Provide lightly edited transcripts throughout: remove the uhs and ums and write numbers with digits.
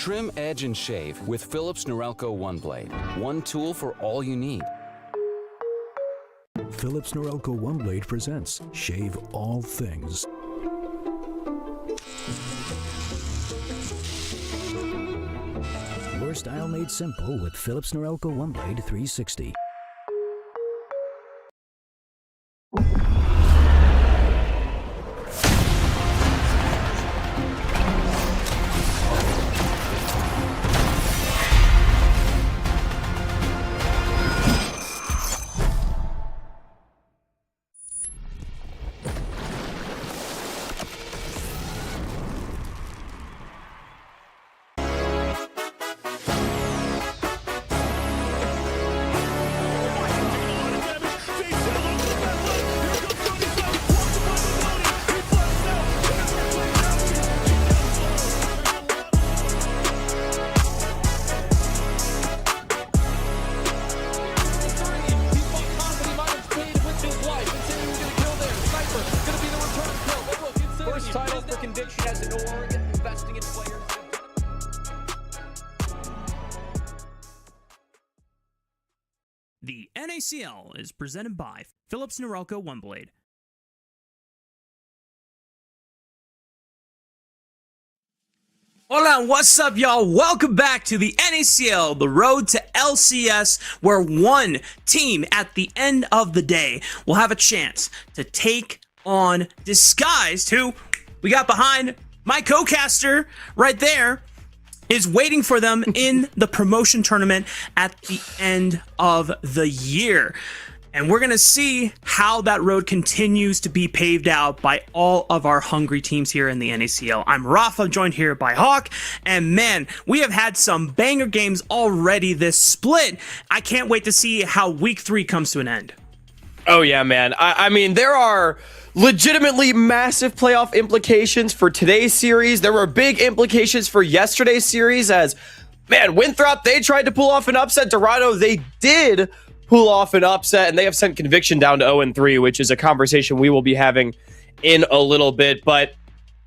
Trim, edge, and shave with Philips Norelco One Blade. One tool for all you need. Philips Norelco One Blade presents Shave All Things. Your style made simple with Philips Norelco One Blade 360. The NACL is presented by Philips Norelco One Blade. Hola, what's up, y'all? Welcome back to the NACL, the road to LCS, where one team at the end of the day will have a chance to take on Disguised, who we got behind my co-caster right there, is waiting for them in the promotion tournament at the end of the year. And we're going to see how that road continues to be paved out by all of our hungry teams here in the NACL. I'm Rafa, joined here by Hawk, and man, we have had some banger games already this split. I can't wait to see how week 3 comes to an end. Oh yeah, man. I mean, there are legitimately massive playoff implications for today's series. There were big implications for yesterday's series as, man, Winthrop, they tried to pull off an upset. Dorado, they did pull off an upset, and they have sent Conviction down to 0-3, which is a conversation we will be having in a little bit. But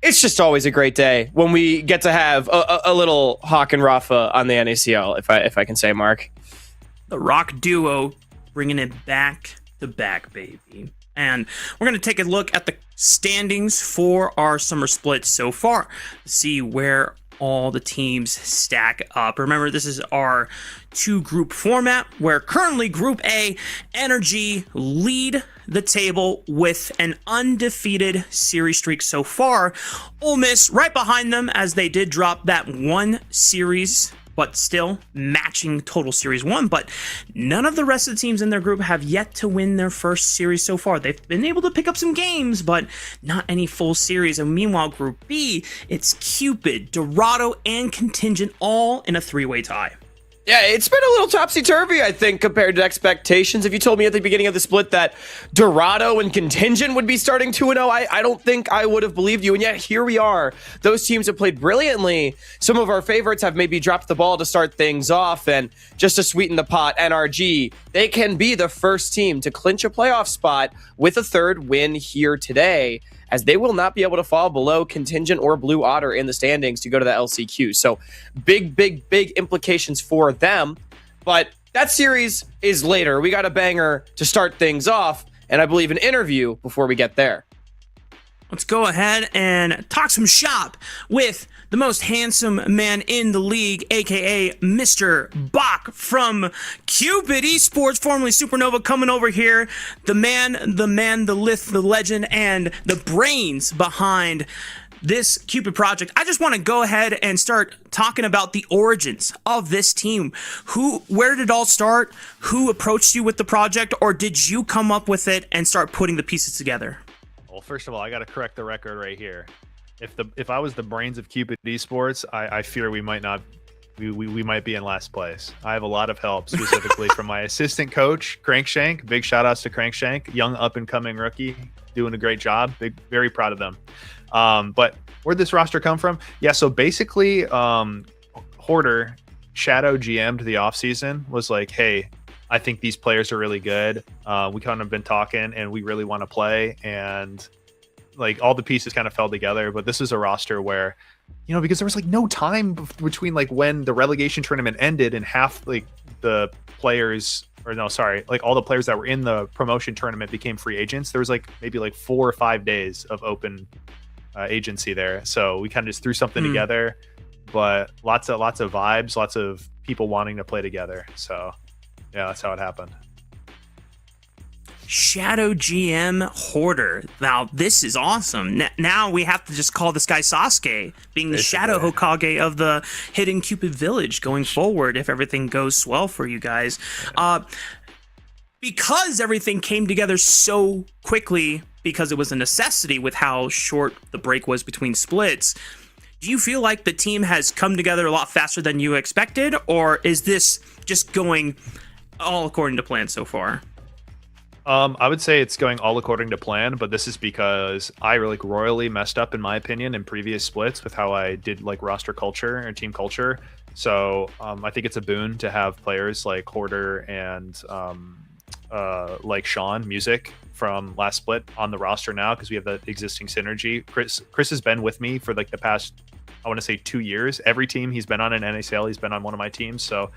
it's just always a great day when we get to have a little Hawk and Rafa on the NACL, if I can say, Mark. The Rock duo bringing it back to back, baby. And we're going to take a look at the standings for our summer split so far to see where all the teams stack up. Remember, this is our 2-group format where currently Group A, NRG lead the table with an undefeated series streak so far. Ole Miss right behind them as they did drop that one series, but still matching total series 1. But none of the rest of the teams in their group have yet to win their first series so far. They've been able to pick up some games, but not any full series. And meanwhile, Group B, it's Cupid, Dorado, and Contingent all in a 3-way tie. Yeah, it's been a little topsy-turvy, I think, compared to expectations. If you told me at the beginning of the split that Dorado and Contingent would be starting 2-0, I don't think I would have believed you. And yet, here we are. Those teams have played brilliantly. Some of our favorites have maybe dropped the ball to start things off. And just to sweeten the pot, NRG, they can be the first team to clinch a playoff spot with a 3rd win here today, as they will not be able to fall below Contingent or Blue Otter in the standings to go to the LCQ. So big implications for them. But that series is later. We got a banger to start things off, and I believe an interview before we get there. Let's go ahead and talk some shop with the most handsome man in the league, aka Mr. Bach from Cupid Esports, formerly Supernova, coming over here. The man, the lith, the legend, and the brains behind this Cupid project. I just want to go ahead and start talking about the origins of this team. Where did it all start? Who approached you with the project, or did you come up with it and start putting the pieces together? Well, first of all, I got to correct the record right here. If I was the brains of Cupid Esports, I fear we might not. We might be in last place. I have a lot of help, specifically from my assistant coach, Crankshank. Big shout outs to Crankshank, young up and coming rookie, doing a great job. Very proud of them. But where'd this roster come from? Yeah, so basically, Hoarder Shadow GM'd the offseason, was like, hey, I think these players are really good. We kind of been talking and we really want to play, and like all the pieces kind of fell together. But this is a roster where because there was like no time between like when the relegation tournament ended and half like the players, or no, sorry, like all the players that were in the promotion tournament became free agents. There was like maybe like 4 or 5 days of open agency there. So we kind of just threw something together, but lots of vibes, lots of people wanting to play together. So yeah, that's how it happened. Shadow GM Hoarder. Now, this is awesome. Now we have to just call this guy Sasuke, being the Shadow Hokage of the Hidden Cupid Village going forward, if everything goes well for you guys. Because everything came together so quickly, because it was a necessity with how short the break was between splits, do you feel like the team has come together a lot faster than you expected, or is this just going all according to plan so far? I would say it's going all according to plan, but this is because I really royally messed up, in my opinion, in previous splits with how I did like roster culture and team culture. So I think it's a boon to have players like Hoarder and like Sean Music from last split on the roster now, because we have that existing synergy. Chris has been with me for like the past, I want to say 2 years. Every team he's been on in NACL, he's been on one of my teams. So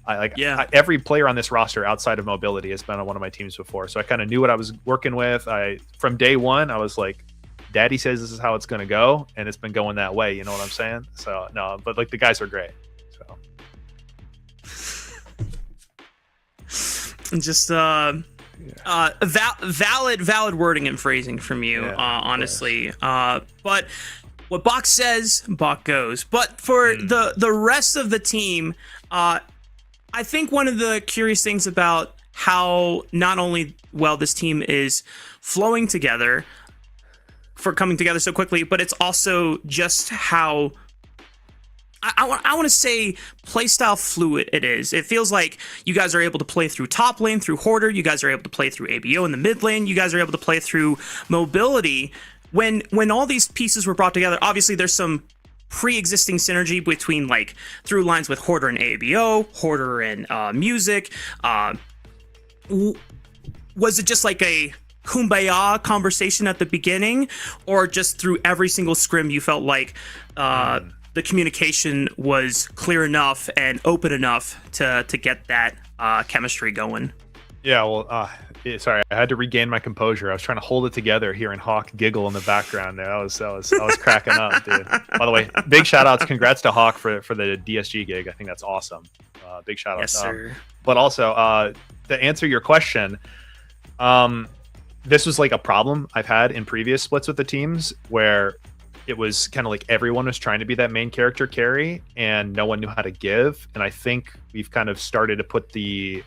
every player on this roster outside of Mobility has been on one of my teams before. So I kind of knew what I was working with. From day one, I was like, Daddy says this is how it's going to go. And it's been going that way. You know what I'm saying? So no, but like the guys are great. So just valid wording and phrasing from you, honestly. But what Bach says, Bach goes. But for the rest of the team, I think one of the curious things about how not only well this team is flowing together for coming together so quickly, but it's also just how I want to say playstyle fluid it is. It feels like you guys are able to play through top lane, through Hoarder. You guys are able to play through ABO in the mid lane. You guys are able to play through Mobility. When all these pieces were brought together, obviously there's some pre-existing synergy between like through lines with Hoarder and ABO, Hoarder and Music. Was it just like a kumbaya conversation at the beginning, or just through every single scrim you felt like the communication was clear enough and open enough to get that chemistry going? Yeah, well, sorry, I had to regain my composure. I was trying to hold it together, hearing Hawk giggle in the background there. I was cracking up, dude. By the way, big shout outs, congrats to Hawk for the DSG gig. I think that's awesome. Big shout out. Yes, sir. But also, to answer your question, this was like a problem I've had in previous splits with the teams where it was kind of like everyone was trying to be that main character carry and no one knew how to give. And I think we've kind of started to put the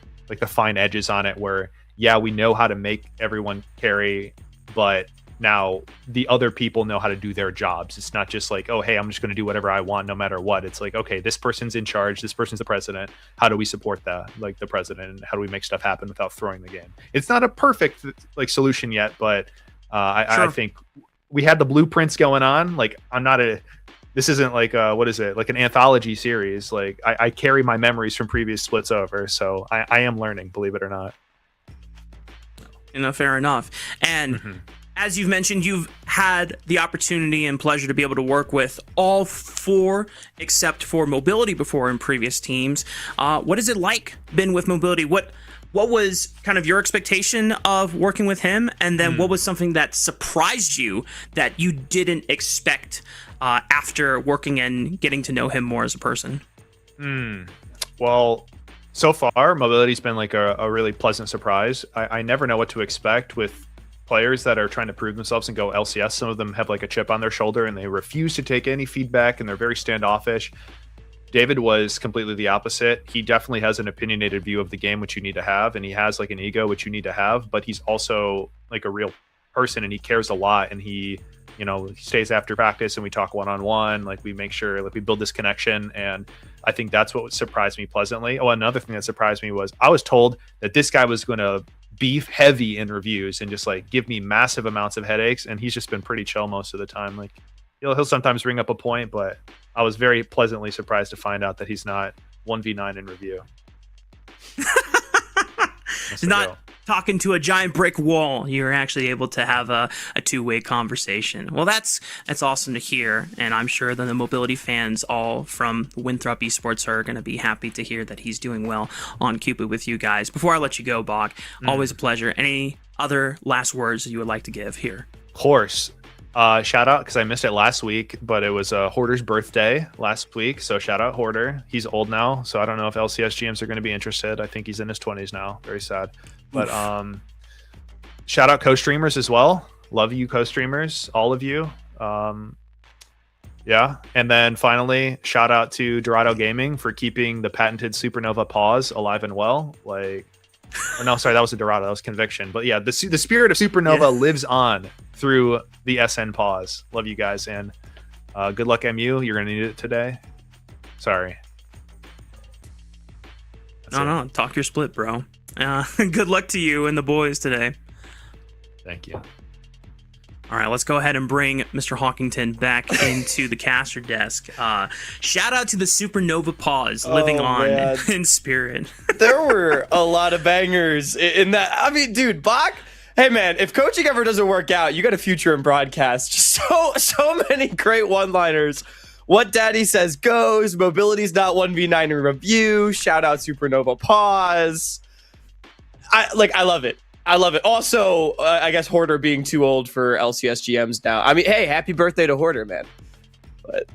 fine edges on it where, yeah, we know how to make everyone carry, but now the other people know how to do their jobs. It's not just like, oh, hey, I'm just going to do whatever I want no matter what. It's like, okay, this person's in charge. This person's the president. How do we support that, like the president? And how do we make stuff happen without throwing the game? It's not a perfect like solution yet, but I think we had the blueprints going on. Like this isn't like what is it, like an anthology series. Like I carry my memories from previous splits over, so I am learning, believe it or not. Fair enough. And as you've mentioned, you've had the opportunity and pleasure to be able to work with all 4 except for Mobility before in previous teams. What has it like been with Mobility? What was kind of your expectation of working with him? And then what was something that surprised you that you didn't expect after working and getting to know him more as a person? Well, so far, Mobility's been like a really pleasant surprise. I never know what to expect with players that are trying to prove themselves and go LCS. Some of them have like a chip on their shoulder and they refuse to take any feedback and they're very standoffish. David was completely the opposite. He definitely has an opinionated view of the game, which you need to have, and he has like an ego, which you need to have, but he's also like a real person and he cares a lot, and he stays after practice and we talk one-on-one, like we make sure like we build this connection. And I think that's what surprised me pleasantly. Oh, another thing that surprised me was I was told that this guy was going to beef heavy in reviews and just like give me massive amounts of headaches, and he's just been pretty chill most of the time. Like he'll sometimes bring up a point, but I was very pleasantly surprised to find out that he's not 1v9 in review. He's not talking to a giant brick wall. You're actually able to have a two-way conversation. Well, that's awesome to hear, and I'm sure that the mobility fans all from Winthrop Esports are going to be happy to hear that he's doing well on Cupid with you guys. Before I let you go, Bach, always a pleasure. Any other last words that you would like to give here? Of course. Shout out, because I missed it last week, but it was Hoarder's birthday last week, so shout out Hoarder. He's old now, so I don't know if LCS GMs are going to be interested. I think he's in his 20s now. Very sad. But shout out co-streamers as well. Love you co-streamers, all of you. Yeah, and then finally, shout out to Dorado Gaming for keeping the patented Supernova pause alive and well. Like, oh, no, sorry, that was a Dorado. That was Conviction. But yeah, the spirit of Supernova lives on through the SN pause. Love you guys, and good luck, MU. You're gonna need it today. Sorry. No, talk your split, bro. Good luck to you and the boys today. Thank you. All right, let's go ahead and bring Mr. Hawkington back into the caster desk. Shout out to the Supernova pause living on in spirit. There were a lot of bangers in that. I mean, dude, Bach, hey, man, if coaching ever doesn't work out, you got a future in broadcast. Just so many great one-liners. What Daddy says goes. Mobility's not 1v9 in review. Shout out Supernova pause. I love it. I love it. Also, I guess Hoarder being too old for LCS GMs now. I mean, hey, happy birthday to Hoarder, man. But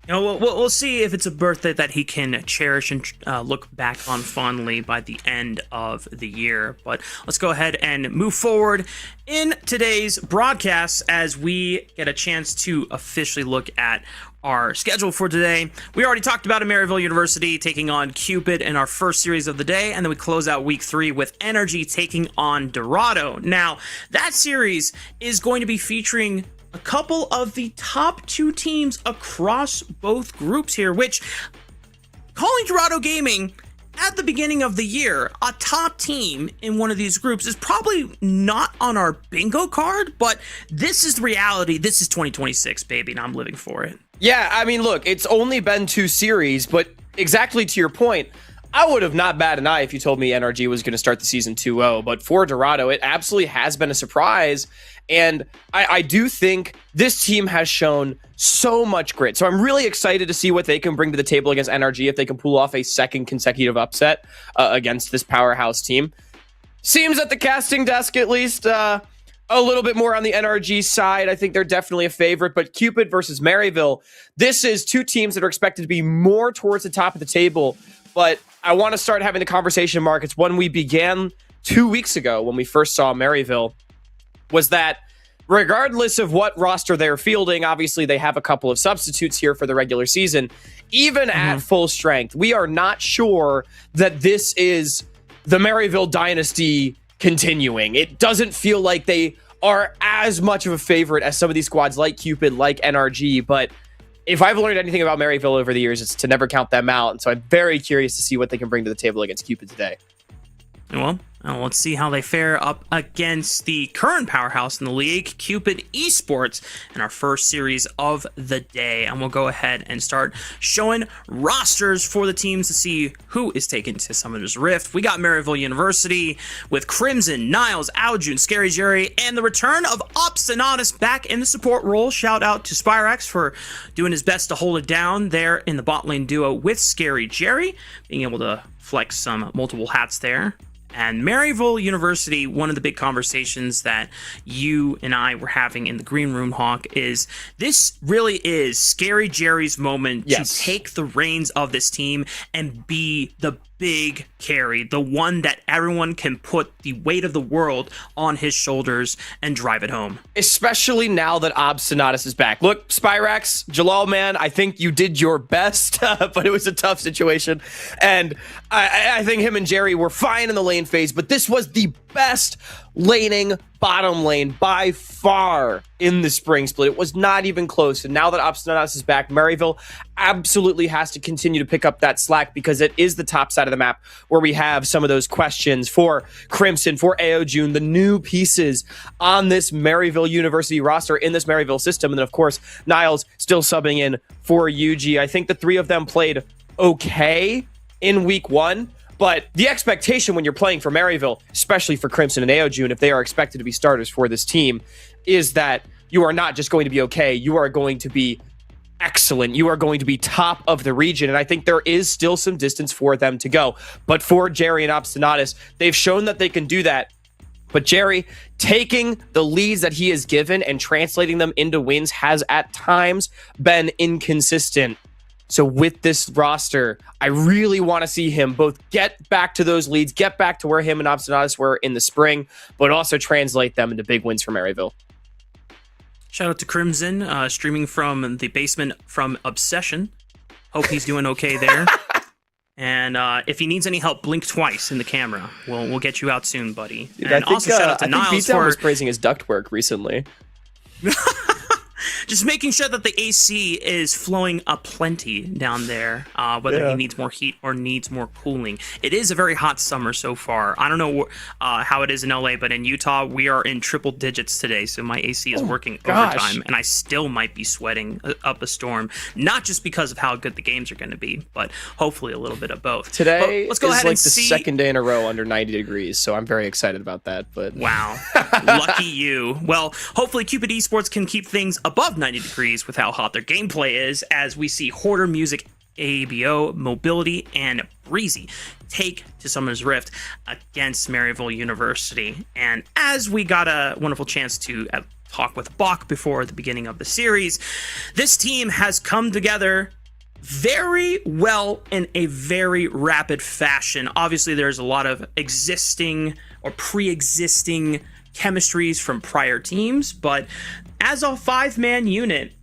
you know, we'll see if it's a birthday that he can cherish and look back on fondly by the end of the year. But let's go ahead and move forward in today's broadcast as we get a chance to officially look at our schedule for today. We already talked about Maryville University taking on Cupid in our first series of the day, and then we close out week 3 with NRG taking on Dorado. Now, that series is going to be featuring a couple of the top 2 teams across both groups here, which, calling Dorado Gaming at the beginning of the year a top team in one of these groups is probably not on our bingo card, but this is the reality. This is 2026, baby, and I'm living for it. yeah, I mean, look, it's only been 2 series, but exactly to your point, I would have not batted an eye if you told me NRG was going to start the season 2-0, but for Dorado, it absolutely has been a surprise, and I do think this team has shown so much grit, so I'm really excited to see what they can bring to the table against NRG if they can pull off a second consecutive upset against this powerhouse team. Seems at the casting desk, at least, a little bit more on the NRG side. I think they're definitely a favorite, but Cupid versus Maryville, this is 2 teams that are expected to be more towards the top of the table, but I want to start having the conversation, Mark. It's one we began 2 weeks ago when we first saw Maryville, was that regardless of what roster they're fielding, obviously they have a couple of substitutes here for the regular season, even at full strength, we are not sure that this is the Maryville dynasty continuing. It doesn't feel like they are as much of a favorite as some of these squads like Cupid, like NRG, but if I've learned anything about Maryville over the years, it's to never count them out. And so I'm very curious to see what they can bring to the table against Cupid today. Well, let's see how they fare up against the current powerhouse in the league, Cupid Esports, in our first series of the day. And we'll go ahead and start showing rosters for the teams to see who is taken to Summoner's Rift. We got Maryville University with Crimson, Niles, Aljun, Scary Jerry, and the return of Obstinatus back in the support role. Shout out to Spyrax for doing his best to hold it down there in the bot lane duo with Scary Jerry, being able to flex some multiple hats there. And Maryville University, one of the big conversations that you and I were having in the green room, Hawk, is this really is Scary Jerry's moment to take the reins of this team and be the big carry, the one that everyone can put the weight of the world on his shoulders and drive it home. Especially now that Obstinatus is back. Look, Spyrax, Jalal, man, I think you did your best, but it was a tough situation. And I think him and Jerry were fine in the lane phase, but this was the best laning bottom lane by far in the spring split. It was not even close. And now that Obstinatus is back, Maryville absolutely has to continue to pick up that slack because it is the top side of the map where we have some of those questions for Crimson, for Aojun, the new pieces on this Maryville University roster in this Maryville system. And then, of course, Niles still subbing in for UG. I think the 3 of them played okay in week 1. But the expectation when you're playing for Maryville, especially for Crimson and Aojun, if they are expected to be starters for this team, is that you are not just going to be okay. You are going to be excellent. You are going to be top of the region. And I think there is still some distance for them to go. But for Jerry and Obstinatus, they've shown that they can do that. But Jerry, taking the leads that he has given and translating them into wins has at times been inconsistent. So with this roster, I really want to see him both get back to those leads, get back to where him and Obstinatus were in the spring, but also translate them into big wins for Maryville. Shout out to Crimson, streaming from the basement from Obsession. Hope he's doing okay there. And if he needs any help, blink twice in the camera. We'll get you out soon, buddy. Dude, and I think, also shout out to Niles Beatdown for was praising his ductwork recently. just making sure that the AC is flowing aplenty down there, whether he needs more heat or needs more cooling. It is a very hot summer so far. I don't know how it is in LA, but in Utah, we are in triple digits today, so my AC is working overtime, and I still might be sweating up a storm, not just because of how good the games are going to be, but hopefully a little bit of both. Today let's go is ahead like and the see. second day in a row under 90 degrees, so I'm very excited about that. But Wow. Lucky you. Well, hopefully Cupid Esports can keep things above 90 degrees with how hot their gameplay is, as we see Hoarder Music, ABO, Mobility, and Breezy take to Summoner's Rift against Maryville University. And as we got a wonderful chance to talk with Bach before the beginning of the series, this team has come together very well in a very rapid fashion. Obviously, there's a lot of existing or pre-existing chemistries from prior teams, but as a five-man unit,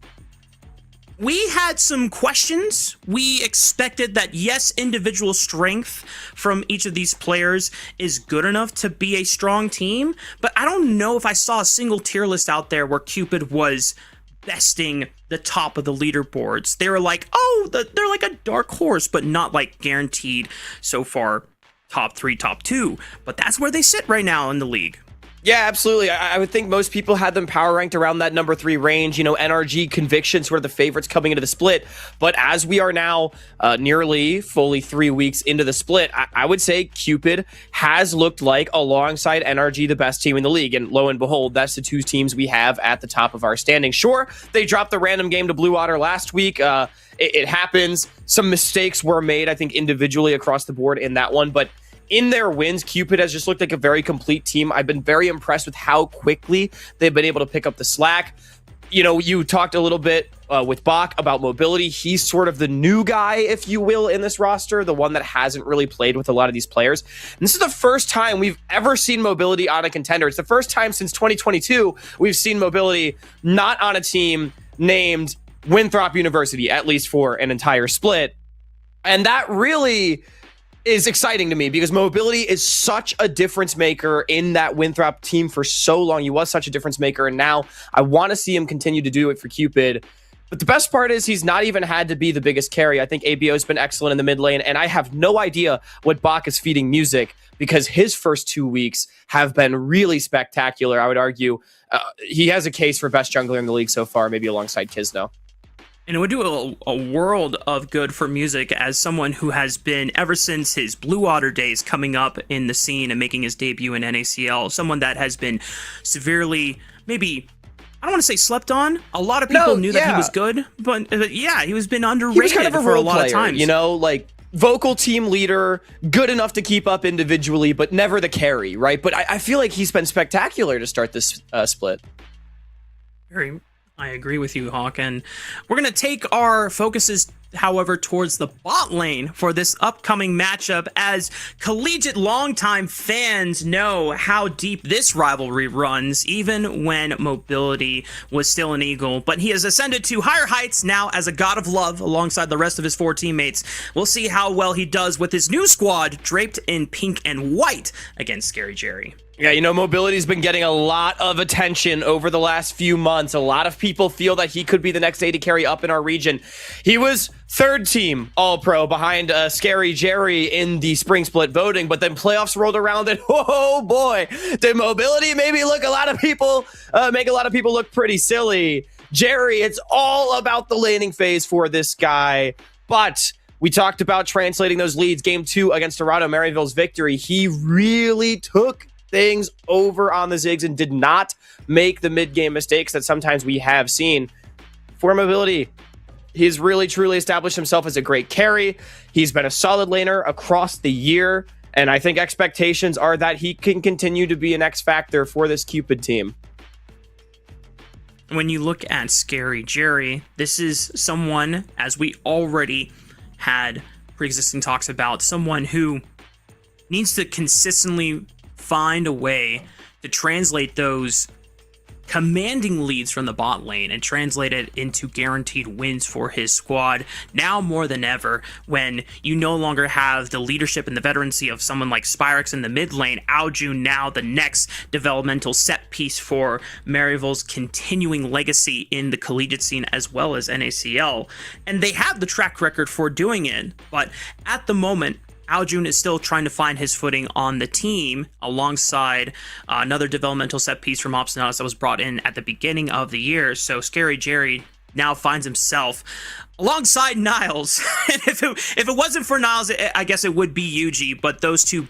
we had some questions. We expected that, yes, individual strength from each of these players is good enough to be a strong team, but I don't know if I saw a single tier list out there where Cupid was besting the top of the leaderboards. They were like, oh, they're like a dark horse, but not like guaranteed so far top 3, top 2. But that's where they sit right now in the league. yeah, absolutely. I would think most people had them power ranked around that number 3 range. You know, NRG Conviction sort of the favorites coming into the split. But as we are now nearly fully 3 weeks into the split, I would say Cupid has looked like, alongside NRG, the best team in the league. And lo and behold, that's the two teams we have at the top of our standing. Sure, they dropped the random game to Blue Water last week. It happens. Some mistakes were made, I think, individually across the board in that one. But in their wins, Cupid has just looked like a very complete team. I've been very impressed with how quickly they've been able to pick up the slack. You know, you talked a little bit with Bach about Mobility. He's sort of the new guy, if you will, in this roster, the one that hasn't really played with a lot of these players. And this is the first time we've ever seen Mobility on a contender. It's the first time since 2022 we've seen Mobility not on a team named Winthrop University, at least for an entire split. And that really is exciting to me because Mobility is such a difference maker in that Winthrop team for so long. He was such a difference maker, and now I want to see him continue to do it for Cupid. But the best part is he's not even had to be the biggest carry. I think ABO has been excellent in the mid lane, and I have no idea what Bach is feeding Music because his first 2 weeks have been really spectacular. I would argue he has a case for best jungler in the league so far, maybe alongside Kisno. And it would do a world of good for Music as someone who has been, ever since his Blue Water days, coming up in the scene and making his debut in NACL, someone that has been severely, maybe, I don't want to say slept on. A lot of people knew that he was good, but yeah, he was been underrated. He was kind of a for a role lot player, of times. you know, like vocal team leader, good enough to keep up individually, but never the carry, right? But I feel like he's been spectacular to start this split. I agree with you, Hawk, and we're going to take our focuses, however, towards the bot lane for this upcoming matchup, as collegiate longtime fans know how deep this rivalry runs, even when Mobility was still an Eagle. But he has ascended to higher heights now as a god of love alongside the rest of his 4 teammates. We'll see how well he does with his new squad draped in pink and white against Scary Jerry. Yeah, you know, Mobility's been getting a lot of attention over the last few months. A lot of people feel that he could be the next AD carry up in our region. He was 3rd team All-Pro behind Scary Jerry in the spring split voting, but then playoffs rolled around and oh boy, did Mobility maybe make a lot of people look pretty silly. Jerry, it's all about the laning phase for this guy, but We talked about translating those leads. Game 2 against Dorado, Maryville's victory. He really took things over on the Ziggs and did not make the mid-game mistakes that sometimes we have seen. For mobility, he's really truly established himself as a great carry. He's been a solid laner across the year, and I think expectations are that he can continue to be an X factor for this Cupid team. When you look at Scary Jerry, this is someone, as we already had pre-existing talks about, someone who needs to consistently find a way to translate those commanding leads from the bot lane and translate it into guaranteed wins for his squad, now more than ever, when you no longer have the leadership and the veterancy of someone like Spyrex in the mid lane. Aljun now the next developmental set piece for Maryville's continuing legacy in the collegiate scene as well as NACL, and they have the track record for doing it, but at the moment Aljun is still trying to find his footing on the team alongside another developmental set piece from Obstinatus that was brought in at the beginning of the year. So Scary Jerry now finds himself alongside Niles. And if it wasn't for Niles, I guess it would be Yuji, but those two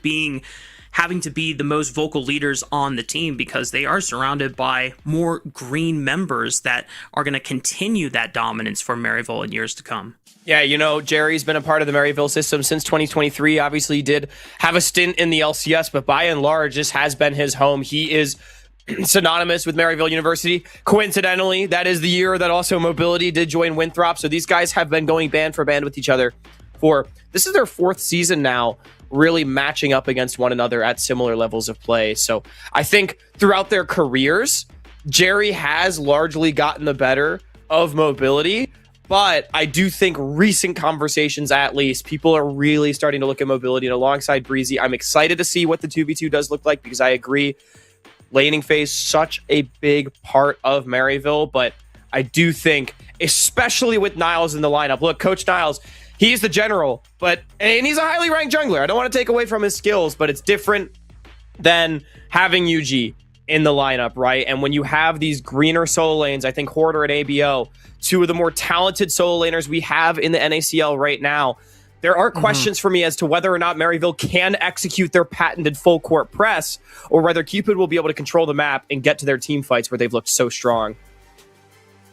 having to be the most vocal leaders on the team because they are surrounded by more green members that are going to continue that dominance for Maryville in years to come. Yeah, you know, Jerry's been a part of the Maryville system since 2023. Obviously, he did have a stint in the LCS, but by and large, this has been his home. He is synonymous with Maryville University. Coincidentally, that is the year that also Mobility did join Winthrop. So these guys have been going band for band with each other this is their 4th season now, really matching up against one another at similar levels of play. So I think throughout their careers, Jerry has largely gotten the better of Mobility. But I do think recent conversations, at least, people are really starting to look at Mobility, and alongside Breezy, I'm excited to see what the 2v2 does look like, because I agree, laning phase, such a big part of Maryville, but I do think, especially with Niles in the lineup, look, Coach Niles, he's the general, and he's a highly ranked jungler. I don't want to take away from his skills, but it's different than having UG in the lineup, right? And when you have these greener solo lanes, I think Hoarder and ABO, two of the more talented solo laners we have in the NACL right now, there are questions for me as to whether or not Maryville can execute their patented full court press, or whether Cupid will be able to control the map and get to their team fights where they've looked so strong.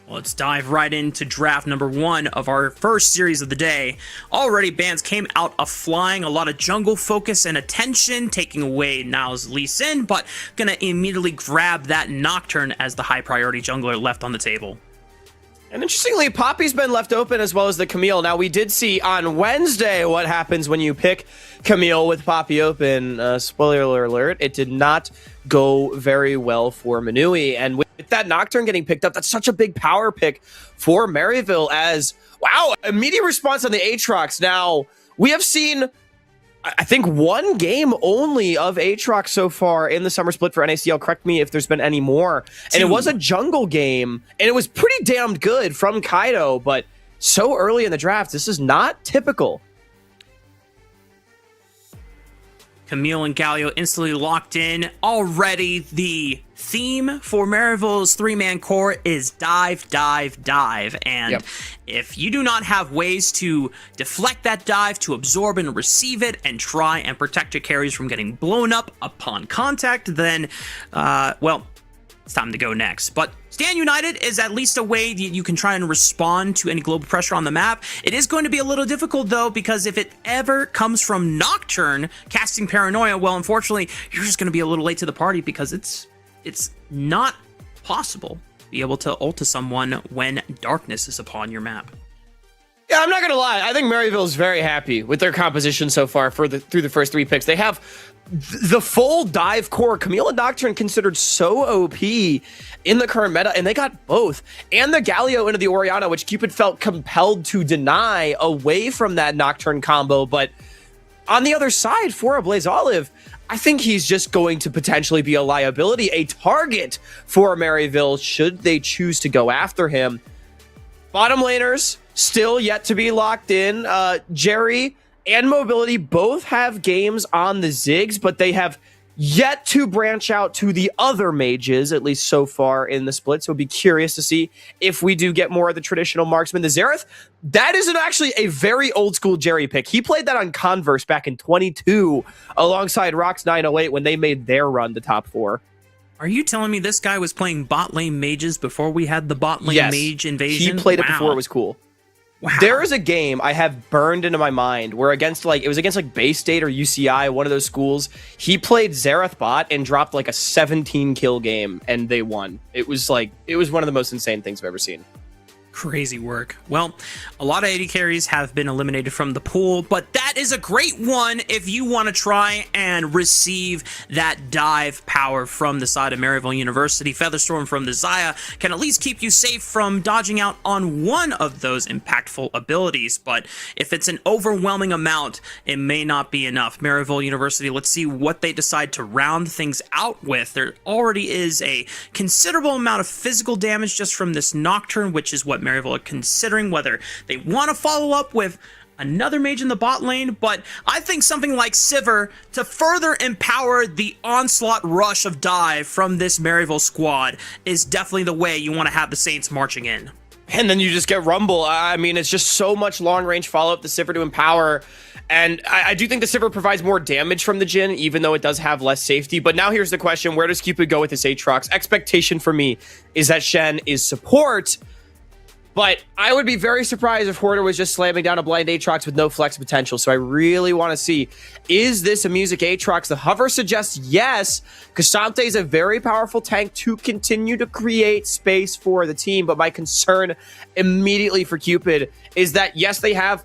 Well, let's dive right into draft number 1 of our first series of the day. Already, bans came out of flying, a lot of jungle focus and attention, taking away Niles' Lee Sin, but gonna immediately grab that Nocturne as the high priority jungler left on the table. And interestingly, Poppy's been left open, as well as the Camille. Now, we did see on Wednesday what happens when you pick Camille with Poppy open. Spoiler alert, it did not go very well for Manui. And with that Nocturne getting picked up, that's such a big power pick for Maryville as, wow, immediate response on the Aatrox. Now, we have seen, I think, 1 game only of Aatrox so far in the summer split for NACL. Correct me if there's been any more. And it was a jungle game, and it was pretty damn good from Kaido, but so early in the draft, this is not typical. Camille and Galio instantly locked in. Already, the theme for Maryville's 3-man core is dive, dive, dive. And if you do not have ways to deflect that dive, to absorb and receive it, and try and protect your carries from getting blown up upon contact, then, well, it's time to go next. But Stand United is at least a way that you can try and respond to any global pressure on the map. It is going to be a little difficult, though, because if it ever comes from Nocturne casting Paranoia, well, unfortunately, you're just going to be a little late to the party, because it's not possible to be able to ult to someone when darkness is upon your map. Yeah, I'm not going to lie. I think Maryville is very happy with their composition so far through the first 3 picks. They have the full dive core. Camille and Nocturne considered so OP in the current meta, and they got both. And the Galio into the Orianna, which Cupid felt compelled to deny away from that Nocturne combo. But on the other side, for a Blaze Olive, I think he's just going to potentially be a liability, a target for Maryville should they choose to go after him. Bottom laners still yet to be locked in. Jerry and Mobility both have games on the Ziggs, but they have yet to branch out to the other mages, at least so far in the split. So I'd be curious to see if we do get more of the traditional marksman. The Xerath, that is actually a very old school Jerry pick. He played that on Converse back in 22 alongside Rox 908 when they made their run to top 4. Are you telling me this guy was playing bot lane mages before we had the bot lane mage invasion? He played it before it was cool. Wow. There is a game I have burned into my mind where it was against Bay State or UCI, one of those schools. He played Xerath bot and dropped like a 17 kill game and they won. It was one of the most insane things I've ever seen. Crazy work. Well, a lot of AD carries have been eliminated from the pool, but that is a great one if you want to try and receive that dive power from the side of Maryville University. Featherstorm from the Xayah can at least keep you safe from dodging out on one of those impactful abilities, but if it's an overwhelming amount, it may not be enough. Maryville University, let's see what they decide to round things out with. There already is a considerable amount of physical damage just from this Nocturne, which is what Maryville are considering whether they want to follow up with another mage in the bot lane, but I think something like Sivir to further empower the onslaught rush of dive from this Maryville squad is definitely the way you want to have the Saints marching in. And then you just get Rumble. I mean, it's just so much long-range follow-up the Sivir to empower. And I do think the Sivir provides more damage from the Jhin, even though it does have less safety. But now here's the question, where does Cupid go with this Aatrox? Expectation for me is that Shen is support. But I would be very surprised if Hoarder was just slamming down a blind Aatrox with no flex potential. So I really want to see, is this a music Aatrox? The hover suggests yes. K'Sante is a very powerful tank to continue to create space for the team. But my concern immediately for Cupid is that, yes, they have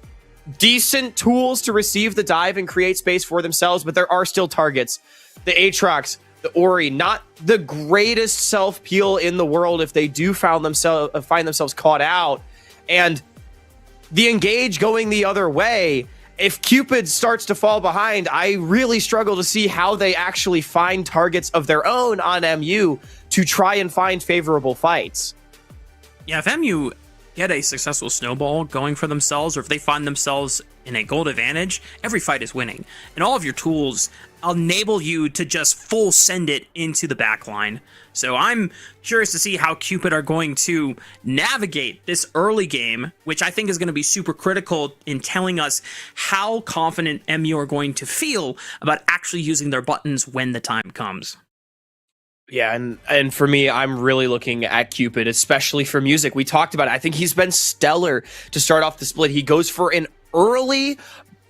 decent tools to receive the dive and create space for themselves, but there are still targets. The Aatrox, the Ori, not the greatest self-peel in the world if they do find themselves caught out. And the engage going the other way, if Cupid starts to fall behind, I really struggle to see how they actually find targets of their own on MU to try and find favorable fights. Yeah, if MU get a successful snowball going for themselves, or if they find themselves in a gold advantage, every fight is winning. And all of your tools enable you to just full send it into the backline. So I'm curious to see how Cupid are going to navigate this early game, which I think is going to be super critical in telling us how confident MU are going to feel about actually using their buttons when the time comes. Yeah, and for me, I'm really looking at Cupid, especially for music. We talked about it. I think he's been stellar to start off the split. He goes for an early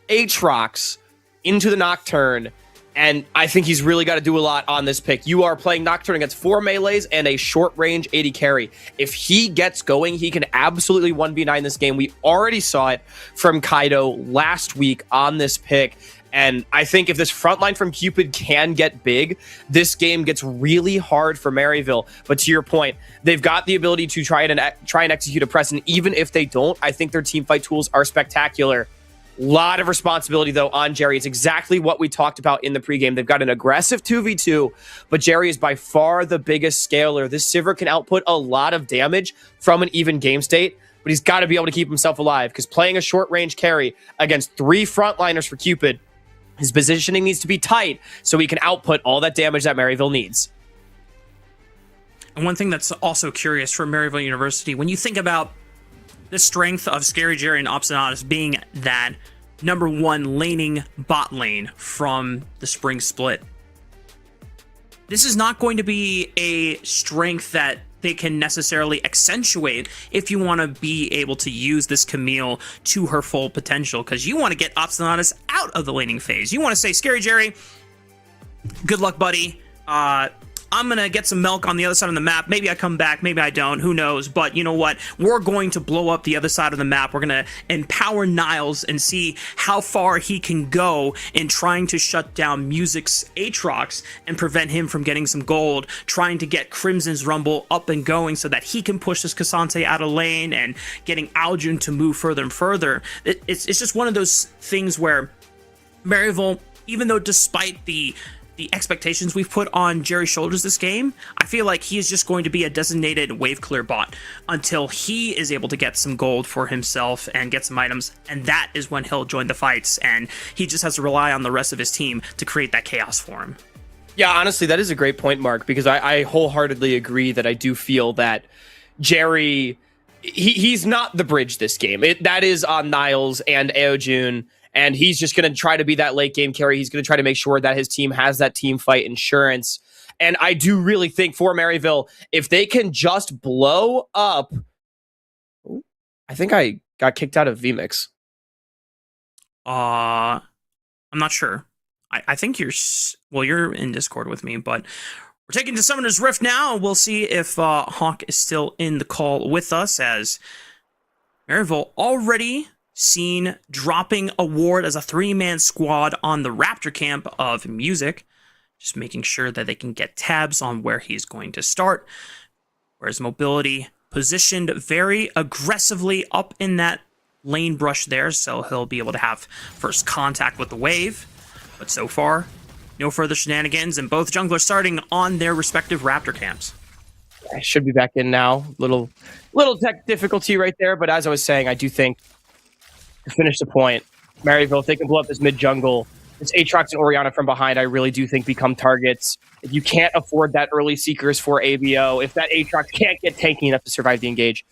Aatrox into the Nocturne, and I think he's really got to do a lot on this pick. You are playing Nocturne against 4 melees and a short-range AD carry. If he gets going, he can absolutely 1v9 this game. We already saw it from Kaido last week on this pick. And I think if this front line from Cupid can get big, this game gets really hard for Maryville. But to your point, they've got the ability to try and execute a press. And even if they don't, I think their team fight tools are spectacular. Lot of responsibility, though, on Jerry. It's exactly what we talked about in the pregame. They've got an aggressive 2v2, but Jerry is by far the biggest scaler. This Sivir can output a lot of damage from an even game state, but he's got to be able to keep himself alive, because playing a short-range carry against 3 frontliners for Cupid, his positioning needs to be tight so he can output all that damage that Maryville needs. And one thing that's also curious for Maryville University, when you think about the strength of Scary Jerry and Obstinatus being that #1 laning bot lane from the spring split, this is not going to be a strength that they can necessarily accentuate if you want to be able to use this Camille to her full potential, because you want to get Obstinatus out of the laning phase. You want to say, Scary Jerry, good luck, buddy. I'm going to get some milk on the other side of the map. Maybe I come back, maybe I don't, who knows? But you know what? We're going to blow up the other side of the map. We're going to empower Niles and see how far he can go in trying to shut down Music's Aatrox and prevent him from getting some gold, trying to get Crimson's Rumble up and going so that he can push this K'Sante out of lane, and getting Aljun to move further and further. It's just one of those things where Maryville, even though despite the expectations we've put on Jerry's shoulders this game, I feel like he is just going to be a designated wave clear bot until he is able to get some gold for himself and get some items, and that is when he'll join the fights, and he just has to rely on the rest of his team to create that chaos for him. Yeah, honestly, that is a great point, Mark, because I wholeheartedly agree that I do feel that Jerry, he's not the bridge this game. That is on Niles and Aojun, and he's just going to try to be that late game carry. He's going to try to make sure that his team has that team fight insurance. And I do really think for Maryville, if they can just blow up... Ooh, I think I got kicked out of VMix. I'm not sure. I think you're in Discord with me, but we're taking to Summoner's Rift now. We'll see if Hawk is still in the call with us, as Maryville already seen dropping a ward as a 3-man squad on the Raptor camp of Music, just making sure that they can get tabs on where he's going to start. Whereas Mobility positioned very aggressively up in that lane brush there, so he'll be able to have first contact with the wave. But so far, no further shenanigans, and both junglers starting on their respective Raptor camps. I should be back in now. Little tech difficulty right there, but as I was saying, I do think, to finish the point, Maryville, if they can blow up this mid jungle, this Aatrox and Orianna from behind, I really do think become targets. If you can't afford that early Seekers for ABO, if that Aatrox can't get tanky enough to survive the engage,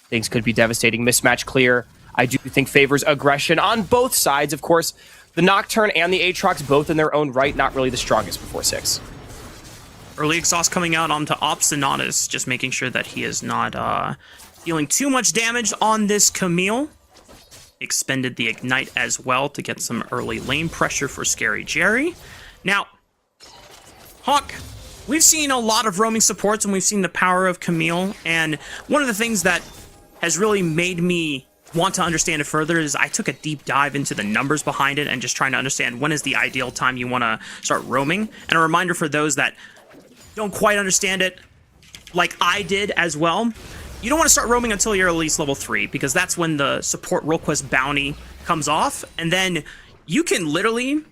things could be devastating. Mismatch clear, I do think favors aggression on both sides, of course. The Nocturne and the Aatrox, both in their own right, not really the strongest before 6. Early exhaust coming out onto Obstinatus, just making sure that he is not dealing too much damage on this Camille. Expended the Ignite as well to get some early lane pressure for Scary Jerry. Now, Hawk, we've seen a lot of roaming supports and we've seen the power of Camille, and one of the things that has really made me want to understand it further is I took a deep dive into the numbers behind it and just trying to understand when is the ideal time you want to start roaming. And a reminder for those that don't quite understand it, like I did as well, you don't want to start roaming until you're at least level 3, because that's when the support role quest bounty comes off, and then you can literally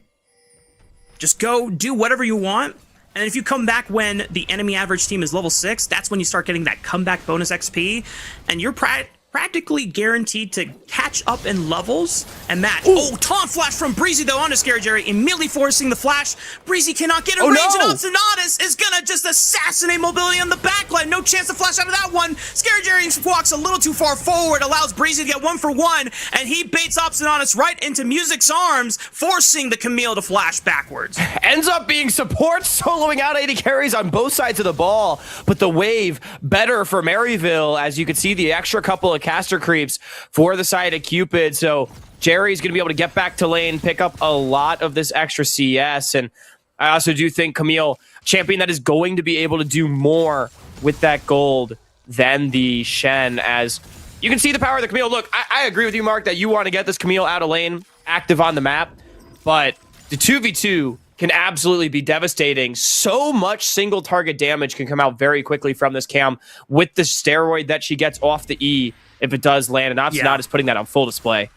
just go do whatever you want. And if you come back when the enemy average team is level 6, that's when you start getting that comeback bonus XP, and you're practically guaranteed to catch up in levels and match. Ooh. Oh, taunt flash from Breezy though onto Scary Jerry, immediately forcing the flash. Breezy cannot get in range, and Obstinatus is gonna just assassinate Mobility on the backline. No chance to flash out of that one. Scary Jerry walks a little too far forward, allows Breezy to get 1-for-1, and he baits Obstinatus right into Music's arms, forcing the Camille to flash backwards. Ends up being support, soloing out 80 carries on both sides of the ball, but the wave better for Maryville, as you can see the extra couple of caster creeps for the side of Cupid. So Jerry's going to be able to get back to lane, pick up a lot of this extra CS. And I also do think Camille, champion that is going to be able to do more with that gold than the Shen, as you can see the power of the Camille. Look, I agree with you, Mark, that you want to get this Camille out of lane, active on the map, but the 2v2 can absolutely be devastating. So much single target damage can come out very quickly from this cam with the steroid that she gets off the E if it does land, and Obstinatus is putting that on full display.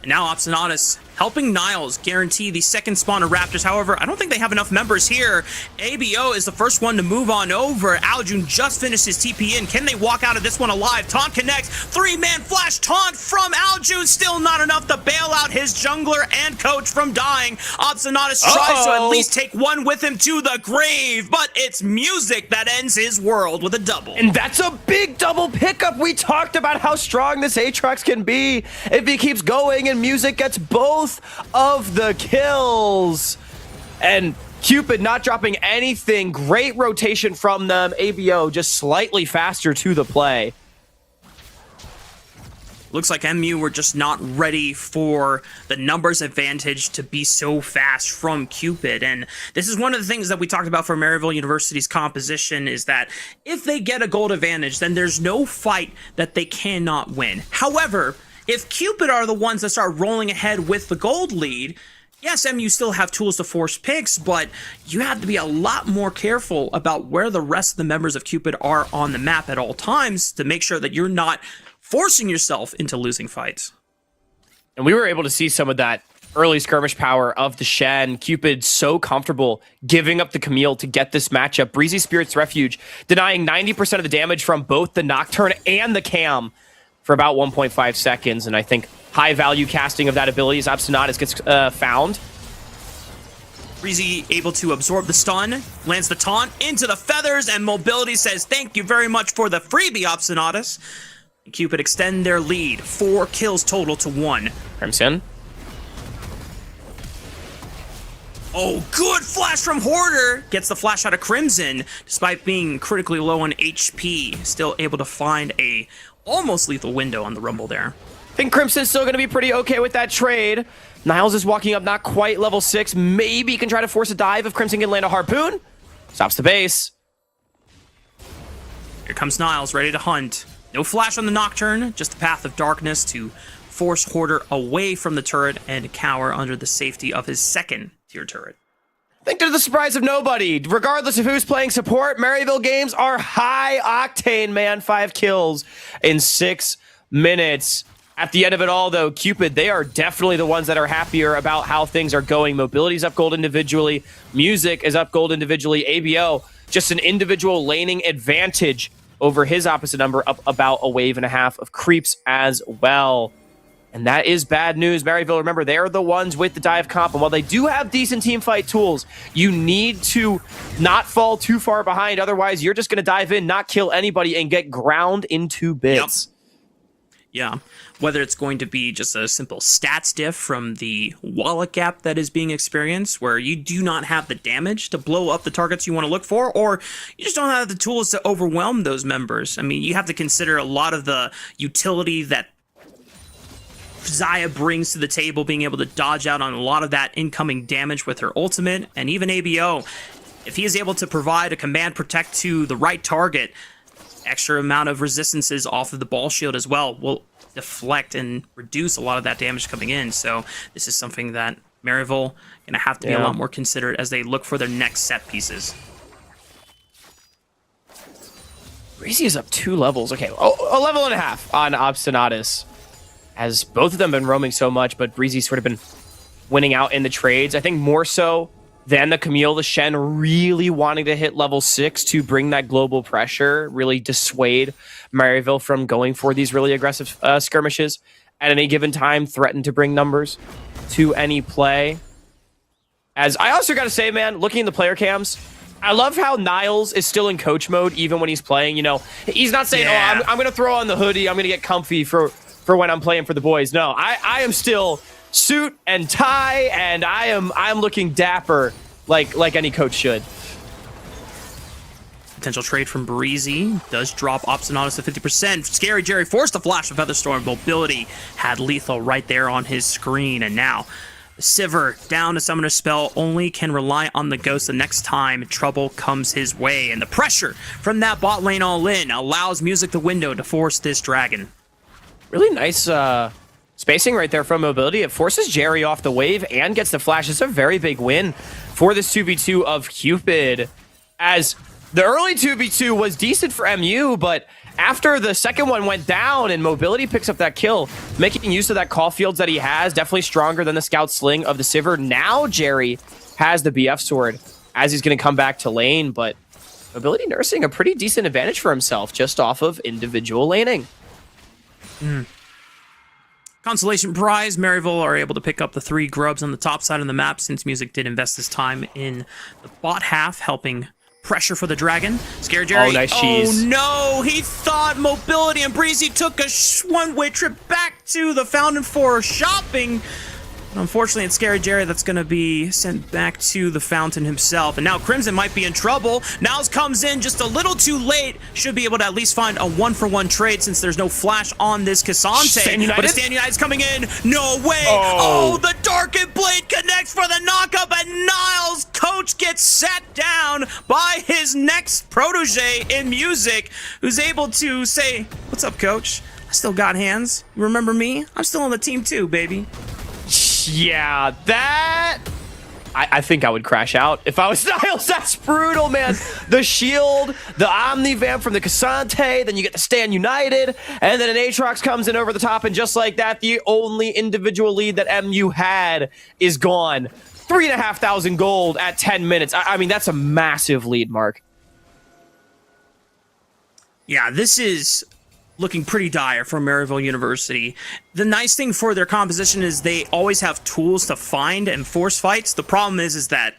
And now Obstinatus helping Niles guarantee the second spawn of Raptors. However, I don't think they have enough members here. ABO is the first one to move on over. Aljun just finished his TP in. Can they walk out of this one alive? Taunt connects. 3-man flash taunt from Aljun. Still not enough to bail out his jungler and coach from dying. Obstinatus tries to at least take one with him to the grave, but it's Music that ends his world with a double. And that's a big double pickup. We talked about how strong this Aatrox can be if he keeps going, and Music gets both of the kills. And Cupid not dropping anything. Great rotation from them. ABO just slightly faster to the play. Looks like MU were just not ready for the numbers advantage to be so fast from Cupid. And this is one of the things that we talked about for Maryville University's composition, is that if they get a gold advantage, then there's no fight that they cannot win. However, if Cupid are the ones that start rolling ahead with the gold lead, yes, MU still have tools to force picks, but you have to be a lot more careful about where the rest of the members of Cupid are on the map at all times to make sure that you're not forcing yourself into losing fights. And we were able to see some of that early skirmish power of the Shen. Cupid so comfortable giving up the Camille to get this matchup. Breezy Spirit's Refuge denying 90% of the damage from both the Nocturne and the Cam for about 1.5 seconds, and I think high value casting of that ability as Obstinatus gets found. Breezy able to absorb the stun, lands the taunt into the feathers, and Mobility says thank you very much for the freebie, Obstinatus. And Cupid extend their lead, 4 kills total to 1. Crimson. Oh, good flash from Hoarder! Gets the flash out of Crimson, despite being critically low on HP. Still able to find a almost lethal window on the Rumble there. I think Crimson's still going to be pretty okay with that trade. Niles is walking up, not quite level 6. Maybe can try to force a dive if Crimson can land a harpoon. Stops the base. Here comes Niles, ready to hunt. No flash on the Nocturne, just a Path of Darkness to force Hoarder away from the turret and cower under the safety of his second tier turret. I think to the surprise of nobody, regardless of who's playing support, Maryville games are high octane, man. 5 kills in 6 minutes. At the end of it all, though, Cupid, they are definitely the ones that are happier about how things are going. Mobility's up gold individually. Music is up gold individually. ABO, just an individual laning advantage over his opposite number, up about a wave and a half of creeps as well. And that is bad news. Maryville, remember, they are the ones with the dive comp. And while they do have decent team fight tools, you need to not fall too far behind. Otherwise, you're just going to dive in, not kill anybody, and get ground into bits. Yep. Yeah, whether it's going to be just a simple stats diff from the wallet gap that is being experienced, where you do not have the damage to blow up the targets you want to look for, or you just don't have the tools to overwhelm those members. I mean, you have to consider a lot of the utility that Xayah brings to the table, being able to dodge out on a lot of that incoming damage with her ultimate, and even ABO, if he is able to provide a command protect to the right target, extra amount of resistances off of the ball shield as well will deflect and reduce a lot of that damage coming in. So this is something that Maryville gonna have to be a lot more considerate as they look for their next set pieces. Breezy is up 2 levels. Okay, a level and a half on Obstinatus, as both of them been roaming so much, but Breezy's sort of been winning out in the trades. I think more so than the Camille, the Shen really wanting to hit level 6 to bring that global pressure, really dissuade Maryville from going for these really aggressive skirmishes at any given time, threaten to bring numbers to any play. As I also got to say, man, looking at the player cams, I love how Niles is still in coach mode even when he's playing. You know, he's not saying, oh, I'm going to throw on the hoodie, I'm going to get comfy for when I'm playing for the boys. No, I am still suit and tie, and I'm looking dapper like any coach should. Potential trade from Breezy does drop Obstinatus to 50%. Scary Jerry forced a flash of Featherstorm. Mobility had lethal right there on his screen, and now the Sivir down to Summoner Spell, only can rely on the Ghost the next time trouble comes his way, and the pressure from that bot lane all in allows Music the window to force this dragon. Really nice spacing right there from Mobility. It forces Jerry off the wave and gets the flash. It's a very big win for this 2v2 of Cupid, as the early 2v2 was decent for MU, but after the second one went down and Mobility picks up that kill, making use of that call fields that he has, definitely stronger than the Scout Sling of the Sivir. Now Jerry has the BF sword as he's going to come back to lane, but Mobility nursing a pretty decent advantage for himself just off of individual laning. Consolation prize, Maryville are able to pick up the 3 grubs on the top side of the map since Music did invest his time in the bot half, helping pressure for the dragon. Scare Jerry. Oh, nice cheese. Oh no, he thought Mobility and Breezy took a one-way trip back to the Fountain for shopping. Unfortunately, it's Scary Jerry that's going to be sent back to the Fountain himself. And now Crimson might be in trouble. Niles comes in just a little too late. Should be able to at least find a 1-for-1 trade since there's no flash on this Cassante. But a Stand United's coming in. No way. Oh, the Darkened Blade connects for the knockup. And Niles, coach, gets sat down by his next protege in Music, who's able to say, "What's up, coach? I still got hands. You remember me? I'm still on the team too, baby." Yeah, that... I think I would crash out if I was Niles. That's brutal, man. The shield, the Omnivamp from the Cassante, then you get the Stand United, and then an Aatrox comes in over the top, and just like that, the only individual lead that MU had is gone. 3,500 gold at 10 minutes. I mean, that's a massive lead, Mark. Yeah, this is looking pretty dire for Maryville University. The nice thing for their composition is they always have tools to find and force fights. The problem is that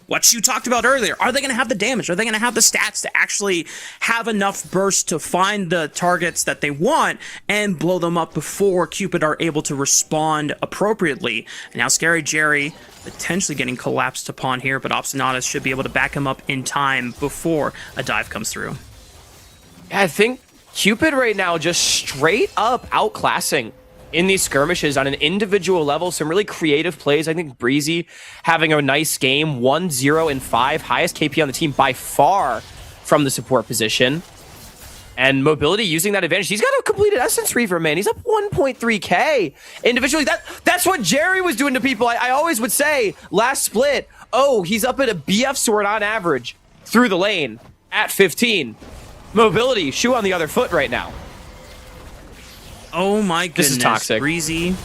what you talked about earlier, are they going to have the damage? Are they going to have the stats to actually have enough burst to find the targets that they want and blow them up before Cupid are able to respond appropriately? And now Scary Jerry potentially getting collapsed upon here, but Obstinatus should be able to back him up in time before a dive comes through. I think Cupid right now just straight up outclassing in these skirmishes on an individual level. Some really creative plays. I think Breezy having a nice game, 1-0-5, highest KP on the team by far from the support position. And Mobility using that advantage. He's got a completed Essence Reaver, man. He's up 1.3k individually. That's what Jerry was doing to people. I always would say last split, oh, he's up at a BF sword on average through the lane at 15. Mobility, shoe on the other foot right now. Oh my goodness. This is toxic. Breezy,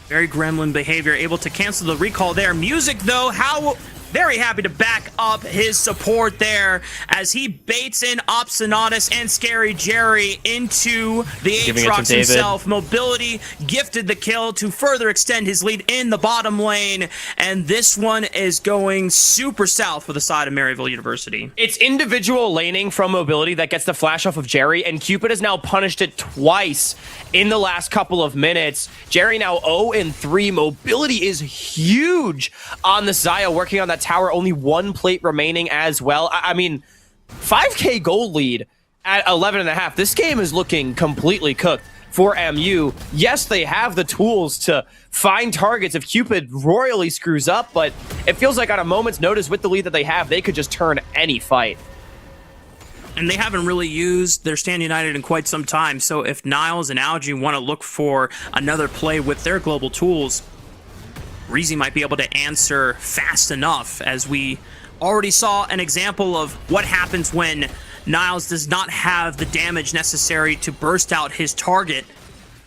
very gremlin behavior, able to cancel the recall there. Music, though, very happy to back up his support there as he baits in Obstinatus and Scary Jerry into the Aatrox himself. Mobility gifted the kill to further extend his lead in the bottom lane, and this one is going super south for the side of Maryville University. It's individual laning from Mobility that gets the flash off of Jerry, and Cupid has now punished it twice in the last couple of minutes. Jerry now 0-3. Mobility is huge on the Xayah, working on that tower, only one plate remaining as well. I mean, 5k gold lead at 11.5. This game is looking completely cooked for MU. Yes, they have the tools to find targets if Cupid royally screws up, but it feels like on a moment's notice with the lead that they have, they could just turn any fight. And they haven't really used their Stand United in quite some time, so if Niles and Algae want to look for another play with their global tools, Breezy might be able to answer fast enough, as we already saw an example of what happens when Niles does not have the damage necessary to burst out his target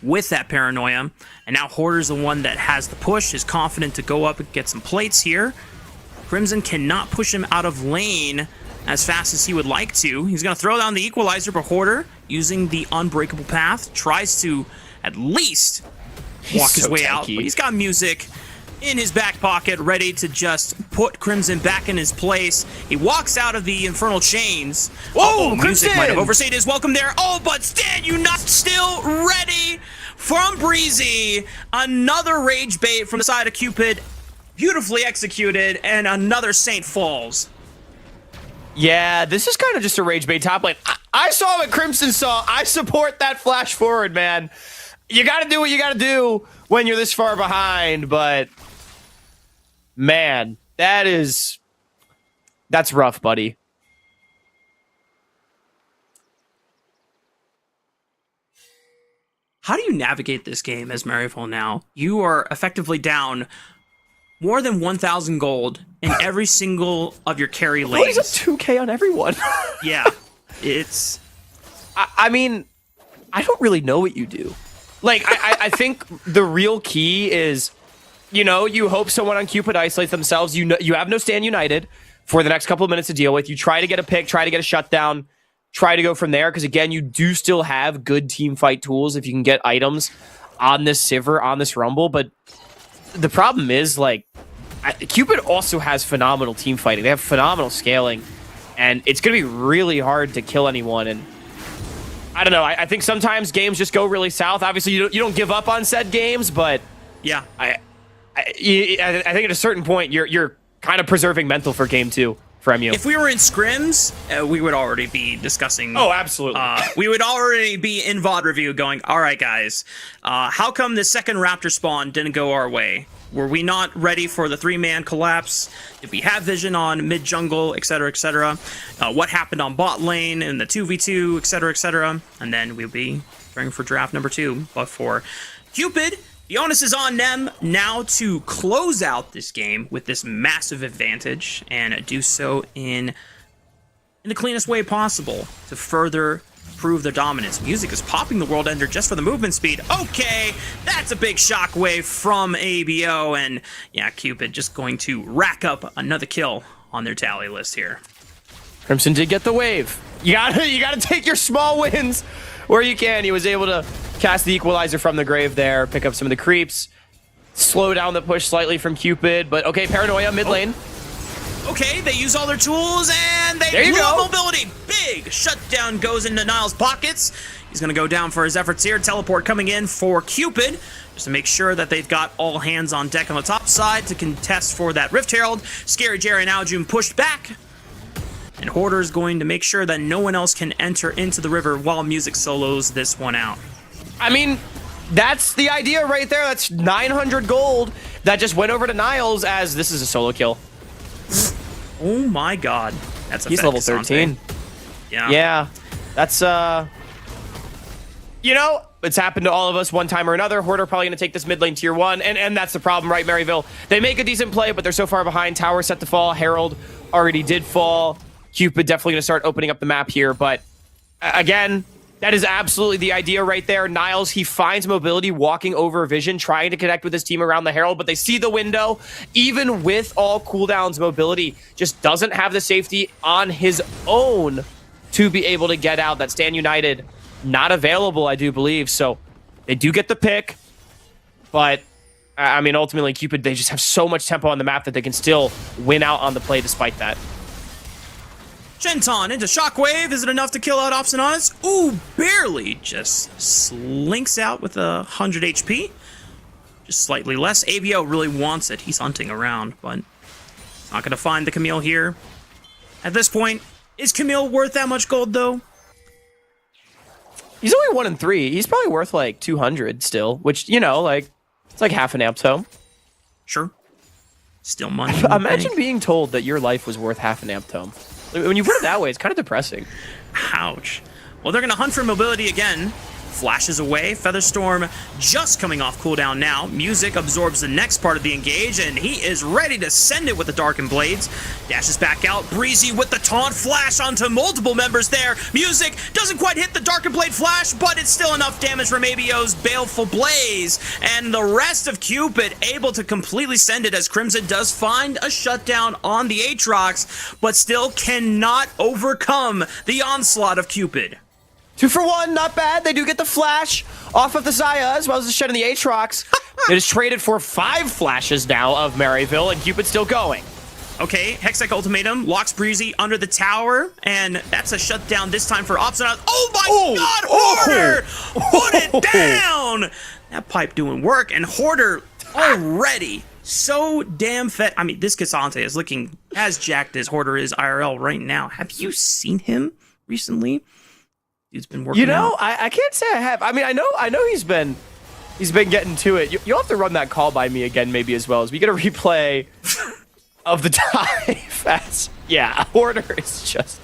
with that paranoia. And now Hoarder's the one that has the push, is confident to go up and get some plates here. Crimson cannot push him out of lane as fast as he would like to. He's going to throw down the equalizer, but Hoarder, using the unbreakable path, tries to at least walk his way out. But he's got Music in his back pocket, ready to just put Crimson back in his place. He walks out of the Infernal Chains. Whoa, Music might have overstayed his welcome there. Oh, but Stand United still ready from Breezy. Another rage bait from the side of Cupid. Beautifully executed, and another Saint falls. Yeah, this is kind of just a rage bait top lane. I saw what Crimson saw. I support that flash forward, man. You got to do what you got to do when you're this far behind, but man, that's rough, buddy. How do you navigate this game as Maryville now? You are effectively down more than 1,000 gold in every single of your carry lanes. He's up 2k on everyone. Yeah, it's... I mean, I don't really know what you do. Like, I think the real key is, you know, you hope someone on Cupid isolates themselves. You know, you have no Stand United for the next couple of minutes to deal with. You try to get a pick, try to get a shutdown, try to go from there. Because again, you do still have good team fight tools if you can get items on this Sivir, on this Rumble. But the problem is, like, Cupid also has phenomenal team fighting. They have phenomenal scaling, and it's going to be really hard to kill anyone. And I don't know. I think sometimes games just go really south. Obviously, you don't give up on said games, but yeah, I think at a certain point you're kind of preserving mental for game 2 for MU. If we were in scrims, we would already be discussing. Oh, absolutely. We would already be in VOD review going, all right, guys, how come the second Raptor spawn didn't go our way? Were we not ready for the 3-man collapse? Did we have vision on mid jungle, etc., etc.? What happened on bot lane and the 2v2, etc., etc.? And then we'll be preparing for draft number 2. But for Cupid, the onus is on them now to close out this game with this massive advantage and do so in the cleanest way possible to further prove their dominance. Music is popping the World Ender just for the movement speed. Okay, that's a big shockwave from ABO, and yeah, Cupid just going to rack up another kill on their tally list here. Crimson did get the wave. You gotta take your small wins where you can. He was able to cast the Equalizer from the grave there, pick up some of the creeps, slow down the push slightly from Cupid, but okay, Paranoia mid lane. Okay, they use all their tools, and they There you blew up go. mobility. Big shutdown goes into Niall's pockets. He's going to go down for his efforts here. Teleport coming in for Cupid, just to make sure that they've got all hands on deck on the top side to contest for that Rift Herald. Scary Jerry and Aljun pushed back, and Hoarder is going to make sure that no one else can enter into the river while Music solos this one out. I mean, that's the idea right there. That's 900 gold that just went over to Niles as this is a solo kill. Oh my god. That's a He's fat level Cassante. 13. Yeah. That's, you know, it's happened to all of us one time or another. Hoarder probably going to take this mid lane tier 1, and that's the problem, right, Maryville? They make a decent play, but they're so far behind. Tower set to fall. Herald already did fall. Cupid definitely going to start opening up the map here, but again, that is absolutely the idea right there. Niles, he finds mobility walking over Vision, trying to connect with his team around the Herald, but they see the window. Even with all cooldowns, mobility just doesn't have the safety on his own to be able to get out. That Stand United not available, I do believe. So they do get the pick, but I mean, ultimately, Cupid, they just have so much tempo on the map that they can still win out on the play despite that. Shenton into Shockwave. Is it enough to kill out Obstinance? Ooh, barely. Just slinks out with 100 HP. Just slightly less. ABO really wants it. He's hunting around, but not going to find the Camille here. At this point, is Camille worth that much gold, though? He's only 1 in 3. He's probably worth like 200 still, which, you know, like, it's like half an amp tome. Sure. Still money. Imagine being told that your life was worth half an amp tome. When you put it that way, it's kind of depressing. Ouch. Well, they're going to hunt for mobility again. Flashes away. Featherstorm just coming off cooldown now. Music absorbs the next part of the engage, and he is ready to send it with the Darkened Blades. Dashes back out. Breezy with the taunt flash onto multiple members there. Music doesn't quite hit the Darkened Blade flash, but it's still enough damage from ABO's Baleful Blaze. And the rest of Cupid able to completely send it as Crimson does find a shutdown on the Aatrox, but still cannot overcome the onslaught of Cupid. 2 for 1, not bad. They do get the flash off of the Xayah, as well as the shed in the Aatrox. It is traded for 5 flashes now of Maryville, and Cupid's still going. Okay, Hextech Ultimatum locks Breezy under the tower, and that's a shutdown this time for Obstinate. Oh my god, Hoarder! Put it down! That pipe doing work, and Hoarder already so damn fed. I mean, this Cassante is looking as jacked as Hoarder is IRL right now. Have you seen him recently? Dude's been working. You know, out. I can't say I have. I mean, I know he's been getting to it. You'll have to run that call by me again, maybe as well as we get a replay of the dive. Yeah, Hoarder is just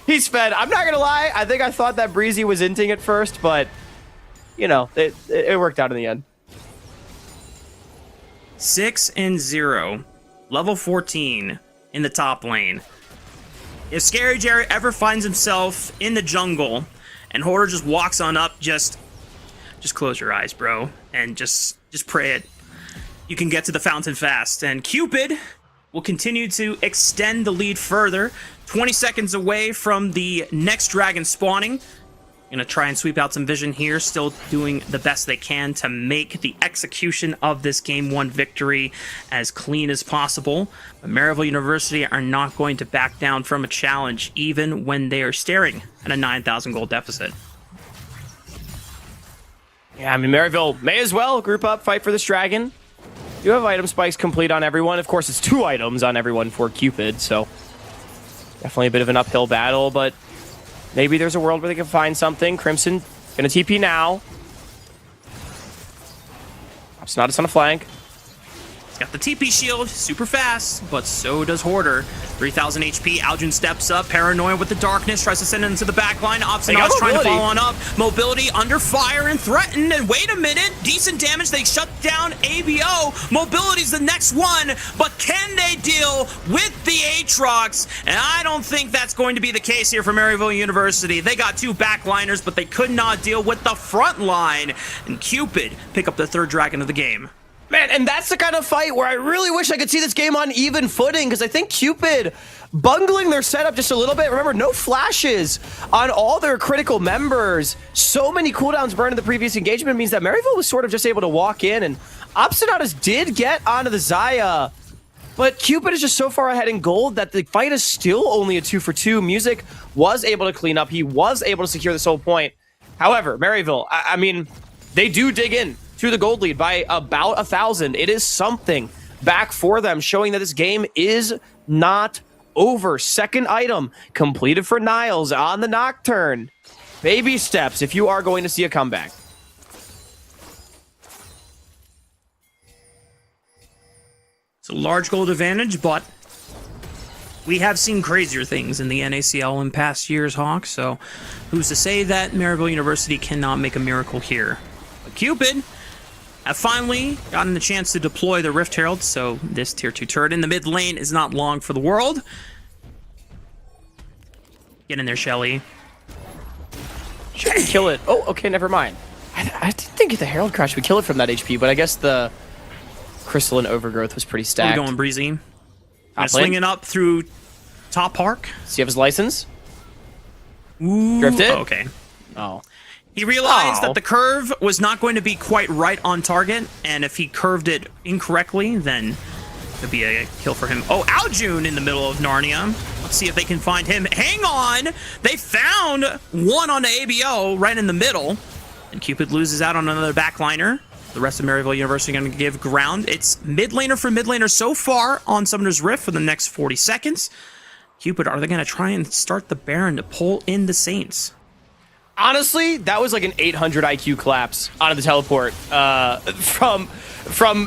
he's fed. I'm not gonna lie. I think I thought that Breezy was inting at first, but you know, it worked out in the end. 6-0, level 14 in the top lane. If Scary Jerry ever finds himself in the jungle and Hoarder just walks on up, just close your eyes, bro, and just pray it. You can get to the fountain fast. And Cupid will continue to extend the lead further. 20 seconds away from the next dragon spawning. Gonna try and sweep out some vision here, still doing the best they can to make the execution of this Game 1 victory as clean as possible. But Maryville University are not going to back down from a challenge, even when they are staring at a 9,000 gold deficit. Yeah, I mean, Maryville may as well group up, fight for this dragon. You have item spikes complete on everyone. Of course, it's 2 items on everyone for Cupid, so definitely a bit of an uphill battle, but maybe there's a world where they can find something. Crimson gonna TP now. Obstinate on a flank. He's got the TP shield, super fast, but so does Hoarder. 3,000 HP, Aljun steps up, Paranoia with the darkness, tries to send it into the back line. Obstinate's trying to follow on up. Mobility under fire and threatened, and wait a minute, decent damage, they shut down ABO. Mobility's the next one, but can they deal with the Aatrox? And I don't think that's going to be the case here for Maryville University. They got 2 backliners, but they could not deal with the front line. And Cupid pick up the 3rd dragon of the game. Man, and that's the kind of fight where I really wish I could see this game on even footing, because I think Cupid bungling their setup just a little bit. Remember, no flashes on all their critical members. So many cooldowns burned in the previous engagement means that Maryville was sort of just able to walk in, and Obstinatus did get onto the Xayah. But Cupid is just so far ahead in gold that the fight is still only a 2-for-2. Music was able to clean up. He was able to secure this whole point. However, Maryville, I mean, they do dig in to the gold lead by about 1,000. It is something back for them, showing that this game is not over. Second item completed for Niles on the Nocturne. Baby steps if you are going to see a comeback. It's a large gold advantage, but we have seen crazier things in the NACL in past years, Hawk, so who's to say that Maryville University cannot make a miracle here? But Cupid have finally gotten the chance to deploy the Rift Herald, so this tier 2 turret in the mid lane is not long for the world. Get in there, Shelly. Should we kill it? Oh, okay, never mind. I didn't think the Herald Crash would kill it from that HP, but I guess the Crystalline Overgrowth was pretty stacked. We're going Breezy. Swinging up through top park. Does he have his license? Ooh, Drifted? oh, okay. Oh. He realized that the curve was not going to be quite right on target, and if he curved it incorrectly, then it could be a kill for him. Oh, Aljun in the middle of Narnia. Let's see if they can find him. Hang on! They found one on the ABO right in the middle, and Cupid loses out on another backliner. The rest of Maryville University going to give ground. It's mid laner for mid laner so far on Summoner's Rift for the next 40 seconds. Cupid, are they going to try and start the Baron to pull in the Saints? Honestly, that was like an 800 IQ collapse onto the teleport from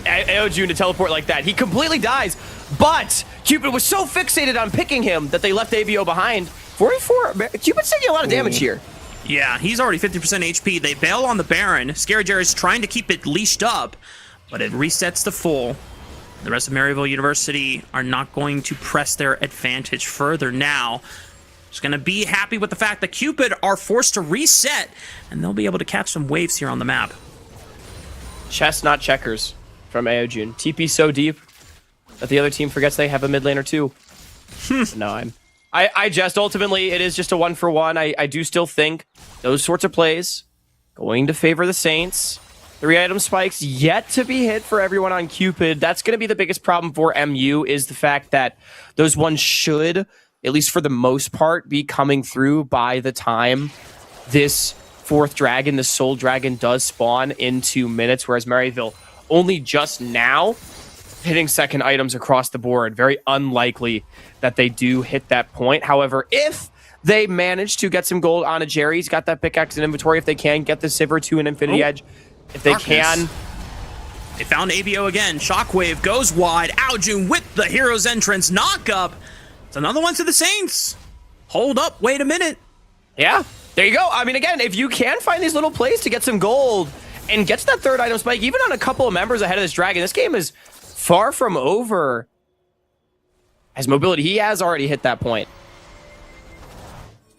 Aojun to teleport like that. He completely dies, but Cupid was so fixated on picking him that they left ABO behind. 44, Cupid's taking a lot of damage here. Yeah, he's already 50% HP. They bail on the Baron. Scary Jerry's trying to keep it leashed up, but it resets to full. The rest of Maryville University are not going to press their advantage further now. Just going to be happy with the fact that Cupid are forced to reset, and they'll be able to catch some waves here on the map. Chess, not checkers from Aojun. TP so deep that the other team forgets they have a mid laner too. No, I just ultimately it is just a 1-for-1. I do still think those sorts of plays going to favor the Saints. 3 item spikes yet to be hit for everyone on Cupid. That's going to be the biggest problem for MU, is the fact that those ones should, at least for the most part, be coming through by the time this 4th dragon, the Soul Dragon, does spawn in 2 minutes, whereas Maryville only just now hitting second items across the board. Very unlikely that they do hit that point. However, if they manage to get some gold on a Jerry, he's got that pickaxe in inventory. If they can get the Sivir to an Infinity Edge, if they can. They found ABO again. Shockwave goes wide. Aljun with the Hero's Entrance knock up. It's another one to the Saints. Hold up. Wait a minute. Yeah, there you go. I mean, again, if you can find these little plays to get some gold and get to that 3rd item spike, even on a couple of members ahead of this dragon, this game is far from over. As mobility, he has already hit that point.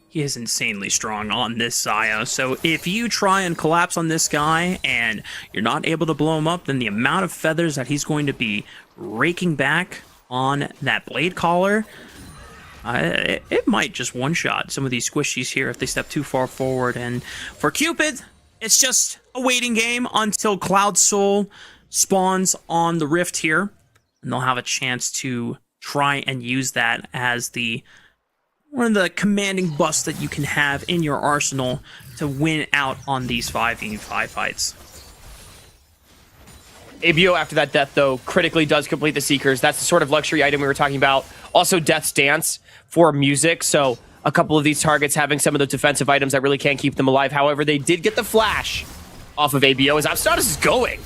He is insanely strong on this Xayah, so if you try and collapse on this guy and you're not able to blow him up, then the amount of feathers that he's going to be raking back on that blade collar, it might just one-shot some of these squishies here if they step too far forward. And for Cupid, it's just a waiting game until Cloud Soul spawns on the Rift here, and they'll have a chance to try and use that as one of the commanding busts that you can have in your arsenal to win out on these 5v5 fights. ABO after that death, though, critically does complete the Seekers. That's the sort of luxury item we were talking about. Also, Death's Dance for music, so a couple of these targets having some of those defensive items that really can't keep them alive. However, they did get the flash off of ABO as Obstinatus is going.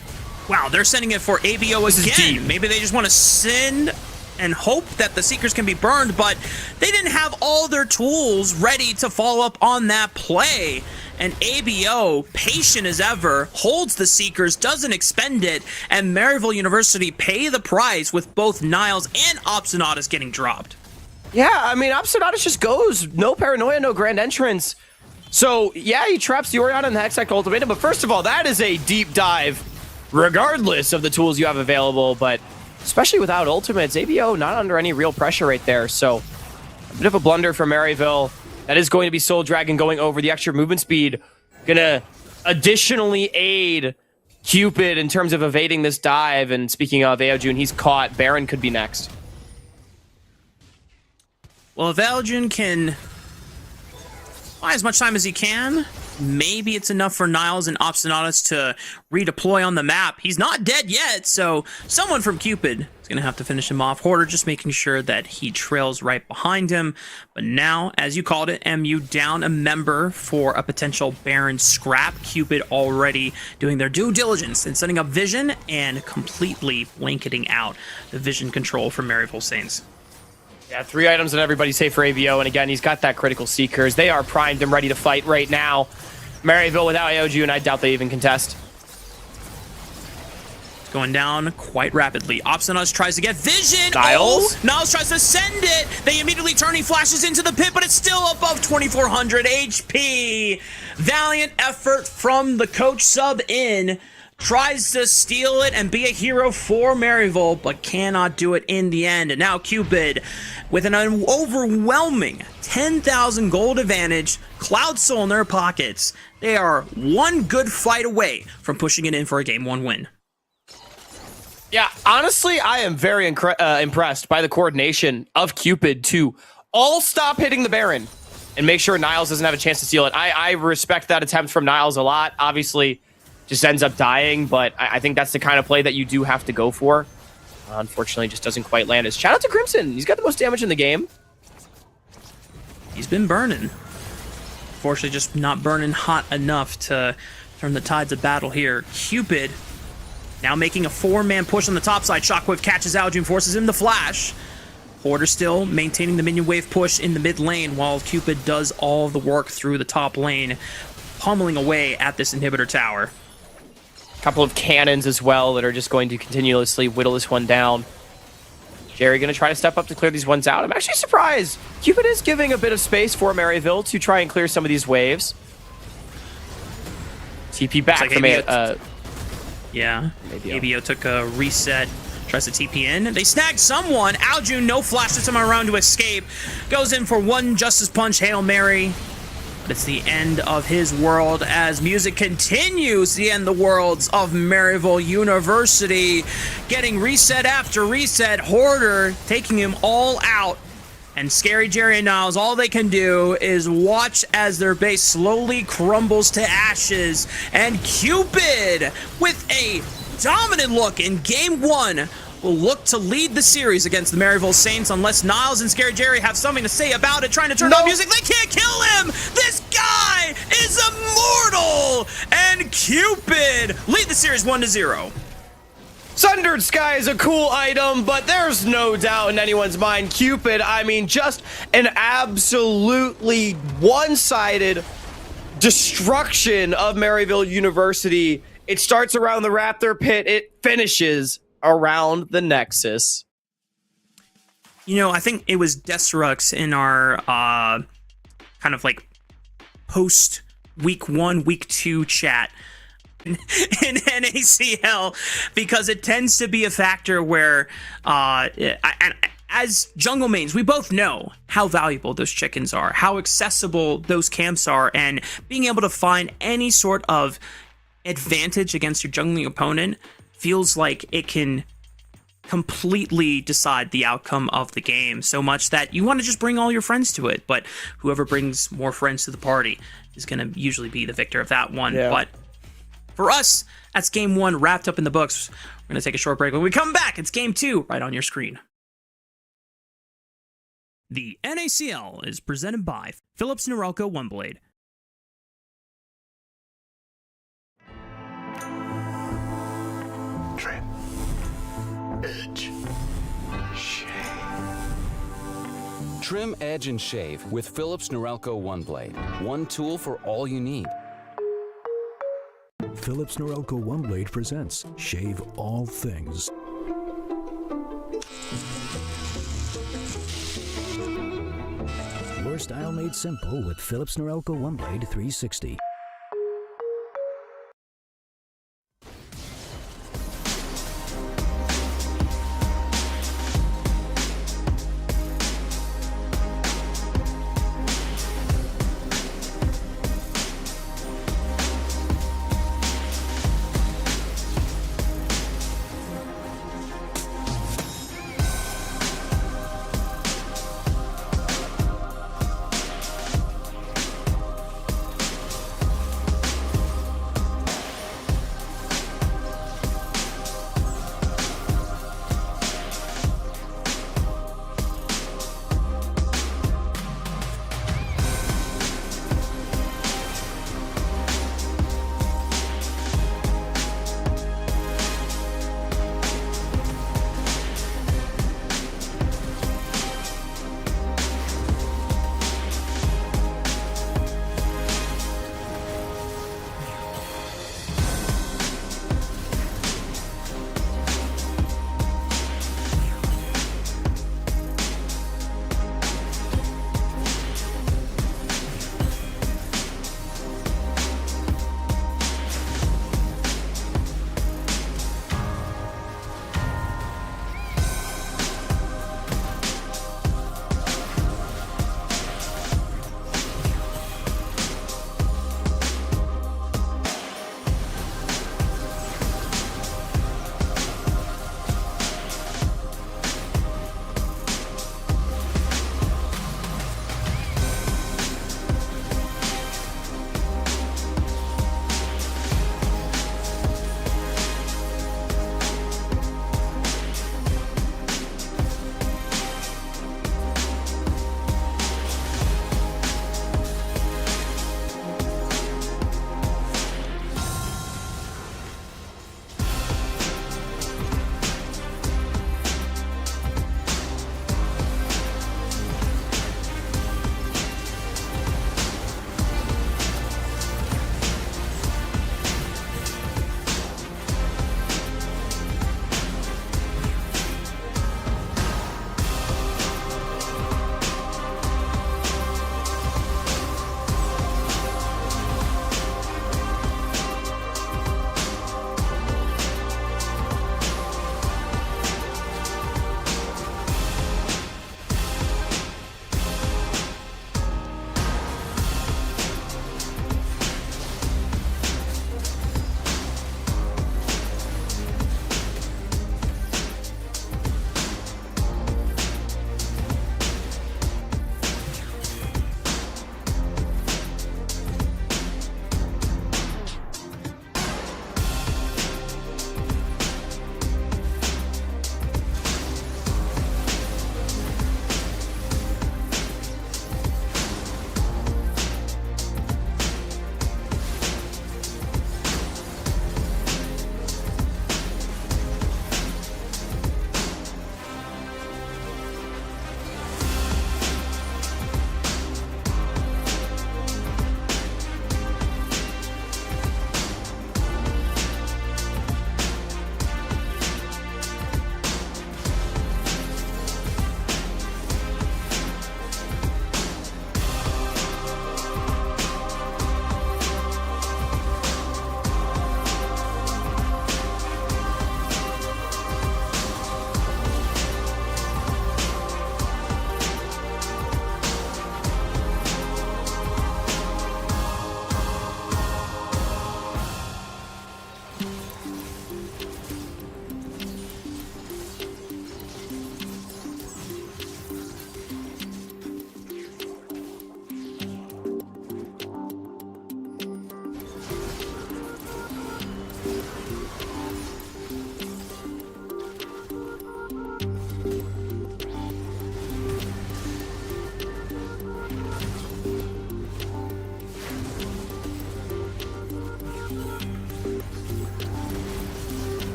Wow, they're sending it for ABO again. Maybe they just want to send and hope that the Seekers can be burned, but they didn't have all their tools ready to follow up on that play. And ABO, patient as ever, holds the Seekers, doesn't expend it, and Maryville University pay the price with both Niles and Obstinatus getting dropped. Yeah, I mean, Obstinatus just goes. No paranoia, no grand entrance. So, yeah, he traps the Orion and the Hextech Ultimatum, but first of all, that is a deep dive regardless of the tools you have available, but especially without ultimates, ABO not under any real pressure right there. So a bit of a blunder for Maryville. That is going to be Soul Dragon going over the extra movement speed. Gonna additionally aid Cupid in terms of evading this dive. And speaking of Aojun, he's caught. Baron could be next. Well, if Aojun can buy as much time as he can, maybe it's enough for Niles and Obstinatus to redeploy on the map. He's not dead yet, so someone from Cupid is going to have to finish him off. Hoarder just making sure that he trails right behind him. But now, as you called it, MU down a member for a potential Baron scrap. Cupid already doing their due diligence and setting up vision and completely blanketing out the vision control for Maryville Saints. Yeah, 3 items and everybody's safe for ABO. And again, he's got that critical Seekers. They are primed and ready to fight right now. Maryville without Aoju, and I doubt they even contest. It's going down quite rapidly. Obstinatus tries to get vision. Niles? Oh, Niles tries to send it. They immediately turn. He flashes into the pit, but it's still above 2,400 HP. Valiant effort from the coach sub in. Tries to steal it and be a hero for Maryville, but cannot do it in the end. And now Cupid, with an overwhelming 10,000 gold advantage, Cloud Soul in their pockets. They are one good fight away from pushing it in for a Game 1 win. Yeah, honestly, I am very impressed by the coordination of Cupid to all stop hitting the Baron and make sure Niles doesn't have a chance to steal it. I respect that attempt from Niles a lot. Obviously, just ends up dying, but I think that's the kind of play that you do have to go for. Unfortunately, just doesn't quite land. Shout out to Crimson. He's got the most damage in the game. He's been burning. Unfortunately, just not burning hot enough to turn the tides of battle here. Cupid now making a 4-man push on the top side. Shockwave catches Aljun, forces him to flash. Hoarder still maintaining the minion wave push in the mid lane while Cupid does all the work through the top lane, pummeling away at this inhibitor tower. Couple of cannons as well that are just going to continuously whittle this one down. Jerry going to try to step up to clear these ones out. I'm actually surprised. Cupid is giving a bit of space for Maryville to try and clear some of these waves. TP back from it. Yeah, ABO took a reset, tries to TP in. They snagged someone. Aljun, no flash, sets him around to escape. Goes in for one Justice Punch, Hail Mary. But it's the end of his world as music continues to end the worlds of Maryville University. Getting reset after reset. Hoarder taking him all out. And Scary Jerry and Niles, all they can do is watch as their base slowly crumbles to ashes. And Cupid, with a dominant look in Game 1, will look to lead the series against the Maryville Saints unless Niles and Scary Jerry have something to say about it, trying to turn on music. They can't kill him! This guy is immortal! And Cupid lead the series 1-0. Sundered Sky is a cool item, but there's no doubt in anyone's mind. Cupid, I mean, just an absolutely one-sided destruction of Maryville University. It starts around the Raptor pit. It finishes around the Nexus. You know, I think it was Destrux in our kind of like post week 1, week 2 chat in NACL, because it tends to be a factor where as jungle mains, we both know how valuable those chickens are, how accessible those camps are, and being able to find any sort of advantage against your jungling opponent feels like it can completely decide the outcome of the game, so much that you want to just bring all your friends to it, but whoever brings more friends to the party is going to usually be the victor of that one. Yeah. But for us, that's Game 1 wrapped up in the books. We're going to take a short break. When we come back, it's Game 2 right on your screen. The NACL is presented by Philips Norelco OneBlade. Trim, edge, shave. Trim, edge, and shave with Philips Norelco OneBlade. One tool for all you need. Philips Norelco OneBlade presents Shave All Things. Your style made simple with Philips Norelco OneBlade 360.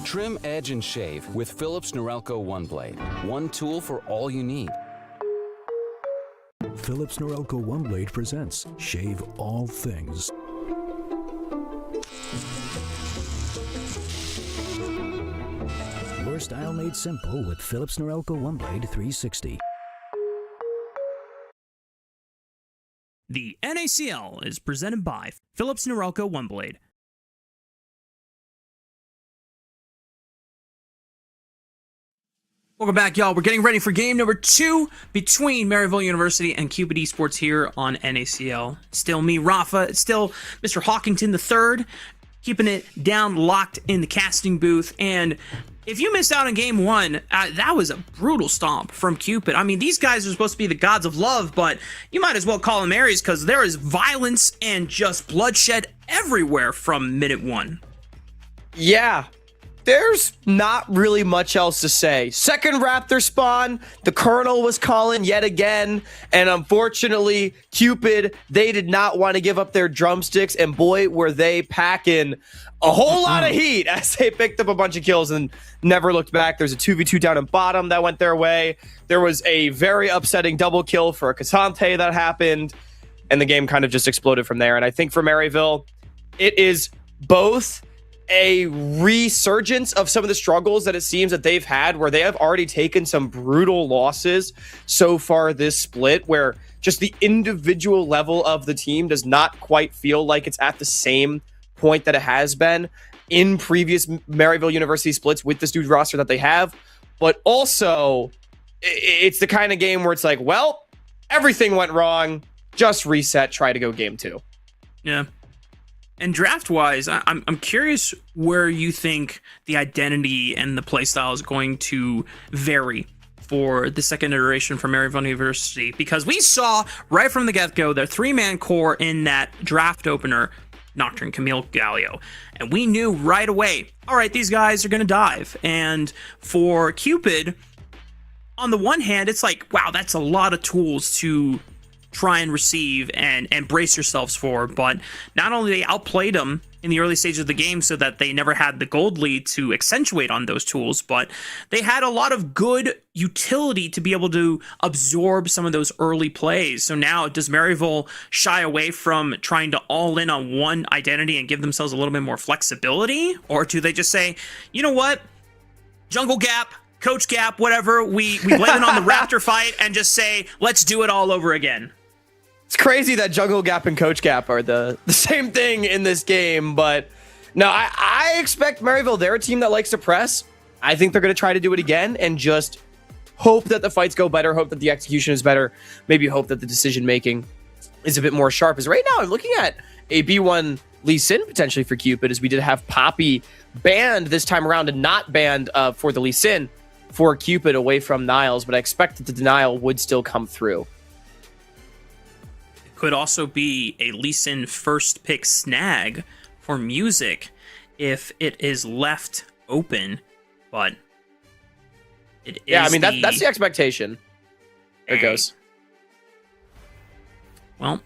Trim, edge, and shave with Philips Norelco One Blade. One tool for all you need. Philips Norelco One Blade presents Shave All Things. Your style made simple with Philips Norelco One Blade 360. The NACL is presented by Philips Norelco One Blade. Welcome back, y'all. We're getting ready for game number 2 between Maryville University and Cupid Esports here on NACL. Still me, Rafa. It's still Mr. Hawkington III, keeping it down, locked in the casting booth. And if you missed out on game 1, that was a brutal stomp from Cupid. I mean, these guys are supposed to be the gods of love, but you might as well call them Aries because there is violence and just bloodshed everywhere from minute 1. Yeah. There's not really much else to say. Second Raptor spawn, the Colonel was calling yet again, and unfortunately, Cupid, they did not want to give up their drumsticks, and boy, were they packing a whole lot of heat as they picked up a bunch of kills and never looked back. There's a 2v2 down in bottom that went their way. There was a very upsetting double kill for a Casante that happened, and the game kind of just exploded from there. And I think for Maryville, it is both a resurgence of some of the struggles that it seems that they've had, where they have already taken some brutal losses so far this split, where just the individual level of the team does not quite feel like it's at the same point that it has been in previous Maryville University splits with this dude roster that they have. But also, it's the kind of game where it's like, well, everything went wrong, just reset, try to go game 2. Yeah. And draft-wise, I'm curious where you think the identity and the playstyle is going to vary for the second iteration from Maryville University, because we saw right from the get-go their 3-man core in that draft opener, Nocturne, Camille, Galio, and we knew right away, all right, these guys are going to dive. And for Cupid, on the one hand, it's like, wow, that's a lot of tools to try and receive and brace yourselves for. But not only they outplayed them in the early stages of the game so that they never had the gold lead to accentuate on those tools, but they had a lot of good utility to be able to absorb some of those early plays. So now, does Maryville shy away from trying to all in on one identity and give themselves a little bit more flexibility? Or do they just say, you know what, Jungle Gap, Coach Gap, whatever, we blame it on the Raptor fight and just say, let's do it all over again? It's crazy that Jungle Gap and Coach Gap are the same thing in this game, but no, I expect Maryville, they're a team that likes to press. I think they're going to try to do it again and just hope that the fights go better, hope that the execution is better, maybe hope that the decision-making is a bit more sharp. As right now, I'm looking at a B1 Lee Sin potentially for Cupid, as we did have Poppy banned this time around and not banned for the Lee Sin for Cupid away from Niles, but I expect that the denial would still come through. Could also be a Lee Sin first pick snag for music if it is left open, but it is. Yeah, I mean, that's the expectation. There it goes. Well,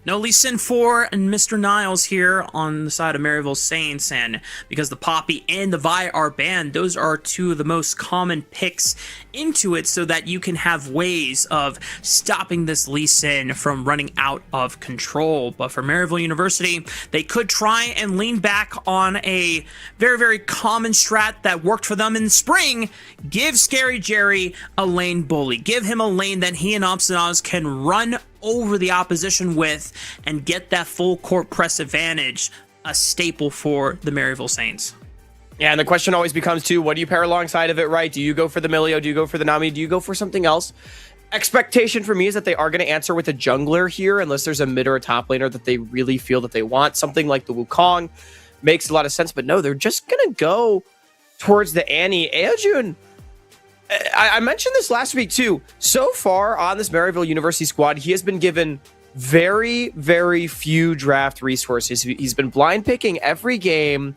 no Lee Sin 4 and Mr. Niles here on the side of Maryville Saints, and because the Poppy and the Vi are banned, those are two of the most common picks into it so that you can have ways of stopping this Lee Sin from running out of control. But for Maryville University, they could try and lean back on a very, very common strat that worked for them in the spring. Give Scary Jerry a lane bully. Give him a lane that he and Obstinaz can run over the opposition with and get that full court press advantage, a staple for the Maryville Saints. Yeah, and the question always becomes too, what do you pair alongside of it, right? Do you go for the Milio? Do you go for the Nami? Do you go for something else? Expectation for me is that they are going to answer with a jungler here, unless there's a mid or a top laner that they really feel that they want. Something like the Wukong makes a lot of sense, but no, they're just going to go towards the Annie. Aojun, I mentioned this last week too. So far on this Maryville University squad, he has been given very, very few draft resources. He's been blind picking every game,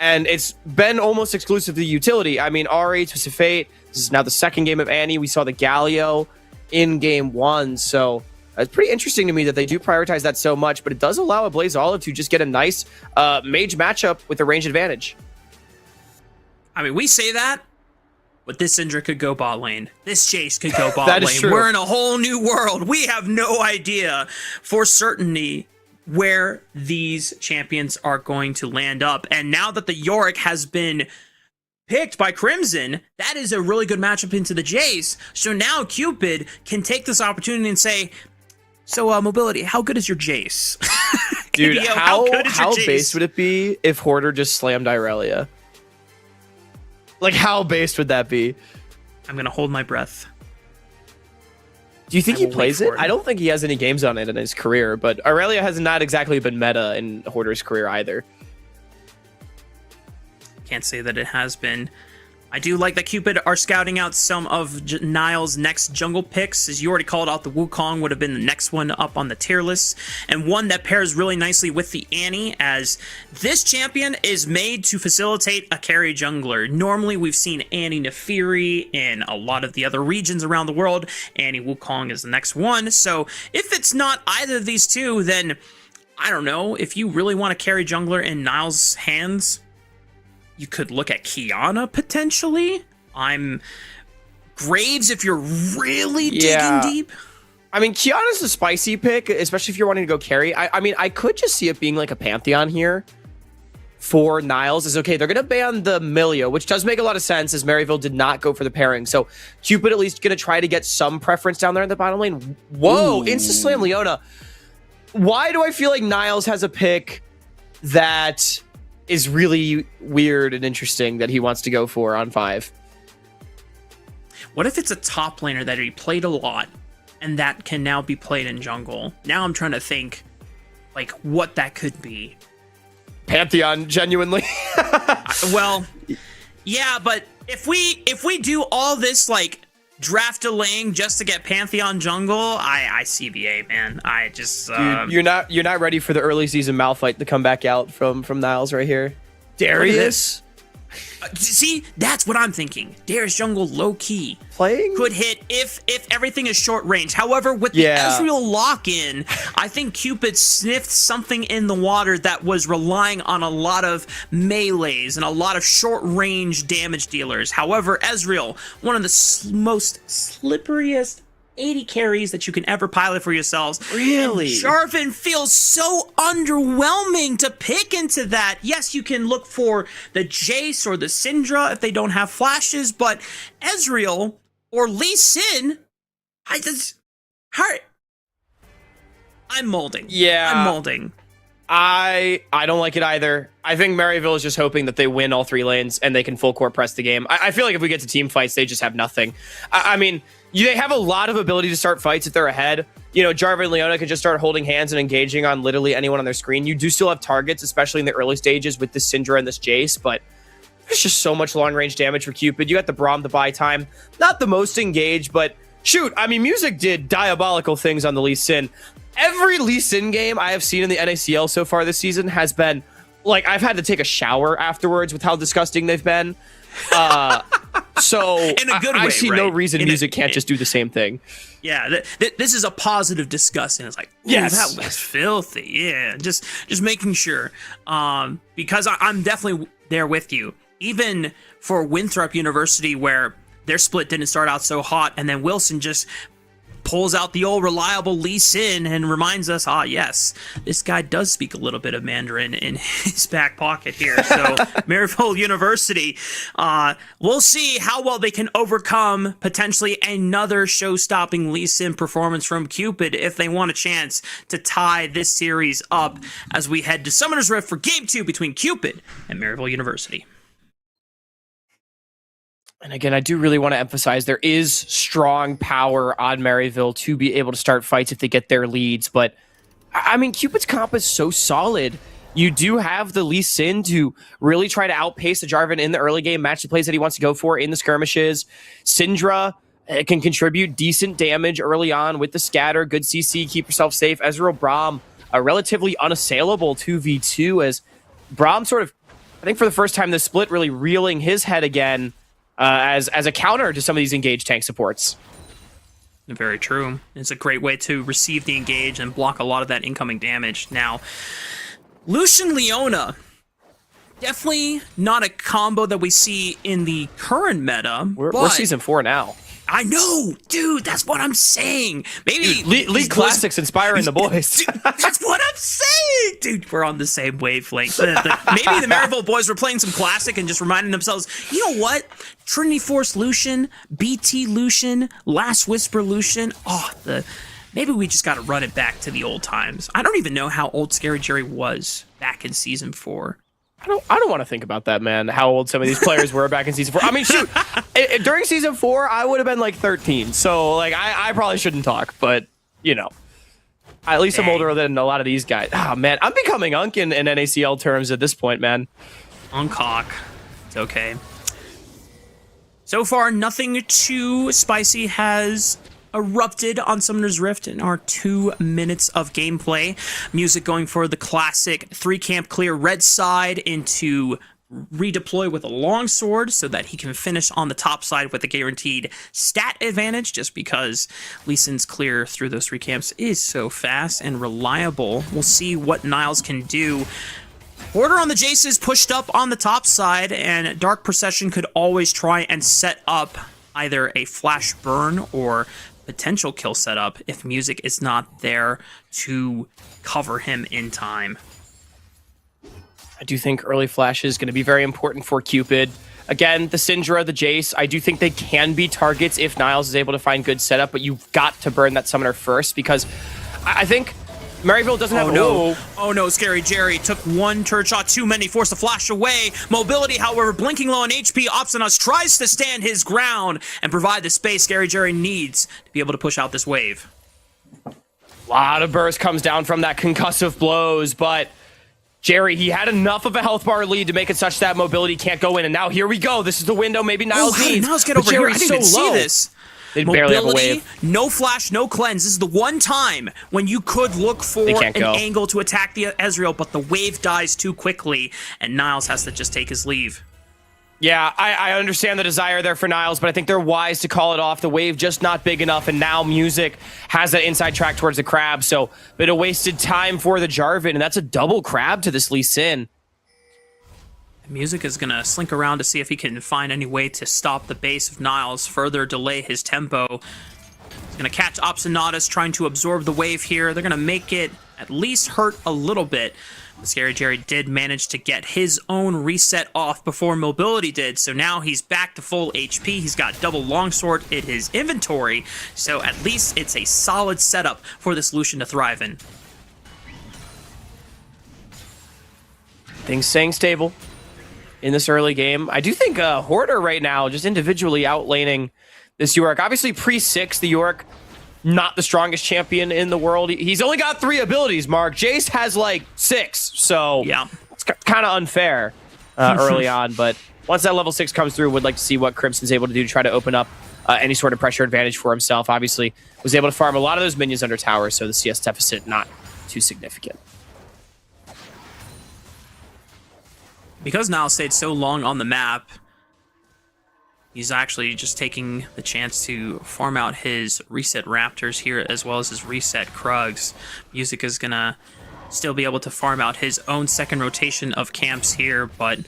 and it's been almost exclusively utility. I mean, Ari, Twisted Fate, this is now the second game of Annie. We saw the Galio in game 1, so it's pretty interesting to me that they do prioritize that so much, but it does allow a Blaze Olive to just get a nice mage matchup with a range advantage. I mean, we say that, but this Syndra could go bot lane. This Jace could go bot That lane. is true. We're in a whole new world. We have no idea for certainty where these champions are going to land up. And now that the Yorick has been picked by Crimson, that is a really good matchup into the Jace. So now Cupid can take this opportunity and say, so Mobility, how good is your Jace? Dude, Yo, how good is your Jace? based would it be if Hoarder just slammed Irelia? Like, how based would that be? I'm going to hold my breath. Do you think I he will plays wait it? for it. I don't think he has any games on it in his career, but Irelia has not exactly been meta in Hoarder's career either. Can't say that it has been. I do like that Cupid are scouting out some of Niall's next jungle picks. As you already called out, the Wukong would have been the next one up on the tier list, and one that pairs really nicely with the Annie, as this champion is made to facilitate a carry jungler. Normally, we've seen Annie Nefiri in a lot of the other regions around the world. Annie Wukong is the next one. So if it's not either of these two, then I don't know. If you really want to carry jungler in Niall's hands, you could look at Kiana potentially. I'm Graves if you're really digging deep. I mean, Kiana's a spicy pick, especially if you're wanting to go carry. I mean, I could just see it being like a Pantheon here for Niles. Is okay, they're going to ban the Milio, which does make a lot of sense as Maryville did not go for the pairing. So Cupid at least going to try to get some preference down there in the bottom lane. Whoa, Insta-Slam Leona. Why do I feel like Niles has a pick that is really weird and interesting that he wants to go for on 5? What if it's a top laner that he played a lot and that can now be played in jungle? Now I'm trying to think like what that could be. Pantheon, genuinely. Well, yeah, but if we do all this like draft delaying just to get Pantheon jungle, I CBA, man. I just Dude, you're not ready for the early season Malphite to come back out from Niles right here. Darius see, that's what I'm thinking. Darius jungle low key playing could hit if everything is short range. However, with the Ezreal lock-in, I think Cupid sniffed something in the water that was relying on a lot of melees and a lot of short range damage dealers. However, Ezreal, one of the most slipperiest 80 carries that you can ever pilot for yourselves. Really? And Jarvan feels so underwhelming to pick into that. Yes, you can look for the Jace or the Syndra if they don't have flashes, but Ezreal or Lee Sin, I'm molding. Yeah. I'm molding. I don't like it either. I think Maryville is just hoping that they win all 3 lanes and they can full court press the game. I feel like if we get to team fights, they just have nothing. I mean, they have a lot of ability to start fights if they're ahead. You know, Jarvan and Leona can just start holding hands and engaging on literally anyone on their screen. You do still have targets, especially in the early stages with this Syndra and this Jace, but there's just so much long-range damage for Cupid. You got the Braum to buy time. Not the most engaged, but shoot, I mean, Music did diabolical things on the Lee Sin. Every Lee Sin game I have seen in the NACL so far this season has been, like, I've had to take a shower afterwards with how disgusting they've been. So In a good I way, see no right? reason Music can't just do the same thing. Yeah, this is a positive disgusting. It's like, Yes. that was filthy. Yeah, just making sure. Because I'm definitely there with you. Even for Winthrop University, where their split didn't start out so hot, and then Wilson just pulls out the old reliable Lee Sin and reminds us, yes, this guy does speak a little bit of Mandarin in his back pocket here. So Maryville University, we'll see how well they can overcome potentially another show-stopping Lee Sin performance from Cupid if they want a chance to tie this series up as we head to Summoner's Rift for Game 2 between Cupid and Maryville University. And again, I do really want to emphasize there is strong power on Maryville to be able to start fights if they get their leads. But, I mean, Cupid's comp is so solid. You do have the Lee Sin to really try to outpace the Jarvan in the early game, match the plays that he wants to go for in the skirmishes. Syndra can contribute decent damage early on with the scatter. Good CC, keep yourself safe. Ezreal Braum, a relatively unassailable 2v2 as Braum sort of, I think for the first time this split, really reeling his head again. As a counter to some of these engaged tank supports. Very true. It's a great way to receive the engage and block a lot of that incoming damage. Now, Lucian Leona Definitely not a combo that we see in the current meta. We're season 4 now. I know, dude. That's what I'm saying. Maybe League Classics inspiring the boys. Dude, that's what I'm saying, dude. We're on the same wavelength. Maybe the Maryville boys were playing some Classic and just reminding themselves, you know what? Trinity Force Lucian, BT Lucian, Last Whisper Lucian. Maybe we just got to run it back to the old times. I don't even know how old Scary Jerry was back in season 4. I don't want to think about that, man. How old some of these players were back in season 4. I mean, shoot, during season 4, I would have been like 13. So, like, I probably shouldn't talk, but you know, at least I'm older than a lot of these guys. Ah, man, I'm becoming Unk in NACL terms at this point, man. Uncock. It's okay. So far, nothing too spicy has erupted on Summoner's Rift in our 2 minutes of gameplay. Music going for the classic 3-camp clear red side into redeploy with a longsword so that he can finish on the top side with a guaranteed stat advantage, just because Lee Sin's clear through those 3 camps is so fast and reliable. We'll see what Niles can do. Order on the Jace is pushed up on the top side, and Dark Procession could always try and set up either a flash burn or potential kill setup if Music is not there to cover him in time. I do think early flash is going to be very important for Cupid. Again, the Syndra, the Jace, I do think they can be targets if Niles is able to find good setup, but you've got to burn that summoner first, because I think Maryville doesn't have Oh no, Scary Jerry took 1 turret shot too many, forced to flash away. Mobility, however, blinking low on HP. Opsonos tries to stand his ground and provide the space Scary Jerry needs to be able to push out this wave. A lot of burst comes down from that concussive blows, but Jerry, he had enough of a health bar lead to make it such that mobility can't go in, and now here we go. This is the window maybe Niles needs. How did Niles get over here? I didn't even see this. They barely have a wave. No flash, no cleanse. This is the one time when you could look for an angle to attack the Ezreal, but the wave dies too quickly, and Niles has to just take his leave. Yeah, I understand the desire there for Niles, but I think they're wise to call it off. The wave just not big enough, and now Music has that inside track towards the crab, so a bit of wasted time for the Jarvan, and that's a double crab to this Lee Sin. Music is going to slink around to see if he can find any way to stop the base of Niles, further delay his tempo. He's going to catch Opsonatus trying to absorb the wave here. They're going to make it at least hurt a little bit. But Scary Jerry did manage to get his own reset off before Mobility did, so now he's back to full HP. He's got double longsword in his inventory, so at least it's a solid setup for this Lucian to thrive in. Things staying stable in this early game. I do think Hoarder right now, just individually outlaning this Yorick. Obviously, pre-6, the Yorick, not the strongest champion in the world. He's only got 3 abilities, Mark. Jace has, like, 6, so yeah, it's kind of unfair early on. But once that level 6 comes through, would like to see what Crimson's able to do to try to open up any sort of pressure advantage for himself. Obviously, was able to farm a lot of those minions under tower, so the CS deficit not too significant. Because Niles stayed so long on the map, he's actually just taking the chance to farm out his reset Raptors here, as well as his reset Krugs. Music is going to still be able to farm out his own second rotation of camps here, but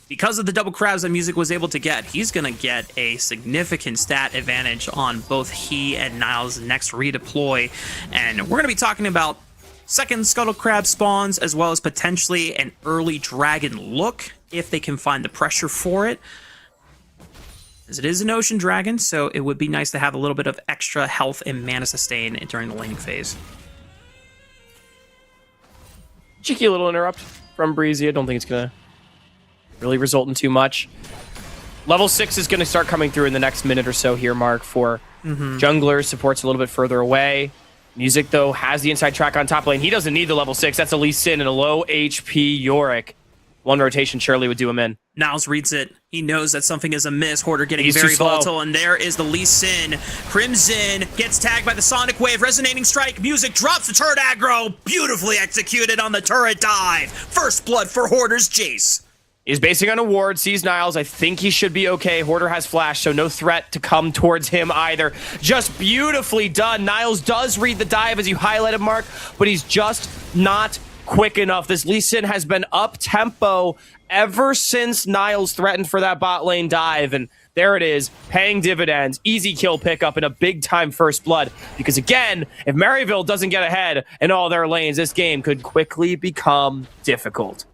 because of the double crabs that Music was able to get, he's going to get a significant stat advantage on both he and Niles' next redeploy. And we're going to be talking about second Scuttle Crab spawns, as well as potentially an early Dragon look, if they can find the pressure for it. As it is an Ocean Dragon, so it would be nice to have a little bit of extra health and mana sustain during the laning phase. Cheeky little interrupt from Breezy. I don't think it's going to really result in too much. Level 6 is going to start coming through in the next minute or so here, Mark, for junglers. Support's a little bit further away. Music, though, has the inside track on top lane. He doesn't need the level 6. That's a Lee Sin and a low HP Yorick. One rotation surely would do him in. Niles reads it. He knows that something is amiss. Hoarder getting very volatile, and there is the Lee Sin. Crimson gets tagged by the Sonic Wave. Resonating Strike. Music drops the turret aggro. Beautifully executed on the turret dive. First blood for Hoarder's Jace. He's basing on a ward, sees Niles. I think he should be okay. Hoarder has flash, so no threat to come towards him either. Just beautifully done. Niles does read the dive, as you highlighted, Mark, but he's just not quick enough. This Lee Sin has been up tempo ever since Niles threatened for that bot lane dive, and there it is, paying dividends. Easy kill pickup and a big-time first blood. Because again, if Maryville doesn't get ahead in all their lanes, this game could quickly become difficult.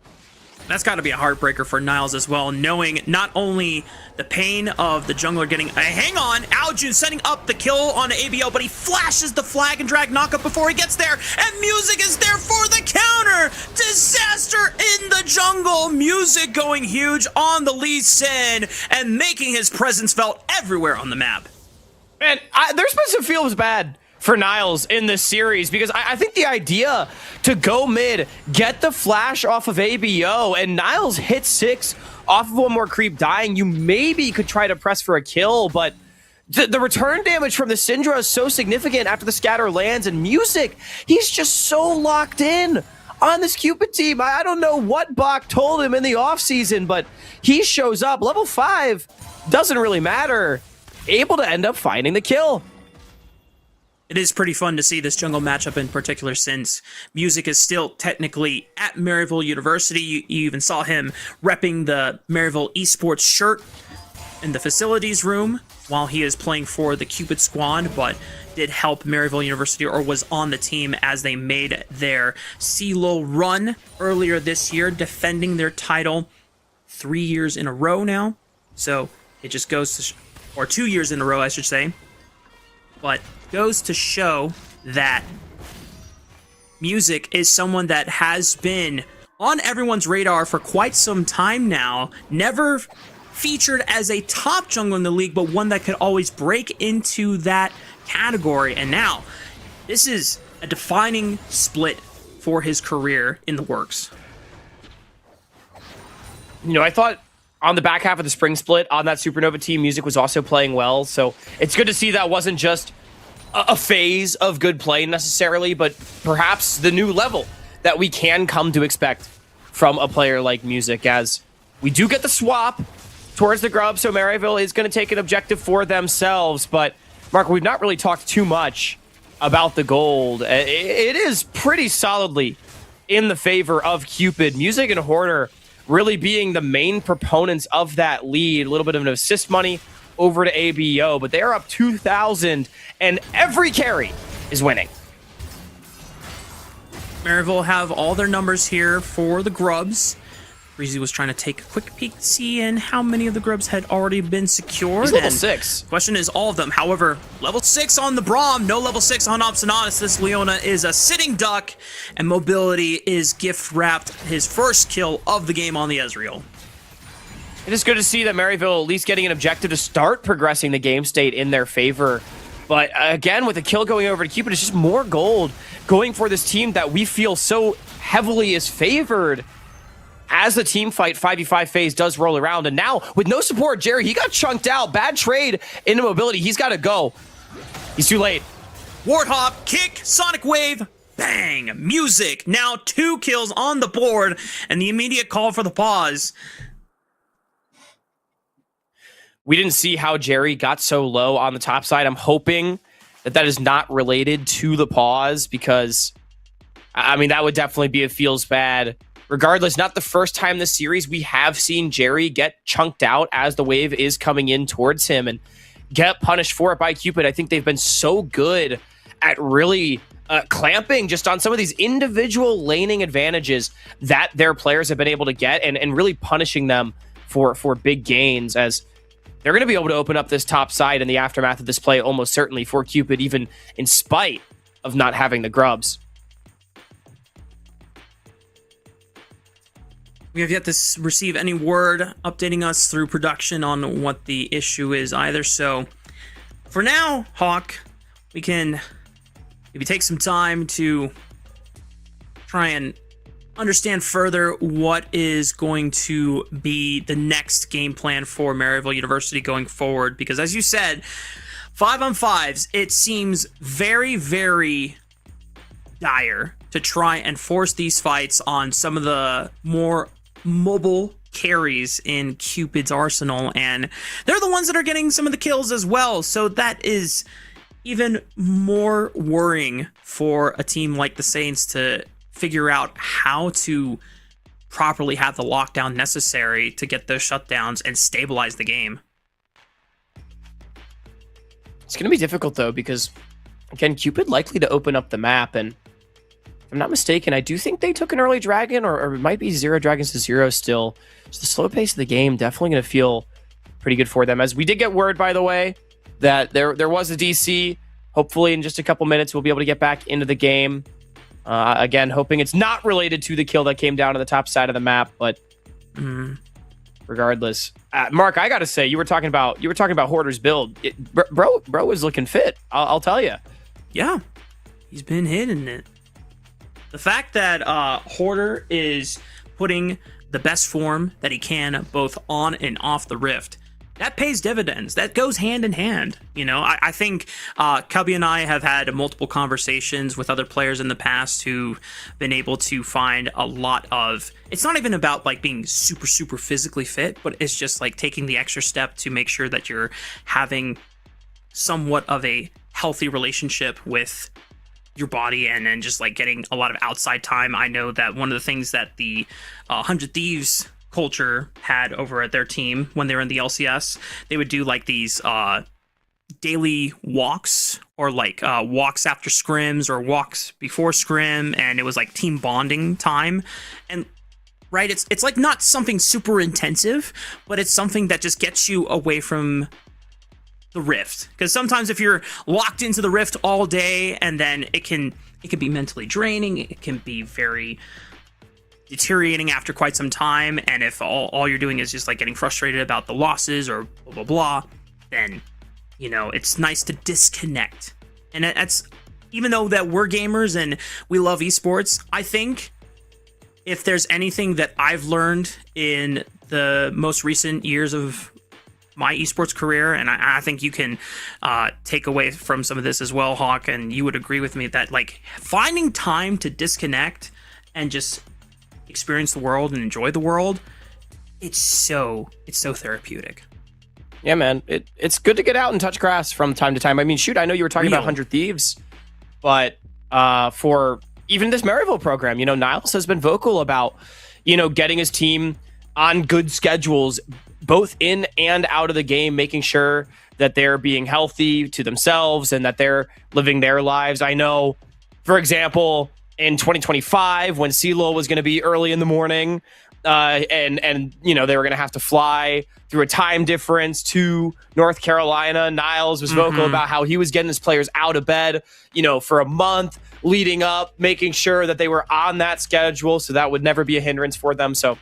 That's got to be a heartbreaker for Niles as well, knowing not only the pain of the jungler getting a hang on, Aljun setting up the kill on ABO, but he flashes the flag and drag knockup before he gets there, and Music is there for the counter! Disaster in the jungle! Music going huge on the Lee Sin and making his presence felt everywhere on the map. Man, there's been some feels bad for Niles in this series, because I think the idea to go mid, get the flash off of ABO, and Niles hit 6 off of one more creep dying, you maybe could try to press for a kill, but the return damage from the Syndra is so significant after the scatter lands, and Music, he's just so locked in on this Cupid team. I don't know what Bach told him in the offseason, but he shows up. Level 5 doesn't really matter. Able to end up finding the kill. It is pretty fun to see this jungle matchup in particular, since Music is still technically at Maryville University. You even saw him repping the Maryville esports shirt in the facilities room while he is playing for the Cupid squad, but did help Maryville University, or was on the team as they made their CLO run earlier this year, defending their title 3 years in a row now. So it just goes to, or 2 years in a row, I should say. But goes to show that Music is someone that has been on everyone's radar for quite some time now. Never featured as a top jungler in the league, but one that could always break into that category. And now, this is a defining split for his career in the works. You know, I thought on the back half of the spring split on that Supernova team, Music was also playing well. So it's good to see that wasn't just a phase of good play necessarily, but perhaps the new level that we can come to expect from a player like Music, as we do get the swap towards the Grub. So Maryville is going to take an objective for themselves. But Mark, we've not really talked too much about the gold. It is pretty solidly in the favor of Cupid. Music and Hoarder really being the main proponents of that lead. A little bit of an assist money over to ABO, but they are up 2,000, and every carry is winning. Maryville have all their numbers here for the Grubs. Breezy was trying to take a quick peek to see in how many of the Grubs had already been secured. He's level 6. Question is all of them. However, level 6 on the Braum, no level 6 on Obstinanus. This Leona is a sitting duck, and Mobility is gift-wrapped his first kill of the game on the Ezreal. It is good to see that Maryville at least getting an objective to start progressing the game state in their favor. But again, with the kill going over to Cupid, it's just more gold going for this team that we feel so heavily is favored as the team fight 5v5 phase does roll around. And now, with no support, Jerry, he got chunked out. Bad trade into Mobility. He's got to go. He's too late. Warthog, kick, Sonic Wave, bang! Music, now 2 kills on the board, and the immediate call for the pause. We didn't see how Jerry got so low on the top side. I'm hoping that that is not related to the pause, because, I mean, that would definitely be a feels bad. Regardless, not the first time this series we have seen Jerry get chunked out as the wave is coming in towards him and get punished for it by Cupid. I think they've been so good at really clamping just on some of these individual laning advantages that their players have been able to get, and really punishing them for big gains, as they're going to be able to open up this top side in the aftermath of this play almost certainly for Cupid, even in spite of not having the Grubs. We have yet to receive any word updating us through production on what the issue is either. So for now, Hawk, we can maybe take some time to try and understand further what is going to be the next game plan for Maryville University going forward. Because as you said, 5-on-5s, it seems very, very dire to try and force these fights on some of the more mobile carries in Cupid's arsenal, and they're the ones that are getting some of the kills as well. So that is even more worrying for a team like the Saints to figure out how to properly have the lockdown necessary to get those shutdowns and stabilize the game. It's going to be difficult, though, because, again, Cupid likely to open up the map. And if I'm not mistaken, I do think they took an early dragon, or it might be 0 dragons to 0 still. So the slow pace of the game definitely going to feel pretty good for them. As we did get word, by the way, that there was a DC. Hopefully, in just a couple minutes, we'll be able to get back into the game. Again, hoping it's not related to the kill that came down to the top side of the map, but regardless, Mark, I gotta say, you were talking about Hoarder's build. Bro was looking fit. I'll tell you. Yeah, he's been hitting it. The fact that Hoarder is putting the best form that he can both on and off the Rift, that pays dividends. That goes hand in hand. You know, I think Cubby and I have had multiple conversations with other players in the past who've been able to find a lot of, it's not even about like being super, super physically fit, but it's just like taking the extra step to make sure that you're having somewhat of a healthy relationship with your body, and then just like getting a lot of outside time. I know that one of the things that the 100 Thieves culture had over at their team when they were in the LCS, they would do like these daily walks, or like walks after scrims or walks before scrim, and it was like team bonding time. And right, it's like not something super intensive, but it's something that just gets you away from the Rift, because sometimes if you're locked into the Rift all day, and then it can be mentally draining, it can be very deteriorating after quite some time, and if all you're doing is just like getting frustrated about the losses or blah blah blah, then you know it's nice to disconnect. And that's, even though that we're gamers and we love esports, I think if there's anything that I've learned in the most recent years of my esports career, and I think you can take away from some of this as well, Hawk, and you would agree with me, that like finding time to disconnect and just experience the world and enjoy the world, it's so therapeutic. Yeah, man, it's good to get out and touch grass from time to time. I mean, shoot, I know you were talking about 100 Thieves, but for even this Maryville program, you know, Niles has been vocal about, you know, getting his team on good schedules, both in and out of the game, making sure that they're being healthy to themselves and that they're living their lives. I know, for example, in 2025, when CeeLo was going to be early in the morning, and you know they were going to have to fly through a time difference to North Carolina, Niles was vocal about how he was getting his players out of bed, you know, for a month leading up, making sure that they were on that schedule, so that would never be a hindrance for them. So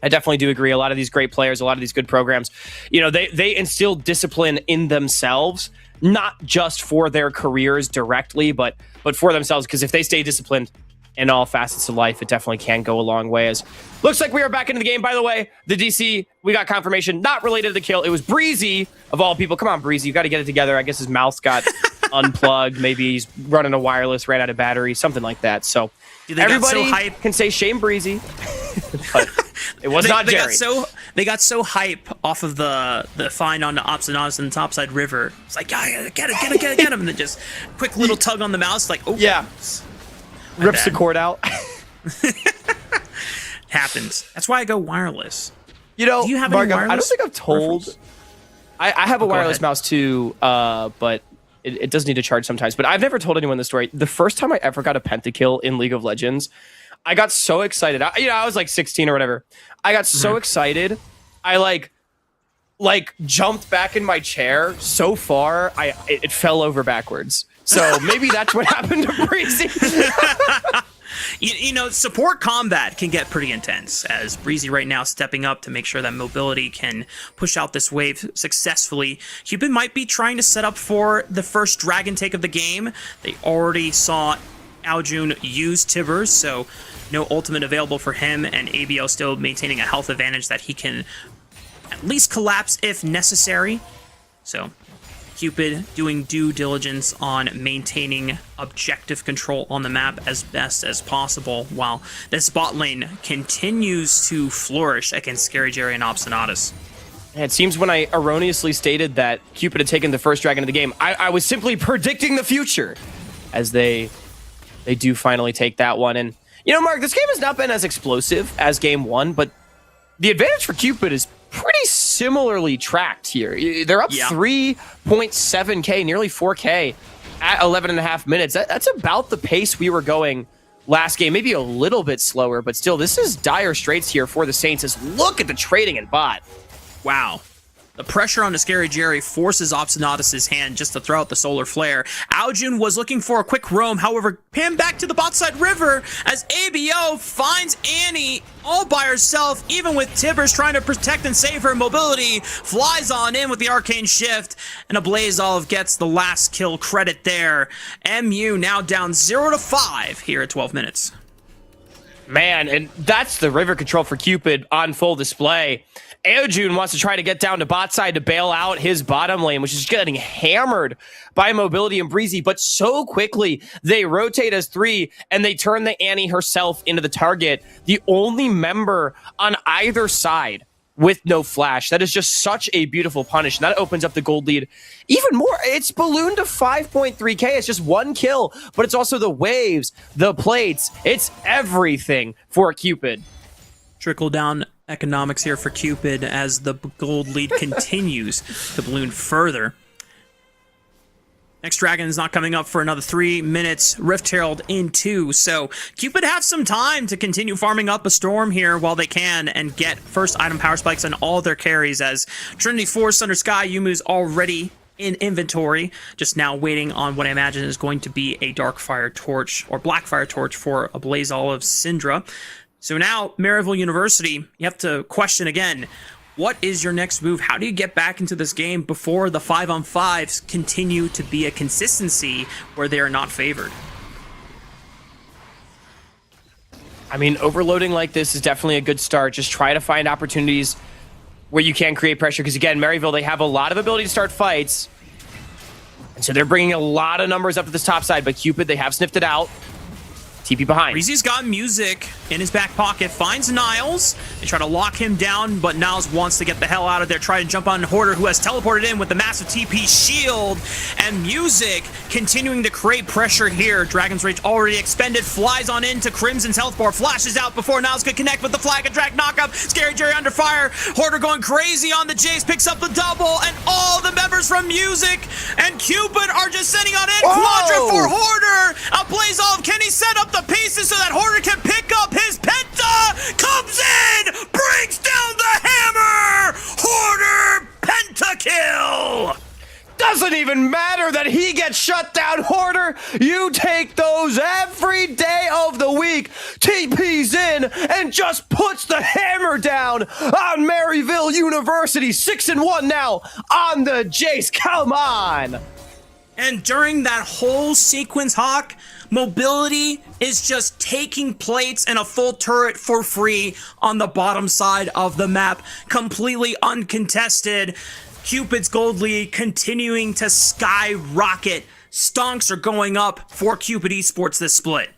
I definitely do agree. A lot of these great players, a lot of these good programs, you know, they instill discipline in themselves, not just for their careers directly, but for themselves, because if they stay disciplined in all facets of life, it definitely can go a long way. As looks like we are back into the game. By the way, the DC, we got confirmation, not related to the kill. It was Breezy, of all people. Come on, Breezy, you got to get it together. I guess his mouth got unplugged. Maybe he's running a wireless, ran out of battery, something like that. So everybody can say shame Breezy, but it was not Jerry. They got so hype off of the find on the Obstinatus and the topside river. It's like, yeah, get him. And then just quick little tug on the mouse, like, oh, yeah. Rips the cord out. Happens. That's why I go wireless. You know, do you have Mark, any wireless? I don't think I've told. I have a wireless mouse too, but it does need to charge sometimes. But I've never told anyone the story. The first time I ever got a pentakill in League of Legends, I got so excited. I was like 16 or whatever. I got so excited. I like jumped back in my chair so far, it fell over backwards. So maybe that's what happened to Breezy. You know, support combat can get pretty intense, as Breezy right now stepping up to make sure that mobility can push out this wave successfully. Cupid might be trying to set up for the first dragon take of the game. They already saw Aljun use Tibbers, so no ultimate available for him, and ABL still maintaining a health advantage that he can at least collapse if necessary. So Cupid doing due diligence on maintaining objective control on the map as best as possible, while this bot lane continues to flourish against Scary Jerry and Obstinatus. It seems when I erroneously stated that Cupid had taken the first dragon of the game, I was simply predicting the future, as they do finally take that one. And You know, Mark, this game has not been as explosive as game one, but the advantage for Cupid is pretty similarly tracked here. They're up 3.7K, nearly 4K at 11 and a half minutes. That's about the pace we were going last game, maybe a little bit slower, but still, this is dire straits here for the Saints. As look at the trading in bot. Wow. The pressure on the Scary Jerry forces Obstinatus' hand just to throw out the Solar Flare. Aljun was looking for a quick roam, however, panned back to the bot side river as ABO finds Annie all by herself, even with Tibbers trying to protect and save her. Mobility flies on in with the Arcane Shift, and a Blaze Olive gets the last kill credit there. MU now down 0-5 here at 12 minutes. Man, and that's the river control for Cupid on full display. Aojun wants to try to get down to bot side to bail out his bottom lane, which is getting hammered by Mobility and Breezy, but so quickly they rotate as 3 and they turn the Annie herself into the target. The only member on either side with no flash. That is just such a beautiful punish. And that opens up the gold lead even more. It's ballooned to 5.3K. It's just 1 kill, but it's also the waves, the plates. It's everything for Cupid. Trickle down economics here for Cupid as the gold lead continues to balloon further. Next dragon is not coming up for another 3 minutes. Rift Herald in 2. So Cupid have some time to continue farming up a storm here while they can and get first item power spikes on all their carries, as Trinity Force, Thunder Sky, Yumu's already in inventory, just now waiting on what I imagine is going to be a Dark Fire Torch or Black Fire Torch for a Blaze Olive Syndra. So now, Maryville University, you have to question again, what is your next move? How do you get back into this game before the 5-on-5s continue to be a consistency where they are not favored? I mean, overloading like this is definitely a good start. Just try to find opportunities where you can create pressure. Because again, Maryville, they have a lot of ability to start fights. And so they're bringing a lot of numbers up to this top side. But Cupid, they have sniffed it out. TP behind. Breezy's got music in his back pocket, finds Niles. They try to lock him down, but Niles wants to get the hell out of there, try to jump on Hoarder, who has teleported in with the massive TP shield. And Music continuing to create pressure here. Dragon's Rage already expended, flies on into Crimson's health bar, flashes out before Niles could connect with the flag and drag knockup. Scary Jerry under fire. Hoarder going crazy on the Jace, picks up the double, and all the members from Music and Cupid are just sitting on in. Quadra for Hoarder. A Blaze Olive, can he set up the pieces so that Hoarder can pick up his Penta? Comes in, brings down the hammer. Hoarder pentakill. Doesn't even matter that he gets shut down, Hoarder. You take those every day of the week. TP's in and just puts the hammer down on Maryville University. 6-1 now on the Jace. Come on. And during that whole sequence, Hawk, Mobility is just taking plates and a full turret for free on the bottom side of the map, completely uncontested. Cupid's gold lead continuing to skyrocket. Stonks are going up for Cupid Esports this split.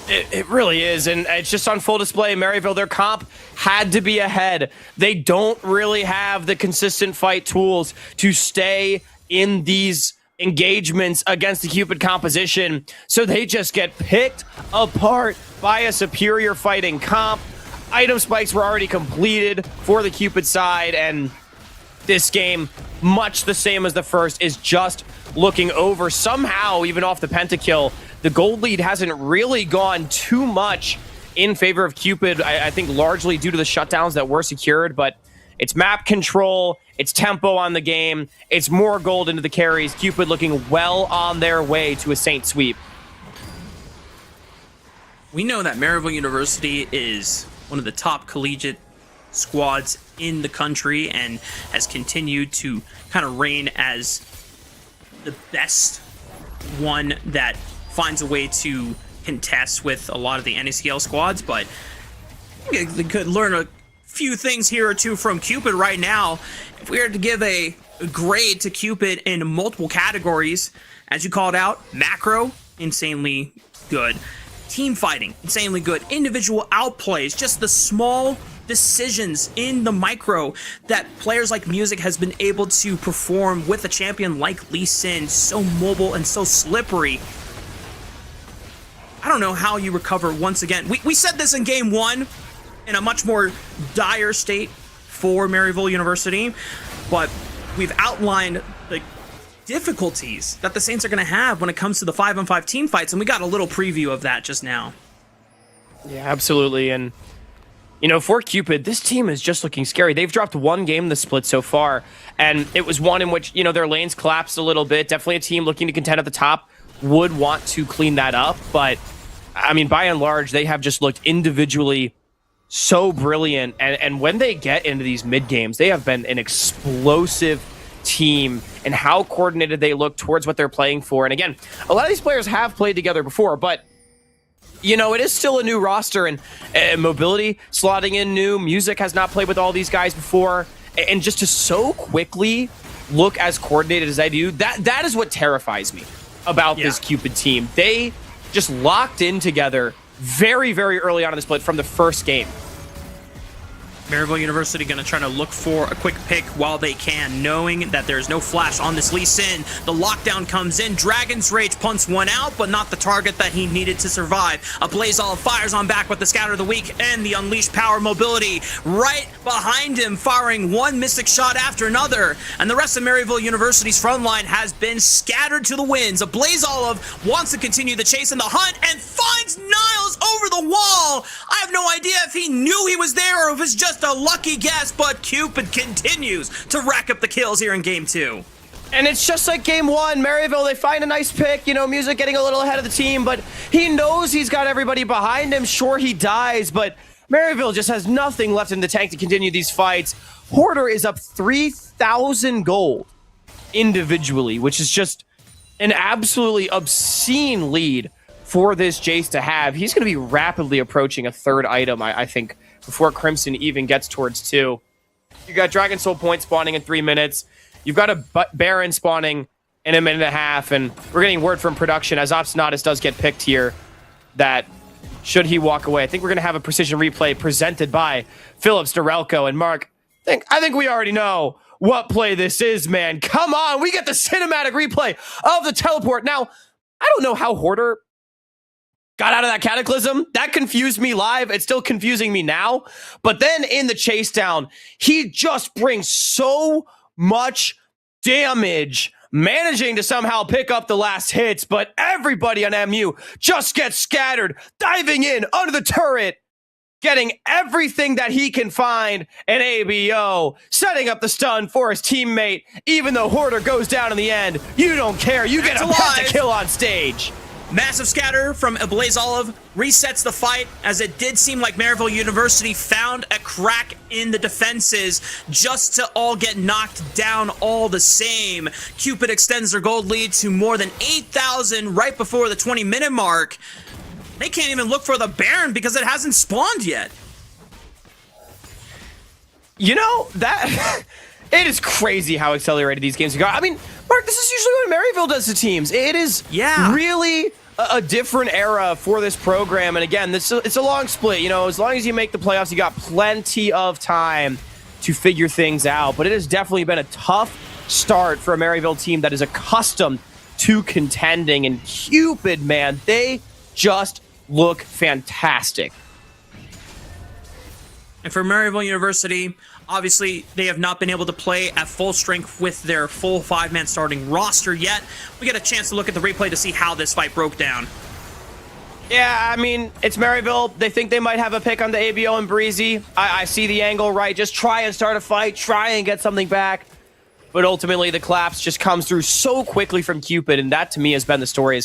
It really is, and it's just on full display. Maryville, their comp had to be ahead. They don't really have the consistent fight tools to stay in these engagements against the Cupid composition, so they just get picked apart by a superior fighting comp. Item spikes were already completed for the Cupid side, and this game, much the same as the first, is just looking over. Somehow, even off the pentakill, the gold lead hasn't really gone too much in favor of Cupid. I think largely due to the shutdowns that were secured, but it's map control, it's tempo on the game, it's more gold into the carries. Cupid looking well on their way to a Saint sweep. We know that Maryville University is one of the top collegiate squads in the country and has continued to kind of reign as the best one that finds a way to contest with a lot of the NACL squads, but they could learn a few things here or two from Cupid right now. If we were to give a grade to Cupid in multiple categories, as you called out, macro, insanely good. Team fighting, insanely good. Individual outplays, just the small decisions in the micro that players like Music has been able to perform with a champion like Lee Sin, so mobile and so slippery. I don't know how you recover once again. We said this in game 1 in a much more dire state for Maryville University, but we've outlined the difficulties that the Saints are going to have when it comes to the 5-on-5 team fights, and we got a little preview of that just now. Yeah, absolutely. And, for Cupid, this team is just looking scary. They've dropped one game in the split so far, and it was one in which, their lanes collapsed a little bit. Definitely a team looking to contend at the top would want to clean that up, but, by and large, they have just looked individually so brilliant, and when they get into these mid games, they have been an explosive team and how coordinated they look towards what they're playing for. And again, a lot of these players have played together before, but it is still a new roster, and mobility slotting in new. Music has not played with all these guys before, and just to so quickly look as coordinated as they do, that is what terrifies me about this Cupid team. They just locked in together very, very early on in the split from the first game. Maryville University going to try to look for a quick pick while they can, knowing that there's no flash on this Lee Sin. The lockdown comes in. Dragon's Rage punts one out, but not the target that he needed to survive. A Blaze Olive fires on back with the Scatter of the Week and the Unleashed Power Mobility right behind him, firing one Mystic shot after another. And the rest of Maryville University's front line has been scattered to the winds. A Blaze Olive wants to continue the chase and the hunt and finds Niles over the wall. I have no idea if he knew he was there or if it's just a lucky guess, but Cupid continues to rack up the kills here in game 2. And it's just like game 1, Maryville, they find a nice pick, Music getting a little ahead of the team, but he knows he's got everybody behind him. Sure, he dies, but Maryville just has nothing left in the tank to continue these fights. Hoarder is up 3,000 gold individually, which is just an absolutely obscene lead for this Jace to have. He's going to be rapidly approaching a third item, I think, before Crimson even gets towards 2. You got Dragon Soul Point spawning in 3 minutes. You've got a Baron spawning in a minute and a half, and we're getting word from production as Obstinatus does get picked here that should he walk away, I think we're going to have a precision replay presented by Phillips, Norelco, and Mark. I think we already know what play this is, man. Come on, we get the cinematic replay of the teleport. Now, I don't know how Hoarder got out of that Cataclysm. That confused me live. It's still confusing me now. But then in the chase down, he just brings so much damage, managing to somehow pick up the last hits, but everybody on MU just gets scattered, diving in under the turret, getting everything that he can find, and ABO setting up the stun for his teammate. Even though Hoarder goes down in the end, you don't care. You get a pet to kill on stage. Massive scatter from Blaze Olive resets the fight, as it did seem like Maryville University found a crack in the defenses just to all get knocked down all the same. Cupid extends their gold lead to more than 8,000 right before the 20-minute mark. They can't even look for the Baron because it hasn't spawned yet. That it is crazy how accelerated these games go. Mark, this is usually what Maryville does to teams. It is really a different era for this program. And again, it's a long split. As long as you make the playoffs, you got plenty of time to figure things out. But it has definitely been a tough start for a Maryville team that is accustomed to contending. And Cupid, man, they just look fantastic. And for Maryville University, obviously, they have not been able to play at full strength with their full 5-man starting roster yet. We get a chance to look at the replay to see how this fight broke down. Yeah, it's Maryville. They think they might have a pick on the ABO and Breezy. I see the angle, right? Just try and start a fight, try and get something back. But ultimately, the collapse just comes through so quickly from Cupid, and that, to me, has been the story.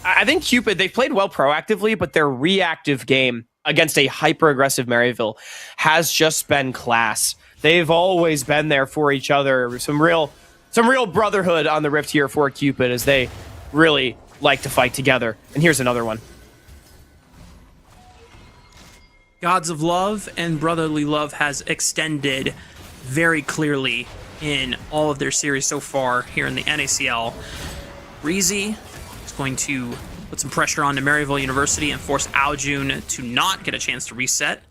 I think Cupid, they've played well proactively, but their reactive game against a hyper-aggressive Maryville has just been class. They've always been there for each other. Some real brotherhood on the Rift here for Cupid, as they really like to fight together. And here's another one. Gods of Love and Brotherly Love has extended very clearly in all of their series so far here in the NACL. Breezy is going to put some pressure on to Maryville University and force Aljun to not get a chance to reset.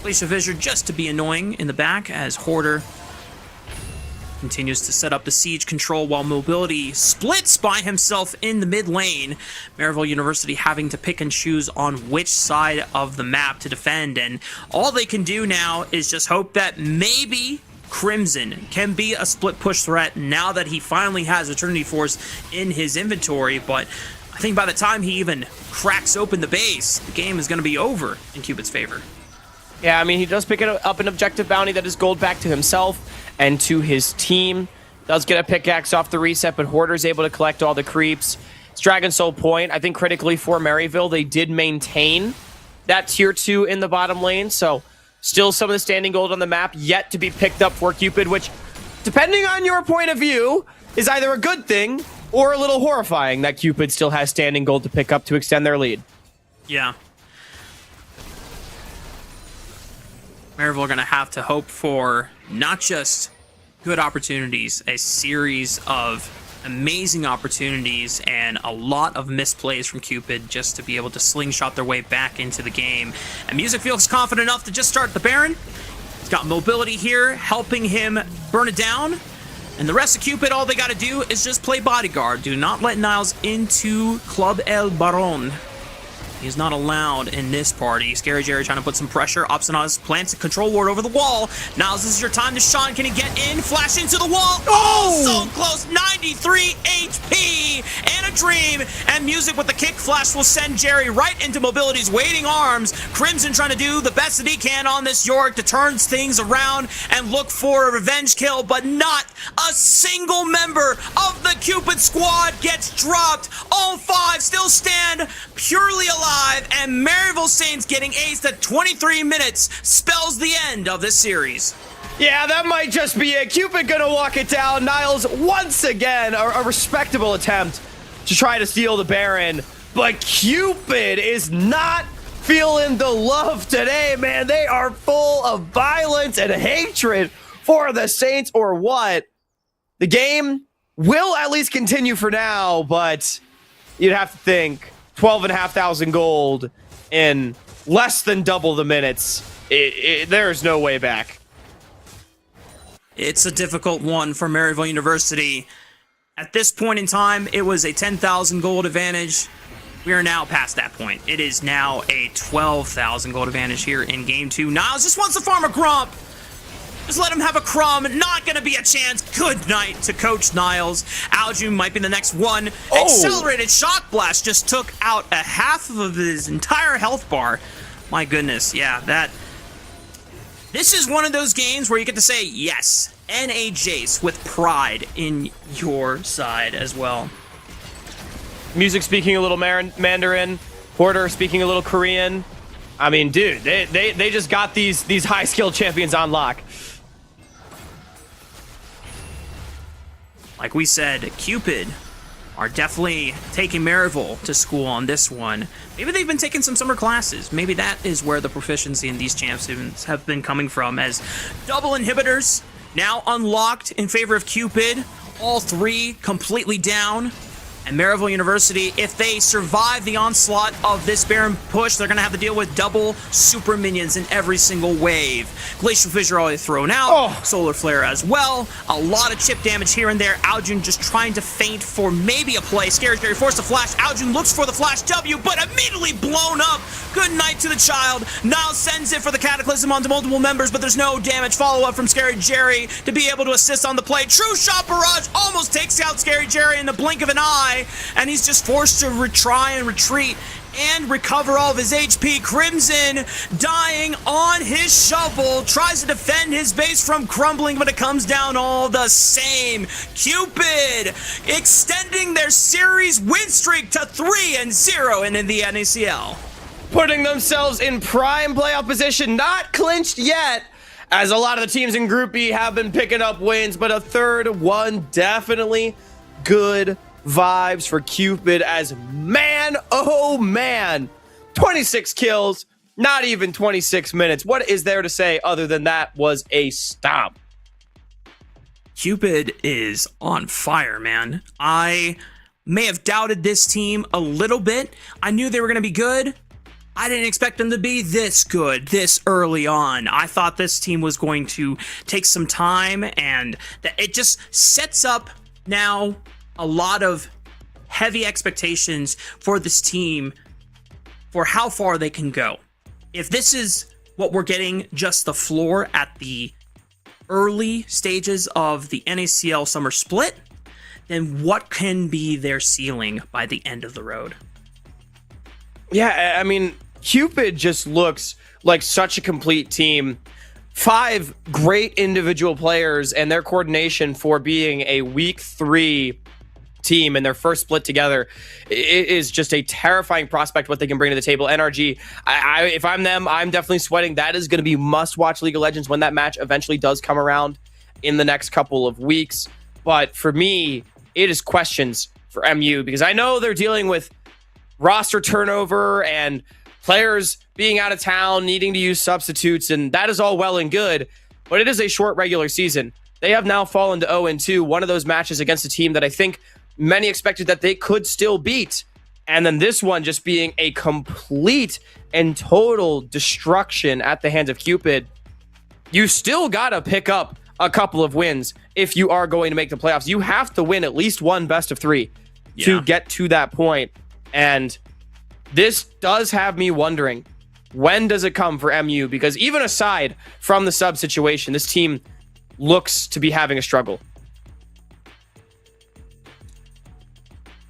Glacial Fissure just to be annoying in the back, as Hoarder continues to set up the siege control while Mobility splits by himself in the mid lane. Maryville University having to pick and choose on which side of the map to defend, and all they can do now is just hope that maybe Crimson can be a split push threat now that he finally has Eternity Force in his inventory. But I think by the time he even cracks open the base, the game is going to be over in Cupid's favor. Yeah, I mean, he does pick up an objective bounty that is gold back to himself and to his team. Does get a pickaxe off the reset, but Hoarder's able to collect all the creeps. It's Dragon Soul point. I think critically for Maryville, they did maintain that tier 2 in the bottom lane, so still some of the standing gold on the map yet to be picked up for Cupid, which, depending on your point of view, is either a good thing or a little horrifying that Cupid still has standing gold to pick up to extend their lead. Yeah. Maryville are going to have to hope for not just good opportunities, a series of amazing opportunities, and a lot of misplays from Cupid just to be able to slingshot their way back into the game. And Music feels confident enough to just start the Baron. He's got Mobility here, helping him burn it down. And the rest of Cupid, all they got to do is just play bodyguard. Do not let Niles into Club El Baron. He's not allowed in this party. Scary Jerry trying to put some pressure. Obstinaz plants a control ward over the wall. Niles, this is your time to shine. Can he get in? Flash into the wall. Oh, so close. 93 HP. And a dream. And Music with the kick flash will send Jerry right into Mobility's waiting arms. Crimson trying to do the best that he can on this York to turn things around and look for a revenge kill, but not a single member of the Cupid squad gets dropped. All 5 still stand purely alive. And Maryville Saints getting aced at 23 minutes spells the end of this series. Yeah, that might just be it. Cupid gonna walk it down. Niles, once again, a respectable attempt to try to steal the Baron. But Cupid is not feeling the love today, man. They are full of violence and hatred for the Saints, or what? The game will at least continue for now, but you'd have to think 12,500 gold in less than double the minutes. There's no way back. It's a difficult one for Maryville University. At this point in time, it was a 10,000 gold advantage. We are now past that point. It is now a 12,000 gold advantage here in game 2. Niles just wants to farm a Grump. Just let him have a crumb. Not going to be a chance. Good night to Coach Niles. Aljun might be the next one. Oh. Accelerated Shock Blast just took out a half of his entire health bar. My goodness. Yeah, that... This is one of those games where you get to say, yes, NA Jace with pride in your side as well. Music speaking a little Mandarin. Porter speaking a little Korean. I mean, dude, they just got these high-skilled champions on lock. Like we said, Cupid are definitely taking Maryville to school on this one. Maybe they've been taking some summer classes. Maybe that is where the proficiency in these champions have been coming from, as double inhibitors now unlocked in favor of Cupid. All 3 completely down. And Maryville University, if they survive the onslaught of this Baron push, they're going to have to deal with double super minions in every single wave. Glacial Fissure already thrown out. Solar Flare as well. A lot of chip damage here and there. Aljun just trying to feint for maybe a play. Scary Jerry forced a flash. Aljun looks for the flash W, but immediately blown up. Good night to the child. Niles sends it for the Cataclysm onto multiple members, but there's no damage. Follow-up from Scary Jerry to be able to assist on the play. True Shot Barrage almost takes out Scary Jerry in the blink of an eye. And he's just forced to retry and retreat and recover all of his HP. Crimson dying on his shovel, tries to defend his base from crumbling, but it comes down all the same. Cupid extending their series win streak to 3-0 and in the NACL. Putting themselves in prime playoff position, not clinched yet, as a lot of the teams in Group B have been picking up wins, but a third one definitely good vibes for Cupid, as man, oh man, 26 kills, not even 26 minutes. What is there to say other than that was a stomp? Cupid is on fire, man. I may have doubted this team a little bit. I knew they were going to be good, I didn't expect them to be this good this early on. I thought this team was going to take some time, and that it just sets up now a lot of heavy expectations for this team for how far they can go. If this is what we're getting, just the floor at the early stages of the NACL summer split, then what can be their ceiling by the end of the road? Yeah, I mean, Cupid just looks like such a complete team. 5 great individual players, and their coordination for being a week 3 team in their first split together, it is just a terrifying prospect what they can bring to the table. NRG, if I'm them, I'm definitely sweating. That is going to be must-watch League of Legends when that match eventually does come around in the next couple of weeks. But for me, it is questions for MU, because I know they're dealing with roster turnover and players being out of town, needing to use substitutes, and that is all well and good, but it is a short regular season. They have now fallen to 0-2, one of those matches against a team that I think many expected that they could still beat, and then this one just being a complete and total destruction at the hands of Cupid. You still gotta pick up a couple of wins if you are going to make the playoffs. You have to win at least one best of 3 to get to that point. And this does have me wondering, when does it come for MU? Because even aside from the sub situation, this team looks to be having a struggle.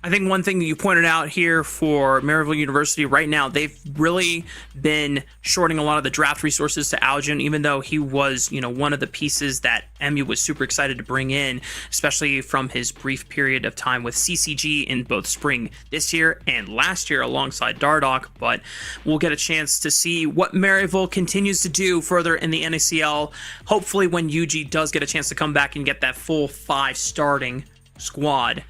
I think one thing that you pointed out here for Maryville University right now, they've really been shorting a lot of the draft resources to Algin, even though he was, one of the pieces that MU was super excited to bring in, especially from his brief period of time with CCG in both spring this year and last year alongside Dardoch. But we'll get a chance to see what Maryville continues to do further in the NACL. Hopefully when UG does get a chance to come back and get that full 5 starting squad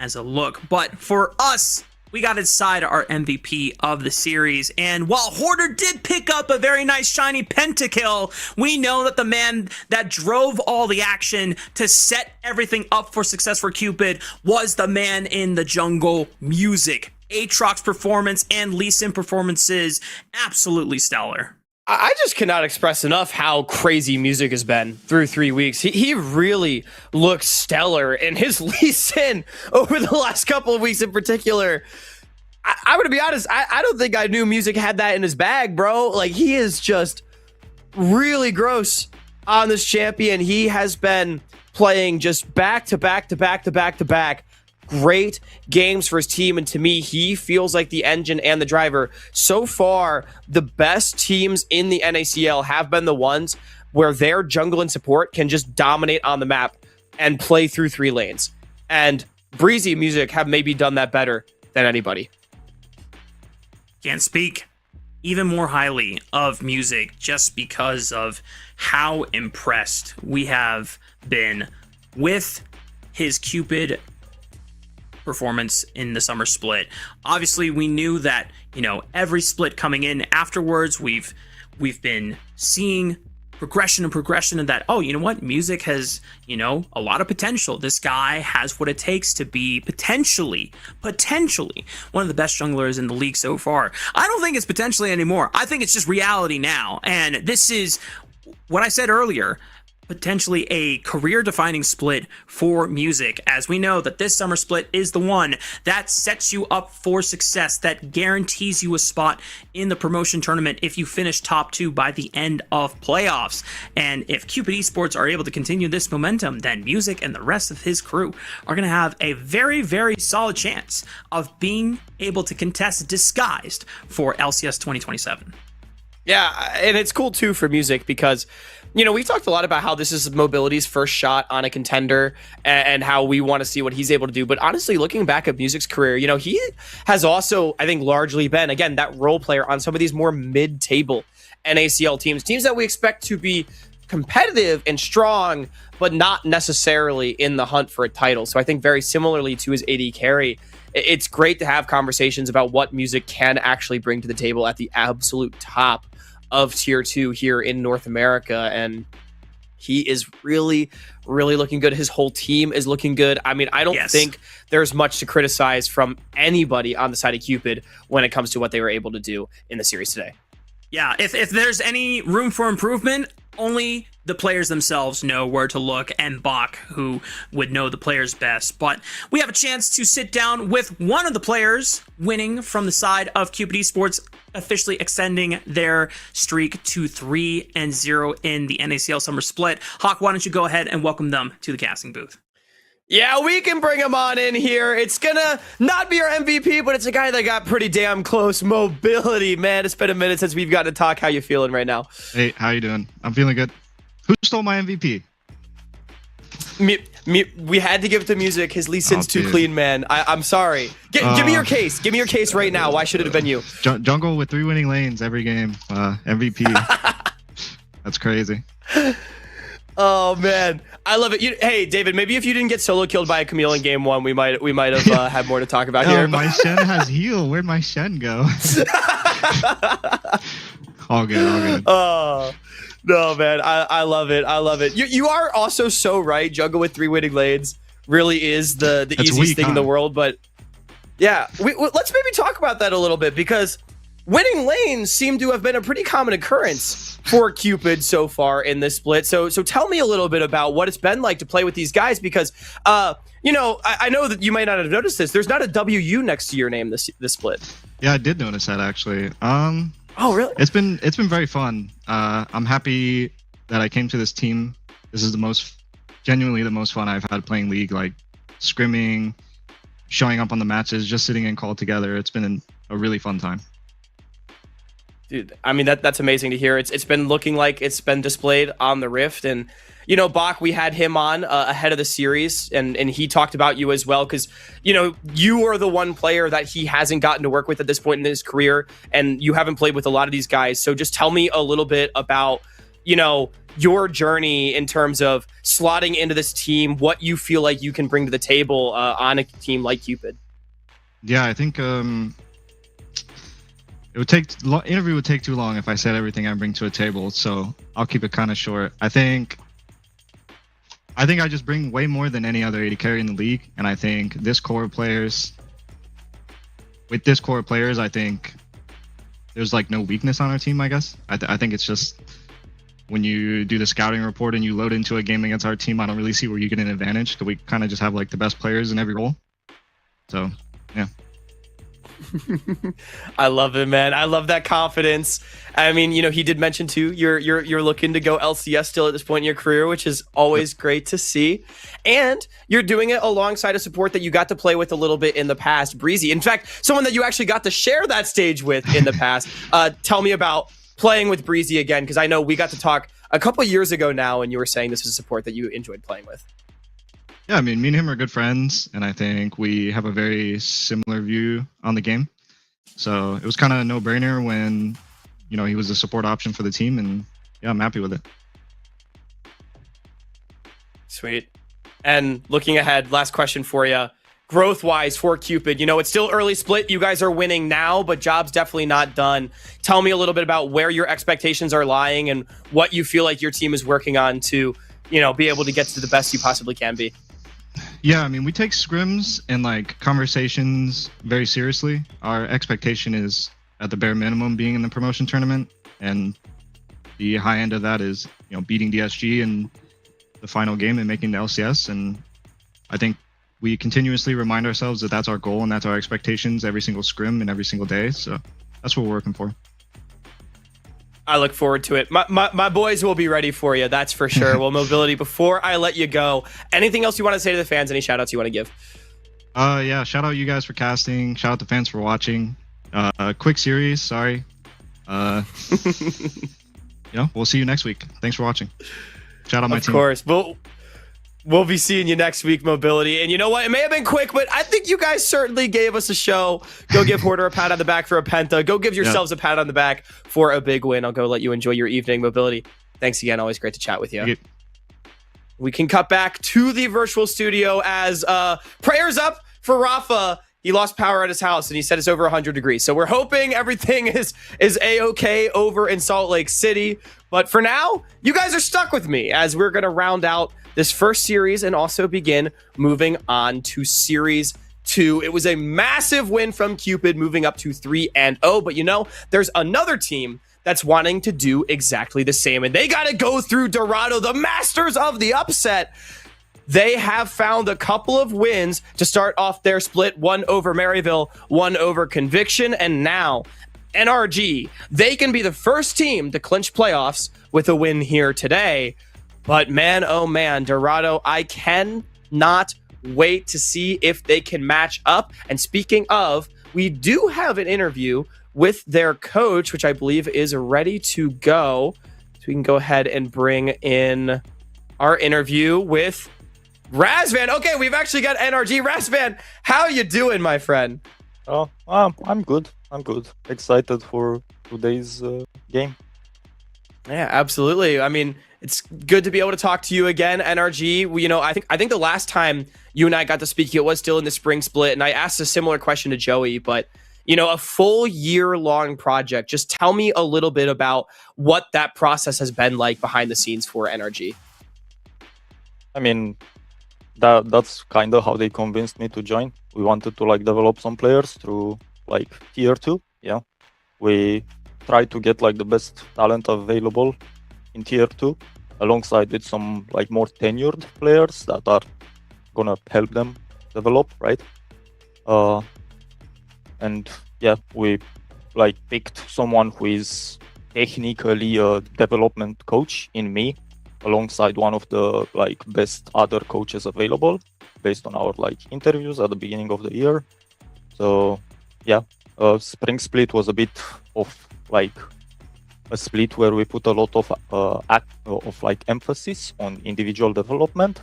as a look. But for us, we got inside our MVP of the series, and while Hoarder did pick up a very nice shiny pentakill, we know that the man that drove all the action to set everything up for success for Cupid was the man in the jungle, Music. Aatrox's performance and Lee Sin performances, absolutely stellar. I just cannot express enough how crazy Music has been through 3 weeks. He really looks stellar, and his Lee Sin over the last couple of weeks in particular, I'm going to be honest, I don't think I knew Music had that in his bag, bro. Like, he is just really gross on this champion. He has been playing just back to back to back to back to back great games for his team, and to me, he feels like the engine and the driver. So far, the best teams in the NACL have been the ones where their jungle and support can just dominate on the map and play through 3 lanes. And Breezy and Music have maybe done that better than anybody. Can't speak even more highly of Music just because of how impressed we have been with his Cupid performance in the summer split. Obviously, we knew that, every split coming in afterwards, we've been seeing progression and that, oh, you know what? Music has, a lot of potential. This guy has what it takes to be potentially one of the best junglers in the league so far. I don't think it's potentially anymore. I think it's just reality now. And this is what I said earlier, potentially a career-defining split for Music, as we know that this summer split is the one that sets you up for success, that guarantees you a spot in the promotion tournament if you finish top 2 by the end of playoffs. And if Cupid Esports are able to continue this momentum, then Music and the rest of his crew are going to have a very, very solid chance of being able to contest Disguised for LCS 2027. Yeah, and it's cool too for Music because, we've talked a lot about how this is Mobility's first shot on a contender and how we want to see what he's able to do. But honestly, looking back at Music's career, he has also, I think, largely been, again, that role player on some of these more mid-table NACL teams that we expect to be competitive and strong, but not necessarily in the hunt for a title. So I think very similarly to his AD carry, it's great to have conversations about what Music can actually bring to the table at the absolute top of tier 2 here in North America. And He is really, really looking good. His whole team is looking good. I mean, I don't think there's much to criticize from anybody on the side of Cupid when it comes to what they were able to do in the series today. Yeah, if there's any room for improvement, only the players themselves know where to look, and Bach, who would know the players best. But we have a chance to sit down with one of the players winning from the side of Cupid Esports, officially extending their streak to 3-0 in the NACL Summer Split. Hawk, why don't you go ahead and welcome them to the casting booth? Yeah, we can bring him on in here. It's gonna not be our MVP, but it's a guy that got pretty damn close. Mobility, man. It's been a minute since we've gotten to talk. How you feeling right now? Hey, how you doing? I'm feeling good. Who stole my MVP? We had to give it to music. His lead sin's too clean, man. I'm sorry. Give me your case. Give me your case right now. Why should it have been you? Jungle with 3 winning lanes every game. MVP. That's crazy. Oh man, I love it. Hey, David, maybe if you didn't get solo killed by a Camille in game 1, we might have had more to talk about here. My Shen has heal. Where'd my Shen go? All good. Oh. No, man, I love it. I love it. You are also so right. Jungle with 3 winning lanes really is the easiest thing in the world. But yeah, let's maybe talk about that a little bit, because winning lanes seem to have been a pretty common occurrence for Cupid so far in this split. So tell me a little bit about what it's been like to play with these guys, because I know that you might not have noticed this. There's not a WU next to your name this split. Yeah, I did notice that actually. Oh, really? It's been very fun. I'm happy that I came to this team. This is genuinely the most fun I've had playing League, like scrimming, showing up on the matches, just sitting in call together. It's been a really fun time. Dude, I mean, that's amazing to hear. It's been looking like it's been displayed on the Rift. And, Bach, we had him on ahead of the series, and he talked about you as well, because, you are the one player that he hasn't gotten to work with at this point in his career, and you haven't played with a lot of these guys. So just tell me a little bit about, your journey in terms of slotting into this team, what you feel like you can bring to the table on a team like Cupid. Yeah, I think interview would take too long if I said everything I bring to a table, so I'll keep it kind of short. I think I just bring way more than any other AD carry in the league, and I think with this core of players, I think there's like no weakness on our team, I guess. I think it's just when you do the scouting report and you load into a game against our team, I don't really see where you get an advantage, because we kind of just have like the best players in every role. So, yeah. I love it, man. I love that confidence. I mean, he did mention too, you're looking to go LCS still at this point in your career, which is always great to see. And you're doing it alongside a support that you got to play with a little bit in the past, Breezy. In fact, someone that you actually got to share that stage with in the past. Tell me about playing with Breezy again, because I know we got to talk a couple years ago now, and you were saying this was a support that you enjoyed playing with. Yeah, I mean, me and him are good friends, and I think we have a very similar view on the game. So it was kind of a no-brainer when, he was a support option for the team, and yeah, I'm happy with it. Sweet. And looking ahead, last question for you. Growth-wise for Cupid, it's still early split. You guys are winning now, but job's definitely not done. Tell me a little bit about where your expectations are lying and what you feel like your team is working on to, be able to get to the best you possibly can be. Yeah, I mean, we take scrims and like conversations very seriously. Our expectation is at the bare minimum being in the promotion tournament, and the high end of that is, beating DSG in the final game and making the LCS. And I think we continuously remind ourselves that that's our goal and that's our expectations every single scrim and every single day. So that's what we're working for. I look forward to it. My boys will be ready for you, that's for sure. Well, Mobility, before I let you go, anything else you want to say to the fans? Any shout outs you want to give? Yeah, shout out you guys for casting. Shout out the fans for watching. Quick series, sorry. We'll see you next week. Thanks for watching. Shout out my team. Of course. We'll be seeing you next week, Mobility. And you know what? It may have been quick, but I think you guys certainly gave us a show. Go give Hoarder a pat on the back for a penta. Go give yourselves a pat on the back for a big win. I'll go let you enjoy your evening, Mobility. Thanks again. Always great to chat with you. We can cut back to the virtual studio as prayers up for Rafa he lost power at his house and he said it's over 100 degrees. So we're hoping everything is A-okay over in Salt Lake City. But for now, you guys are stuck with me as we're going to round out this first series and also begin moving on to series 2. It was a massive win from Cupid, moving up to 3-0. But you know, there's another team that's wanting to do exactly the same. And they got to go through Dorado, the masters of the upset. They have found a couple of wins to start off their split, one over Maryville, one over Conviction, and now NRG, they can be the first team to clinch playoffs with a win here today. But man, oh man, Dorado, I cannot wait to see if they can match up. And speaking of, we do have an interview with their coach, which I believe is ready to go. So we can go ahead and bring in our interview with Razvan. Okay, we've actually got NRG. Razvan, how you doing, my friend? Oh, I'm good. I'm good. Excited for today's game. Yeah, absolutely. I mean, it's good to be able to talk to you again, NRG. You know, I think the last time you and I got to speak, it was still in the spring split, and I asked a similar question to Joey. But you know, a full year-long project. Just tell me a little bit about what that process has been like behind the scenes for NRG. I mean, that's kind of how they convinced me to join. We wanted to like develop some players through like tier 2. Yeah, we tried to get like the best talent available in tier 2 alongside with some like more tenured players that are gonna help them develop, right? And yeah, we like picked someone who is technically a development coach in me, alongside one of the like best other coaches available based on our like interviews at the beginning of the year. So yeah, spring split was a bit of like a split where we put a lot of like emphasis on individual development.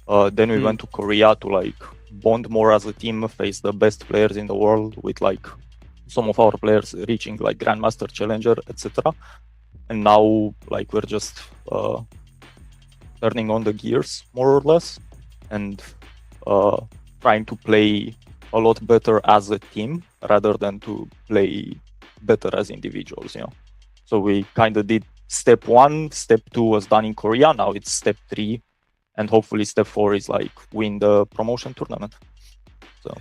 Then we went to Korea to like bond more as a team, face the best players in the world, with like some of our players reaching like Grandmaster, Challenger, etc. And now like we're just turning on the gears more or less and trying to play a lot better as a team rather than to play better as individuals, you know. So we kind of did step 1, step 2 was done in Korea, now it's step 3, and hopefully step 4 is like win the promotion tournament. So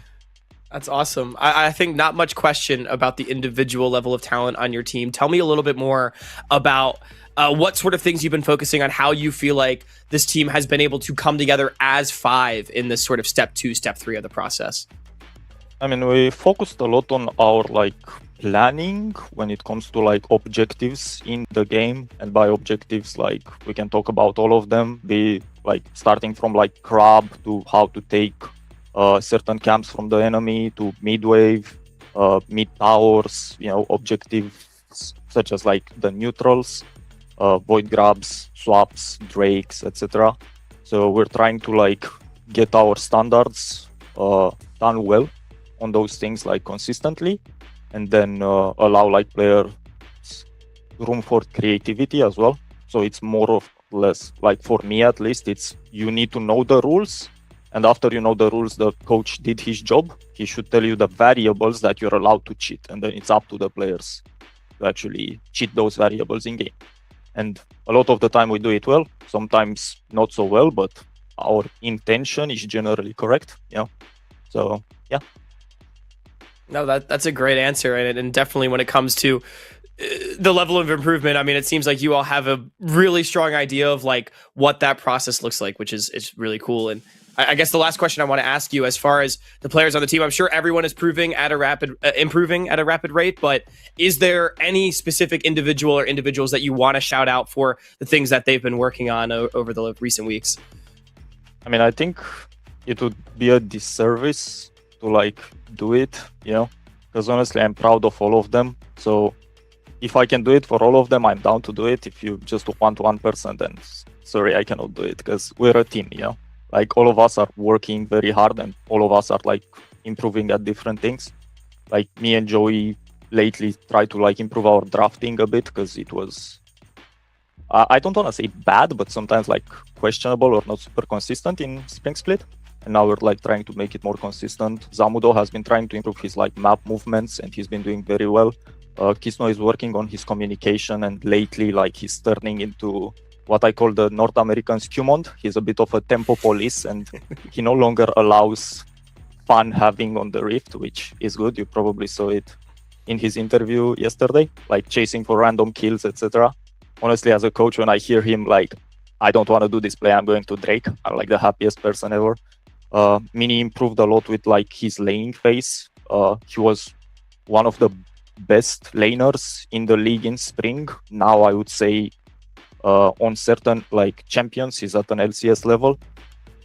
that's awesome. I think not much question about the individual level of talent on your team. Tell me a little bit more about what sort of things you've been focusing on, how you feel like this team has been able to come together as 5 in this sort of step 2, step 3 of the process. I mean, we focused a lot on our like planning when it comes to like objectives in the game, and by objectives like we can talk about all of them, be like starting from like crab to how to take certain camps from the enemy to mid-wave, mid towers, you know, objectives such as like the neutrals, void grabs, swaps, drakes, etc. So we're trying to like get our standards done well on those things like consistently, and then allow like players room for creativity as well. So it's more or less like, for me at least, it's you need to know the rules, and after you know the rules, the coach did his job. He should tell you the variables that you're allowed to cheat, and then it's up to the players to actually cheat those variables in game. And a lot of the time we do it well, sometimes not so well, but our intention is generally correct, you know. So yeah. No, that's a great answer, and definitely when it comes to the level of improvement, I mean, it seems like you all have a really strong idea of like what that process looks like, which is really cool. And I guess the last question I want to ask you, as far as the players on the team, I'm sure everyone is improving at a rapid rate, but is there any specific individual or individuals that you want to shout out for the things that they've been working on over the recent weeks? I mean, I think it would be a disservice to like do it, you know, because honestly, I'm proud of all of them. So if I can do it for all of them, I'm down to do it. If you just want one person, then sorry, I cannot do it, because we're a team, you know. Like all of us are working very hard, and all of us are like improving at different things. Like me and Joey lately try to like improve our drafting a bit, because it was, I don't want to say bad, but sometimes like questionable or not super consistent in spring split. and now we're like trying to make it more consistent. Zamudo has been trying to improve his like map movements, and he's been doing very well. Kisno is working on his communication, and lately like he's turning into what I call the North American Skumond. He's a bit of a tempo police, and he no longer allows fun having on the Rift, which is good. You probably saw it in his interview yesterday, like chasing for random kills, etc. Honestly, as a coach, when I hear him like, I don't want to do this play, I'm going to Drake, I'm like the happiest person ever. Mini improved a lot with like his laning phase. He was one of the best laners in the league in spring. Now I would say on certain like champions, he's at an LCS level.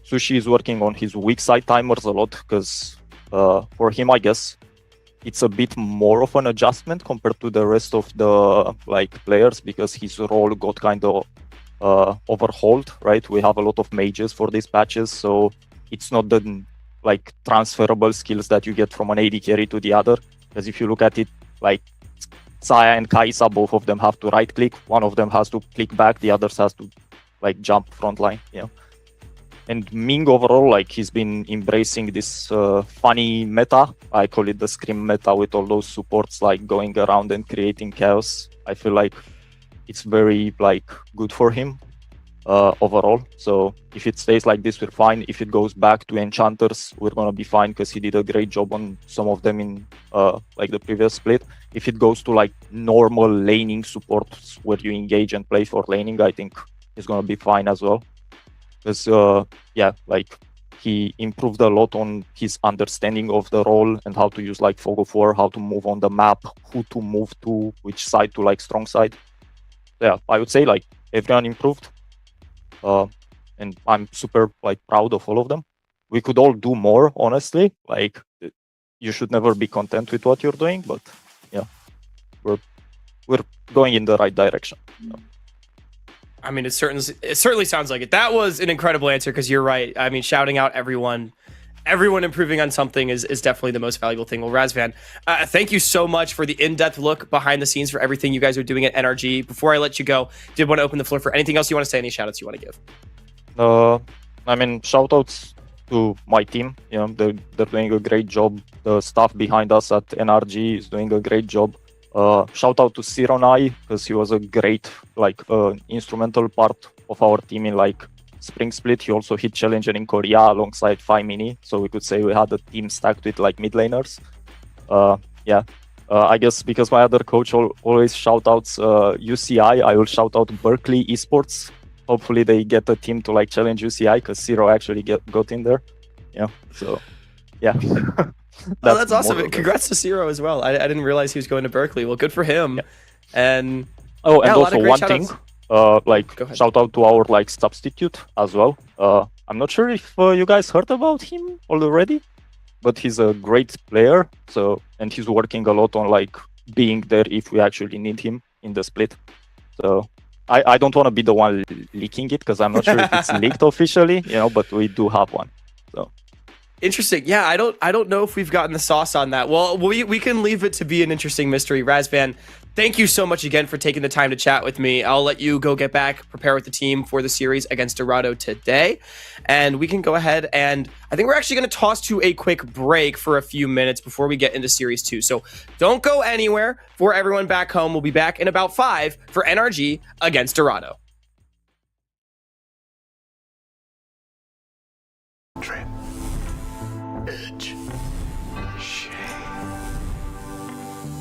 Sushi is working on his weak side timers a lot because for him, I guess, it's a bit more of an adjustment compared to the rest of the like players because his role got kind of overhauled, right? We have a lot of mages for these patches, so it's not the like transferable skills that you get from an AD carry to the other. Because if you look at it, like Saya and Kaisa, both of them have to right click, one of them has to click back, the others has to like jump frontline, you know. And Ming overall, like he's been embracing this funny meta. I call it the Scream meta with all those supports like going around and creating chaos. I feel like it's very like good for him overall. So if it stays like this, we're fine. If it goes back to enchanters, we're gonna be fine because he did a great job on some of them in like the previous split. If it goes to like normal laning supports where you engage and play for laning, I think he's gonna be fine as well. Because yeah, like he improved a lot on his understanding of the role and how to use like Fog of War, how to move on the map, who to move to, which side to like strong side. Yeah, I would say like everyone improved, and I'm super like proud of all of them. We could all do more, honestly. Like you should never be content with what you're doing, but yeah, we're going in the right direction. So. I mean, it certainly sounds like it. That was an incredible answer because you're right. I mean, shouting out everyone improving on something is definitely the most valuable thing. Well, Razvan, thank you so much for the in-depth look behind the scenes for everything you guys are doing at NRG. Before I let you go, did want to open the floor for anything else you want to say, any shout-outs you want to give? I mean, shout-outs to my team. You know, they're doing a great job. The staff behind us at NRG is doing a great job. Shout out to Sironai because he was a great like instrumental part of our team in like spring split. He also hit challenger in Korea alongside 5mini, so we could say we had a team stacked with like mid laners. Yeah, I guess because my other coach always shout outs UCI, I will shout out Berkeley Esports. Hopefully they get a team to like challenge UCI because Zero actually got in there. Yeah, so yeah. That's awesome. Congrats to Zero as well. I didn't realize he was going to Berkeley. Well, good for him. Yeah. And and also one thing, shout out to our like substitute as well. I'm not sure if you guys heard about him already, but he's a great player. So and he's working a lot on like being there if we actually need him in the split. So I don't want to be the one leaking it because I'm not sure if it's leaked officially, you know, but we do have one. So. Interesting. Yeah, I don't know if we've gotten the sauce on that. Well, we can leave it to be an interesting mystery. Razvan, thank you so much again for taking the time to chat with me. I'll let you go get back, prepare with the team for the series against Dorado today. And we can go ahead and I think we're actually going to toss to a quick break for a few minutes before we get into Series 2. So don't go anywhere. For everyone back home, we'll be back in about 5 for NRG against Dorado. Trim. Edge. Shave.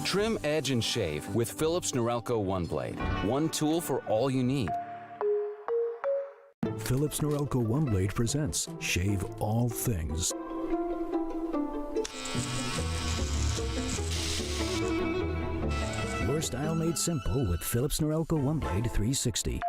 Trim, edge, and shave with Philips Norelco One Blade. One tool for all you need. Philips Norelco One Blade presents Shave All Things. Your style made simple with Philips Norelco One Blade 360.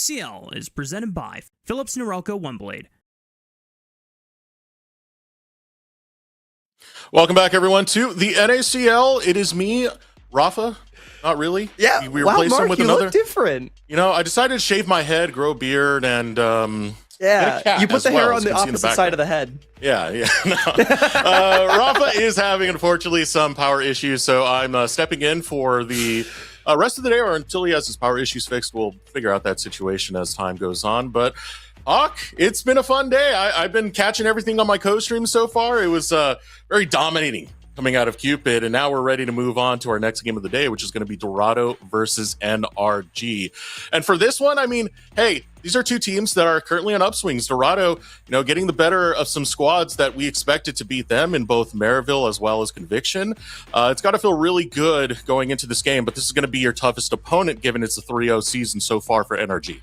NACL is presented by Philips Norelco OneBlade. Welcome back, everyone, to the NACL. It is me, Rafa. Not really. Yeah, we wow, replaced Mark, him with you another. look different. You know, I decided to shave my head, grow a beard, and get a Yeah, cat you put as the hair well, on as the you can see in opposite side of the background. head. Yeah. No. Rafa is having, unfortunately, some power issues, so I'm stepping in for the rest of the day, or until he has his power issues fixed. We'll figure out that situation as time goes on. But Hawk, it's been a fun day. I've been catching everything on my co-stream so far. It was very dominating coming out of Cupid, and now we're ready to move on to our next game of the day, which is going to be Dorado versus NRG. And for this one, I mean, hey, these are two teams that are currently on upswings. Dorado, getting the better of some squads that we expected to beat them in both Maryville as well as Conviction. It's got to feel really good going into this game, but this is going to be your toughest opponent, given it's a 3-0 season so far for NRG.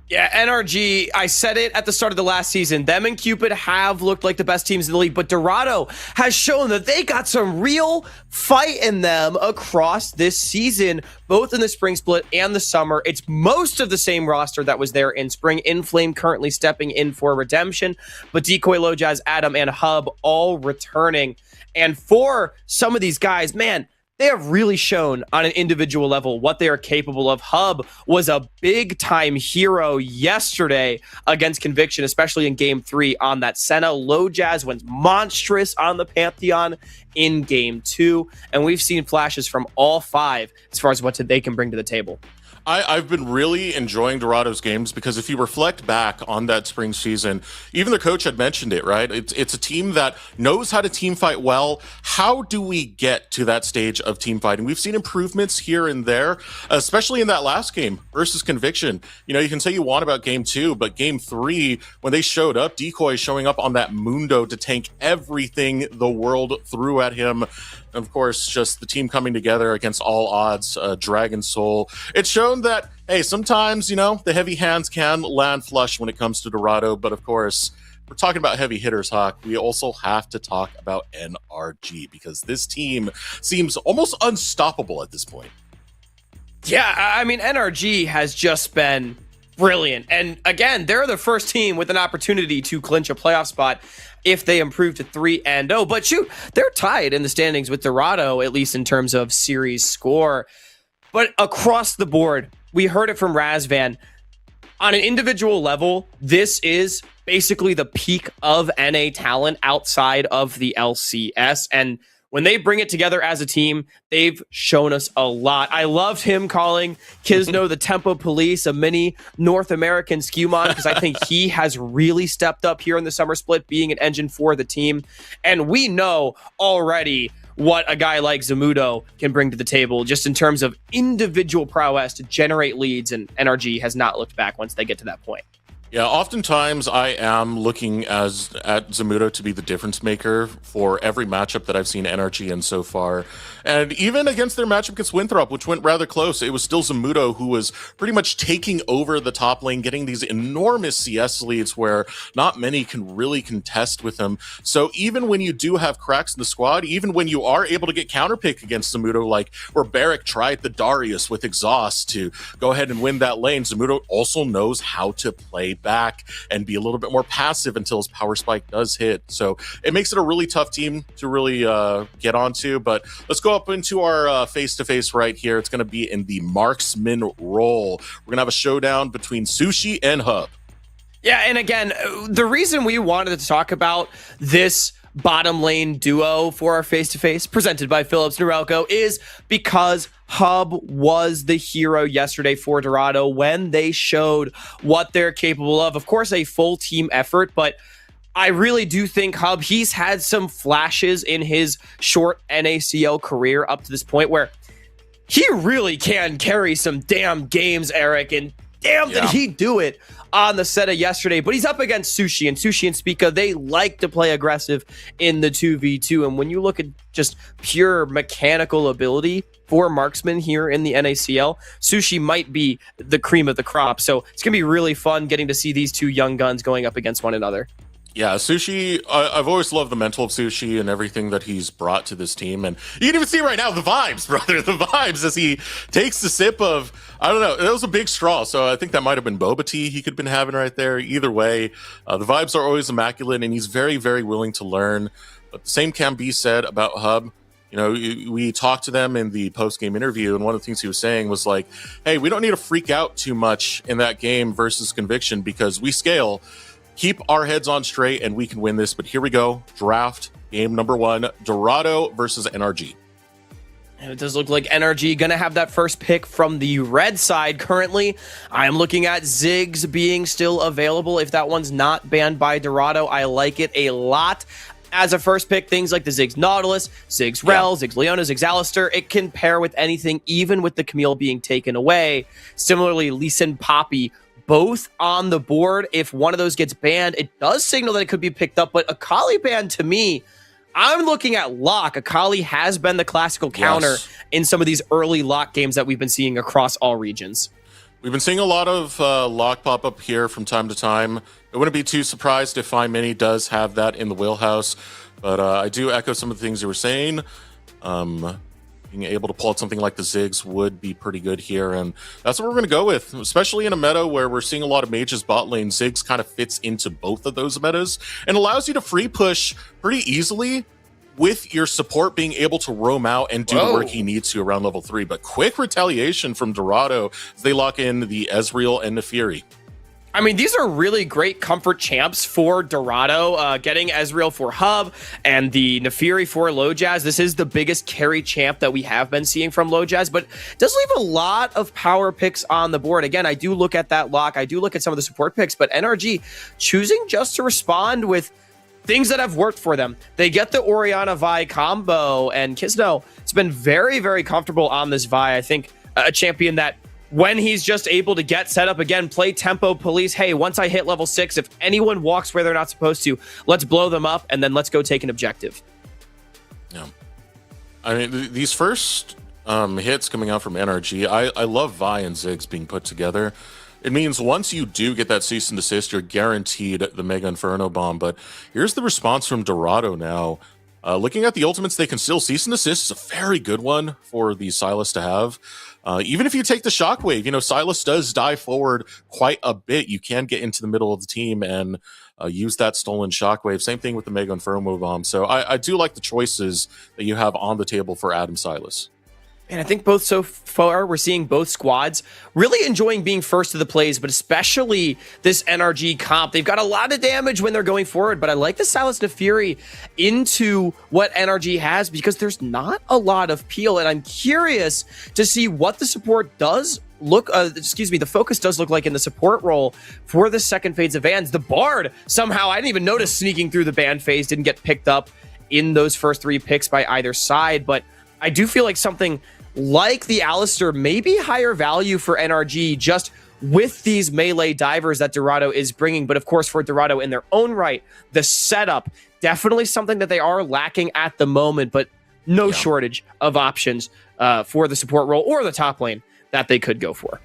Yeah, NRG, I said it at the start of the last season. Them and Cupid have looked like the best teams in the league, but Dorado has shown that they got some real fight in them across this season, both in the spring split and the summer. It's most of the same roster that was there in spring. Inflame currently stepping in for Redemption, but Decoy, Lojaz, Adam, and Hub all returning. And for some of these guys, man, they have really shown on an individual level what they are capable of. Hub was a big-time hero yesterday against Conviction, especially in Game 3 on that Senna. Lojaz went monstrous on the Pantheon in Game 2, and we've seen flashes from all five as far as what they can bring to the table. I've been really enjoying Dorado's games because if you reflect back on that spring season, even the coach had mentioned it, right? It's a team that knows how to team fight well. How do we get to that stage of team fighting? We've seen improvements here and there, especially in that last game versus Conviction. You can say you want about Game 2, but Game 3, when they showed up, Decoy showing up on that Mundo to tank everything the world threw at him. And of course, just the team coming together against all odds, Dragon Soul. It's shown that, hey, sometimes, the heavy hands can land flush when it comes to Dorado. But of course, we're talking about heavy hitters, Hawk. We also have to talk about NRG because this team seems almost unstoppable at this point. Yeah, I mean, NRG has just been brilliant. And again, they're the first team with an opportunity to clinch a playoff spot if they improve to 3-0. But shoot, they're tied in the standings with Dorado, at least in terms of series score. But across the board, we heard it from Razvan. On an individual level, this is basically the peak of NA talent outside of the LCS. And when they bring it together as a team, they've shown us a lot. I loved him calling Kisno the Tempo Police, a mini North American Skewmon, because I think he has really stepped up here in the summer split, being an engine for the team. And we know already what a guy like Zamudo can bring to the table, just in terms of individual prowess to generate leads, and NRG has not looked back once they get to that point. Yeah, oftentimes I am looking at Zamudo to be the difference maker for every matchup that I've seen NRG in so far. And even against their matchup against Winthrop, which went rather close, it was still Zamudo who was pretty much taking over the top lane, getting these enormous CS leads where not many can really contest with him. So even when you do have cracks in the squad, even when you are able to get counterpick against Zamudo, like where Barrick tried the Darius with Exhaust to go ahead and win that lane, Zamudo also knows how to play back and be a little bit more passive until his power spike does hit. So it makes it a really tough team to really get onto. But let's go up into our face-to-face right here. It's going to be in the marksman role. We're going to have a showdown between Sushi and Hub. Yeah, and again, the reason we wanted to talk about this bottom lane duo for our face-to-face presented by Philips Norelco is because Hub was the hero yesterday for Dorado when they showed what they're capable of. Of course, a full team effort, but I really do think Hub, he's had some flashes in his short NACL career up to this point where he really can carry some damn games, Eric, and damn did he do it on the set of yesterday. But he's up against Sushi, and Spica, they like to play aggressive in the 2v2. And when you look at just pure mechanical ability for marksman here in the NACL, Sushi might be the cream of the crop. So it's going to be really fun getting to see these two young guns going up against one another. Yeah, Sushi, I've always loved the mental of Sushi and everything that he's brought to this team. And you can even see right now the vibes, brother, the vibes as he takes the sip of, I don't know, it was a big straw. So I think that might have been Bo3 he could have been having right there. Either way, the vibes are always immaculate and he's very, very willing to learn. But the same can be said about Hub. You know, we talked to them in the post-game interview, and one of the things he was saying was like, hey, we don't need to freak out too much in that game versus Conviction because we scale. Keep our heads on straight and we can win this. But here we go. Draft game number 1, Dorado versus NRG. And it does look like NRG going to have that first pick from the red side currently. I'm looking at Ziggs being still available. If that one's not banned by Dorado, I like it a lot. As a first pick, things like the Ziggs Nautilus, Ziggs Rel, Ziggs Leona, Ziggs Alistair, it can pair with anything, even with the Camille being taken away. Similarly, Lee Sin Poppy, both on the board. If one of those gets banned, it does signal that it could be picked up. But Akali ban, to me, I'm looking at Lock. Akali has been the classical counter in some of these early Lock games that we've been seeing across all regions. We've been seeing a lot of Lock pop up here from time to time. I wouldn't be too surprised if Fine Mini does have that in the wheelhouse. But I do echo some of the things you were saying. Being able to pull out something like the Ziggs would be pretty good here, and that's what we're going to go with, especially in a meta where we're seeing a lot of mages bot lane. Ziggs kind of fits into both of those metas and allows you to free push pretty easily with your support being able to roam out and do the work he needs to around level 3. But quick retaliation from Dorado as they lock in the Ezreal and Nefiri. I mean, these are really great comfort champs for Dorado. Getting Ezreal for Hub and the Nefiri for Lojaz. This is the biggest carry champ that we have been seeing from Lojaz, but it does leave a lot of power picks on the board. Again, I do look at that Lock. I do look at some of the support picks, but NRG choosing just to respond with things that have worked for them. They get the Orianna Vi combo, and Kisno has been very, very comfortable on this Vi. I think a champion that when he's just able to get set up again, play tempo police. Hey, once I hit level 6, if anyone walks where they're not supposed to, let's blow them up and then let's go take an objective. Yeah. I mean, these first hits coming out from NRG, I love Vi and Ziggs being put together. It means once you do get that cease and desist, you're guaranteed the Mega Inferno bomb. But here's the response from Dorado now. Looking at the ultimates, they can still cease and desist. Is a very good one for the Sylas to have. Even if you take the shockwave, you know, Sylas does die forward quite a bit. You can get into the middle of the team and use that stolen shockwave. Same thing with the Mega Inferno bomb. So I do like the choices that you have on the table for Adam Sylas. And I think both so far, we're seeing both squads really enjoying being first to the plays, but especially this NRG comp. They've got a lot of damage when they're going forward, but I like the Sylas Nefiri into what NRG has because there's not a lot of peel, and I'm curious to see what the support does look, the focus does look like in the support role for the second phase of Vans. The Bard, somehow, I didn't even notice sneaking through the ban phase, didn't get picked up in those first 3 picks by either side, but I do feel like something like the Alistair, maybe higher value for NRG just with these melee divers that Dorado is bringing. But of course, for Dorado in their own right, the setup, definitely something that they are lacking at the moment, but no shortage of options for the support role or the top lane that they could go for.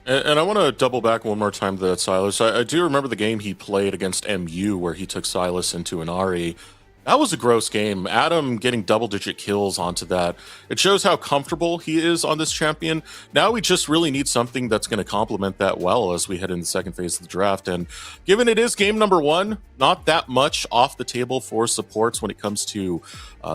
And I want to double back one more time to that Sylas. I do remember the game he played against MU where he took Sylas into an Ahri. That was a gross game. Adam getting double-digit kills onto that. It shows how comfortable he is on this champion. Now we just really need something that's going to complement that well as we head into the second phase of the draft. And given it is game number 1, not that much off the table for supports when it comes to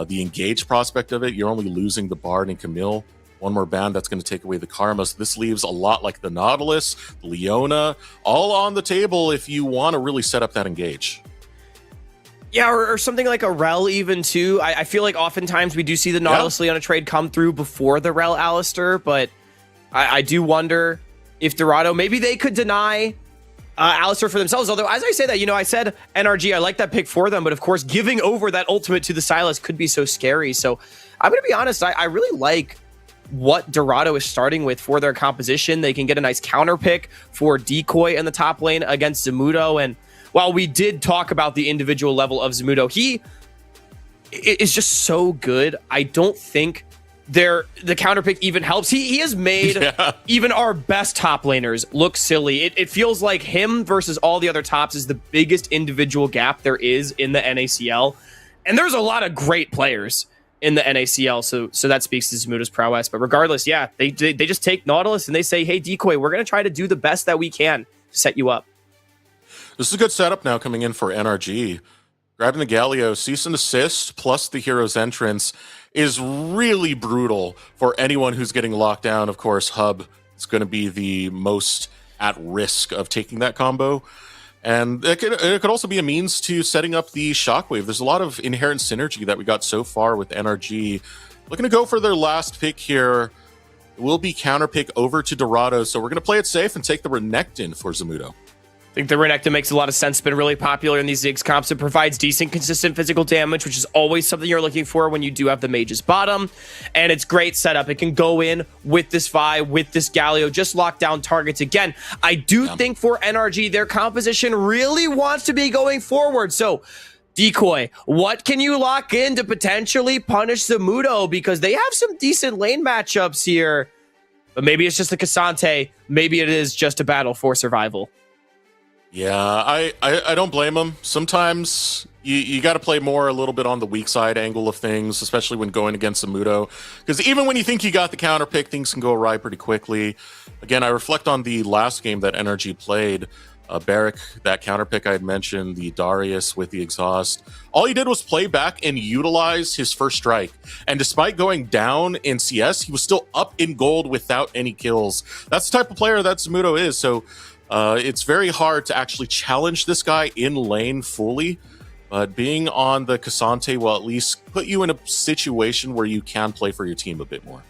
the engage prospect of it. You're only losing the Bard and Camille. One more ban that's going to take away the Karma. So this leaves a lot like the Nautilus, the Leona, all on the table if you want to really set up that engage. Yeah, or something like a Rel even too. I feel like oftentimes we do see the Nautilus Leona trade come through before the Rel Alistair, but I do wonder if Dorado, maybe they could deny Alistair for themselves. Although, as I say that, you know, I said NRG, I like that pick for them, but of course, giving over that ultimate to the Sylas could be so scary. So I'm going to be honest, I really like what Dorado is starting with for their composition. They can get a nice counter pick for Decoy in the top lane against Zamudo, and while we did talk about the individual level of Zamudo, he is just so good. I don't think the counter pick even helps. He has made even our best top laners look silly. It feels like him versus all the other tops is the biggest individual gap there is in the NACL. And there's a lot of great players in the NACL, so that speaks to Zamuda's prowess. But regardless, yeah, they just take Nautilus and they say, hey, Decoy, we're going to try to do the best that we can to set you up. This is a good setup now coming in for NRG. Grabbing the Galio, cease and assist, plus the hero's entrance is really brutal for anyone who's getting locked down. Of course, Hub is going to be the most at risk of taking that combo. And it could also be a means to setting up the Shockwave. There's a lot of inherent synergy that we got so far with NRG. Looking to go for their last pick here. It will be counter pick over to Dorado, so we're going to play it safe and take the Renekton for Zamudo. I think the Renekton makes a lot of sense. It's been really popular in these Ziggs comps. It provides decent, consistent physical damage, which is always something you're looking for when you do have the Mage's Bottom. And it's great setup. It can go in with this Vi, with this Galio, just lock down targets. Again, I do think for NRG, their composition really wants to be going forward. So, Decoy, what can you lock in to potentially punish Zamudo? Because they have some decent lane matchups here. But maybe it's just a Cassante. Maybe it is just a battle for survival. Yeah, I don't blame him. Sometimes you got to play more a little bit on the weak side angle of things, especially when going against Zamudo. Because even when you think you got the counter pick, things can go awry pretty quickly. Again, I reflect on the last game that NRG played. Barrick, that counter pick I had mentioned, the Darius with the exhaust. All he did was play back and utilize his first strike. And despite going down in CS, he was still up in gold without any kills. That's the type of player that Zamudo is. So it's very hard to actually challenge this guy in lane fully, but being on the Cassante will at least put you in a situation where you can play for your team a bit more.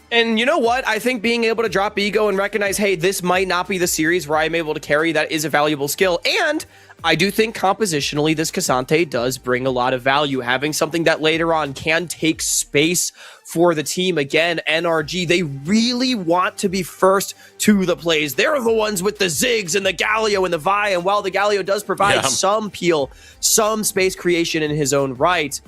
And you know what? I think being able to drop ego and recognize, hey, this might not be the series where I'm able to carry, that is a valuable skill. And I do think compositionally, this Cassante does bring a lot of value. Having something that later on can take space for the team. Again, NRG, they really want to be first to the plays. They're the ones with the Ziggs and the Galio and the Vi. And while the Galio does provide some peel, some space creation in his own right,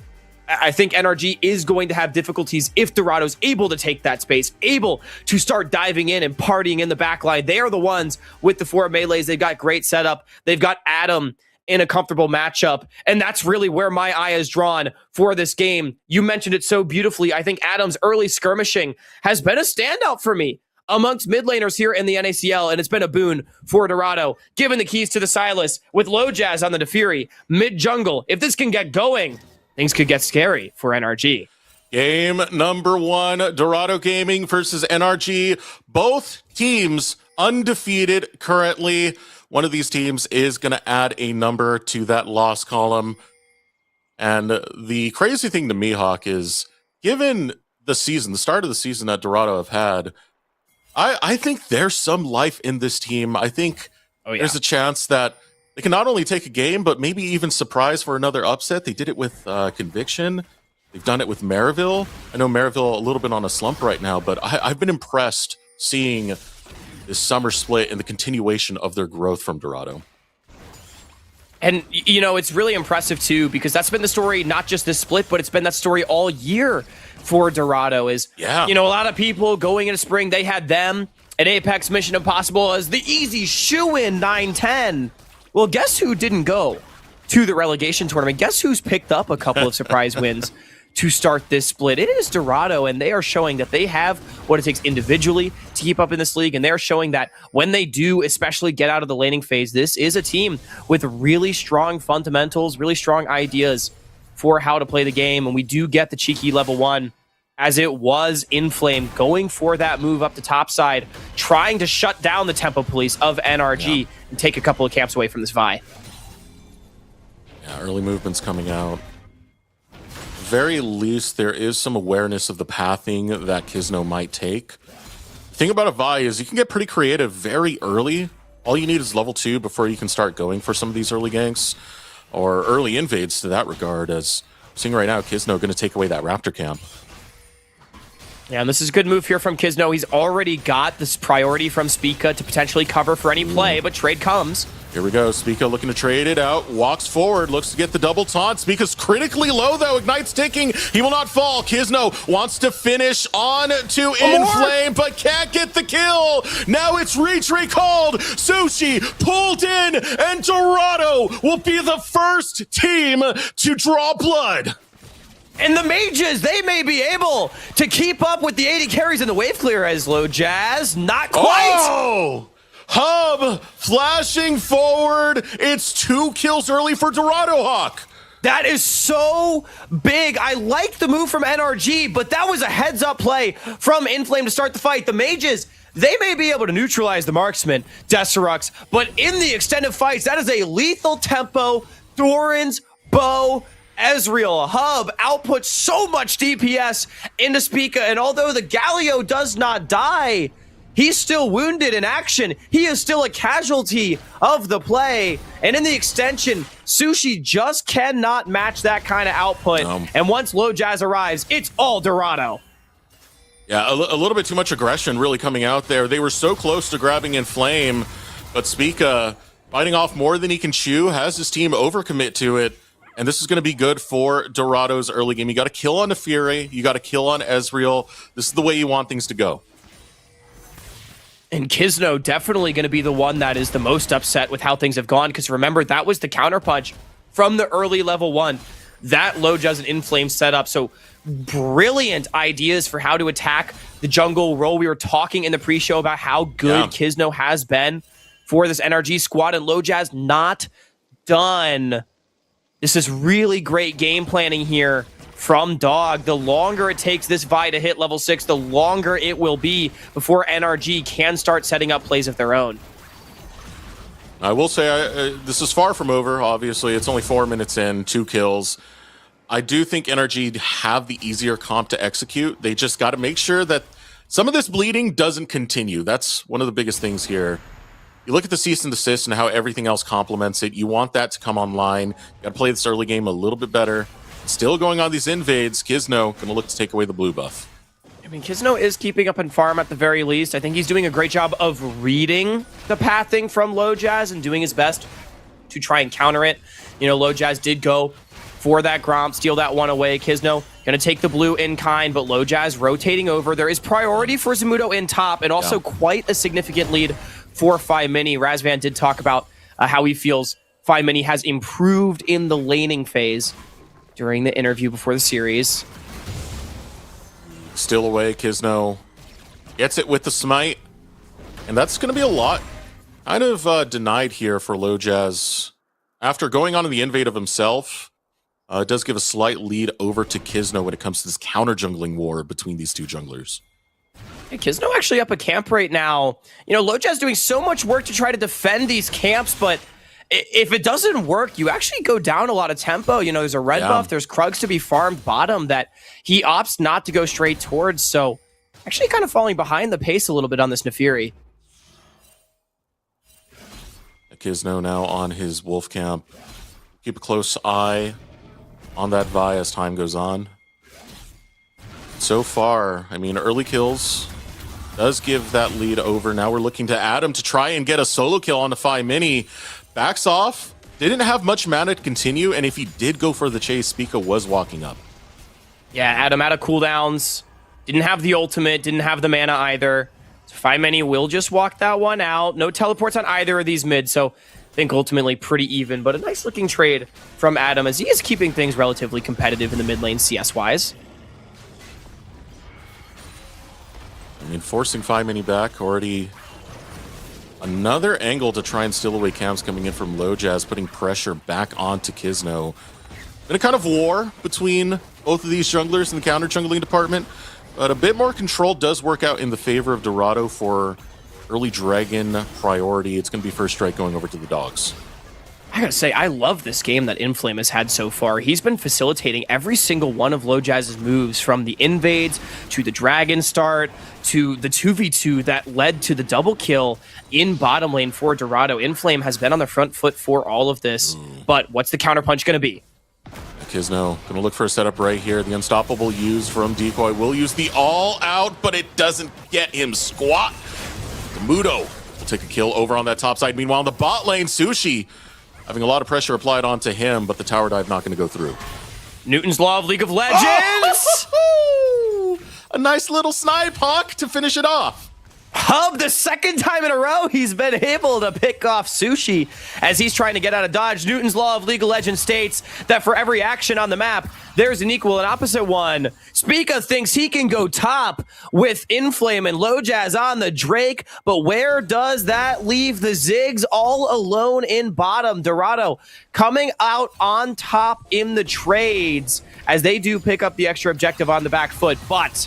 I think NRG is going to have difficulties if Dorado's able to take that space, able to start diving in and partying in the backline. They are the ones with the 4 melees. They've got great setup. They've got Adam in a comfortable matchup. And that's really where my eye is drawn for this game. You mentioned it so beautifully. I think Adam's early skirmishing has been a standout for me amongst mid laners here in the NACL, and it's been a boon for Dorado. Given the keys to the Silas with low jazz on the Defiri, mid jungle. If this can get going, things could get scary for NRG. Game number 1, Dorado Gaming versus NRG. Both teams undefeated currently. One of these teams is going to add a number to that loss column. And the crazy thing to me, Hawk, is given the season, the start of the season that Dorado have had, I think there's some life in this team. I think there's a chance that they can not only take a game, but maybe even surprise for another upset. They did it with Conviction. They've done it with Maryville. I know Maryville a little bit on a slump right now, but I've been impressed seeing this summer split and the continuation of their growth from Dorado. And, you know, it's really impressive, too, because that's been the story, not just this split, but it's been that story all year for Dorado is, you know, a lot of people going into spring, they had them at Apex Mission Impossible as the easy shoe-in 9-10. Well, guess who didn't go to the relegation tournament? Guess who's picked up a couple of surprise wins to start this split? It is Dorado, and they are showing that they have what it takes individually to keep up in this league, and they're showing that when they do especially get out of the laning phase, this is a team with really strong fundamentals, really strong ideas for how to play the game, and we do get the cheeky level 1 as it was Inflame going for that move up the top side, trying to shut down the Tempo Police of NRG and take a couple of camps away from this Vi. Yeah, early movements coming out. Very least, there is some awareness of the pathing that Kizno might take. The thing about a Vi is you can get pretty creative very early. All you need is level 2 before you can start going for some of these early ganks or early invades to that regard, as I'm seeing right now, Kizno going to take away that Raptor camp. Yeah, and this is a good move here from Kizno. He's already got this priority from Spica to potentially cover for any play, but trade comes. Here we go. Spica looking to trade it out. Walks forward. Looks to get the double taunt. Spica's critically low, though. Ignite's ticking. He will not fall. Kisno wants to finish on to Inflame, but can't get the kill. Now it's Reach recalled. Sushi pulled in, and Dorado will be the first team to draw blood. And the mages, they may be able to keep up with the 80 carries in the wave clear as Low Jazz. Not quite. Oh! Hub flashing forward. It's 2 kills early for Dorado Hawk. That is so big. I like the move from NRG, but that was a heads-up play from Inflame to start the fight. The mages, they may be able to neutralize the marksman, Desterux, but in the extended fights, that is a lethal tempo. Doran's bow, Ezreal, Hub outputs so much DPS into Spica, and although the Galio does not die, he's still wounded in action. He is still a casualty of the play. And in the extension, Sushi just cannot match that kind of output. And once Low Jazz arrives, it's all Dorado. Yeah, a little bit too much aggression really coming out there. They were so close to grabbing Inflame, but Spica biting off more than he can chew, has his team overcommit to it. And this is going to be good for Dorado's early game. You got to kill on the Fury. You got to kill on Ezreal. This is the way you want things to go. And Kisno definitely going to be the one that is the most upset with how things have gone, because remember, that was the counterpunch from the early level 1. That Low Jazz and Inflame setup. So brilliant ideas for how to attack the jungle role. We were talking in the pre-show about how good Kisno has been for this NRG squad, and Low Jazz not done. This is really great game planning here from Dog. The longer it takes this Vi to hit level 6, the longer it will be before NRG can start setting up plays of their own. I will say this is far from over, obviously. It's only 4 minutes in, 2 kills. I do think NRG have the easier comp to execute. They just got to make sure that some of this bleeding doesn't continue. That's one of the biggest things here. You look at the cease and desist and how everything else complements it. You want that to come online. You got to play this early game a little bit better. Still going on these invades. Kisno going to look to take away the blue buff. I mean, Kisno is keeping up in farm at the very least. I think he's doing a great job of reading the pathing from Low Jazz and doing his best to try and counter it. You know, Low Jazz did go for that Gromp, steal that one away. Kisno going to take the blue in kind, but Low Jazz rotating over. There is priority for Zamudo in top, and also quite a significant lead for Phi Mini. Razvan did talk about how he feels Phi Mini has improved in the laning phase during the interview before the series. Still away, Kisno gets it with the smite, and that's going to be a lot kind of denied here for Low Jazz. After going on to the invade of himself, it does give a slight lead over to Kisno when it comes to this counter jungling war between these two junglers. Hey, Kisno actually up a camp right now. You know, Low Jazz doing so much work to try to defend these camps, but if it doesn't work, you actually go down a lot of tempo. You know, there's a red buff, there's Krugs to be farmed bottom that he opts not to go straight towards, so actually kind of falling behind the pace a little bit on this Nefiri. Kisno now on his wolf camp. Keep a close eye on that Vi as time goes on. So far, I mean, early kills does give that lead over. Now we're looking to Adam to try and get a solo kill on the Phi Mini. Backs off, didn't have much mana to continue, and if he did go for the chase, Spica was walking up. Yeah, Adam out of cooldowns, didn't have the ultimate, didn't have the mana either. So Phi Mini will just walk that one out. No teleports on either of these mids, so I think ultimately pretty even, but a nice looking trade from Adam as he is keeping things relatively competitive in the mid lane CS-wise. I mean, forcing Phi Mini back, already another angle to try and steal away camps coming in from Low Jazz, putting pressure back onto Kisno. Been a kind of war between both of these junglers in the counter jungling department, but a bit more control does work out in the favor of Dorado for early dragon priority. It's going to be first strike going over to the dogs. I gotta say, I love this game that Inflame has had so far. He's been facilitating every single one of Low Jazz's moves, from the invades to the dragon start to the 2v2 that led to the double kill in bottom lane for Dorado. Inflame has been on the front foot for all of this, but what's the counterpunch gonna be? Kisno gonna look for a setup right here. The unstoppable use from Decoy will use the all out, but it doesn't get him squat. Mudo will take a kill over on that top side. Meanwhile, in the bot lane, Sushi having a lot of pressure applied onto him, but the tower dive not going to go through. Newton's Law of League of Legends! A nice little snipe, Hawk, to finish it off. Hub, the second time in a row he's been able to pick off Sushi as he's trying to get out of dodge. Newton's Law of League of Legends states that for every action on the map, there's an equal and opposite one. Spica thinks he can go top with Inflame and Lojaz on the Drake, but where does that leave the Ziggs all alone in bottom? Dorado coming out on top in the trades as they do pick up the extra objective on the back foot, but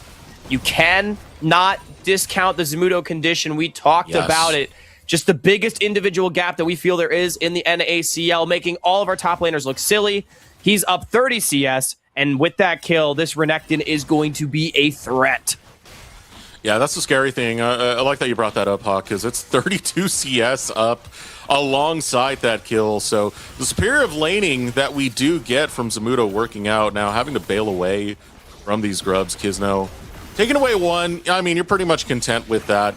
you cannot discount the Zamudo condition. We talked about it. Just the biggest individual gap that we feel there is in the NACL, making all of our top laners look silly. He's up 30 CS, and with that kill, this Renekton is going to be a threat. Yeah, that's the scary thing. I like that you brought that up, Hawk, because it's 32 CS up alongside that kill. So the superior of laning that we do get from Zamudo working out, now having to bail away from these grubs, Kizno. Taking away one, I mean, you're pretty much content with that.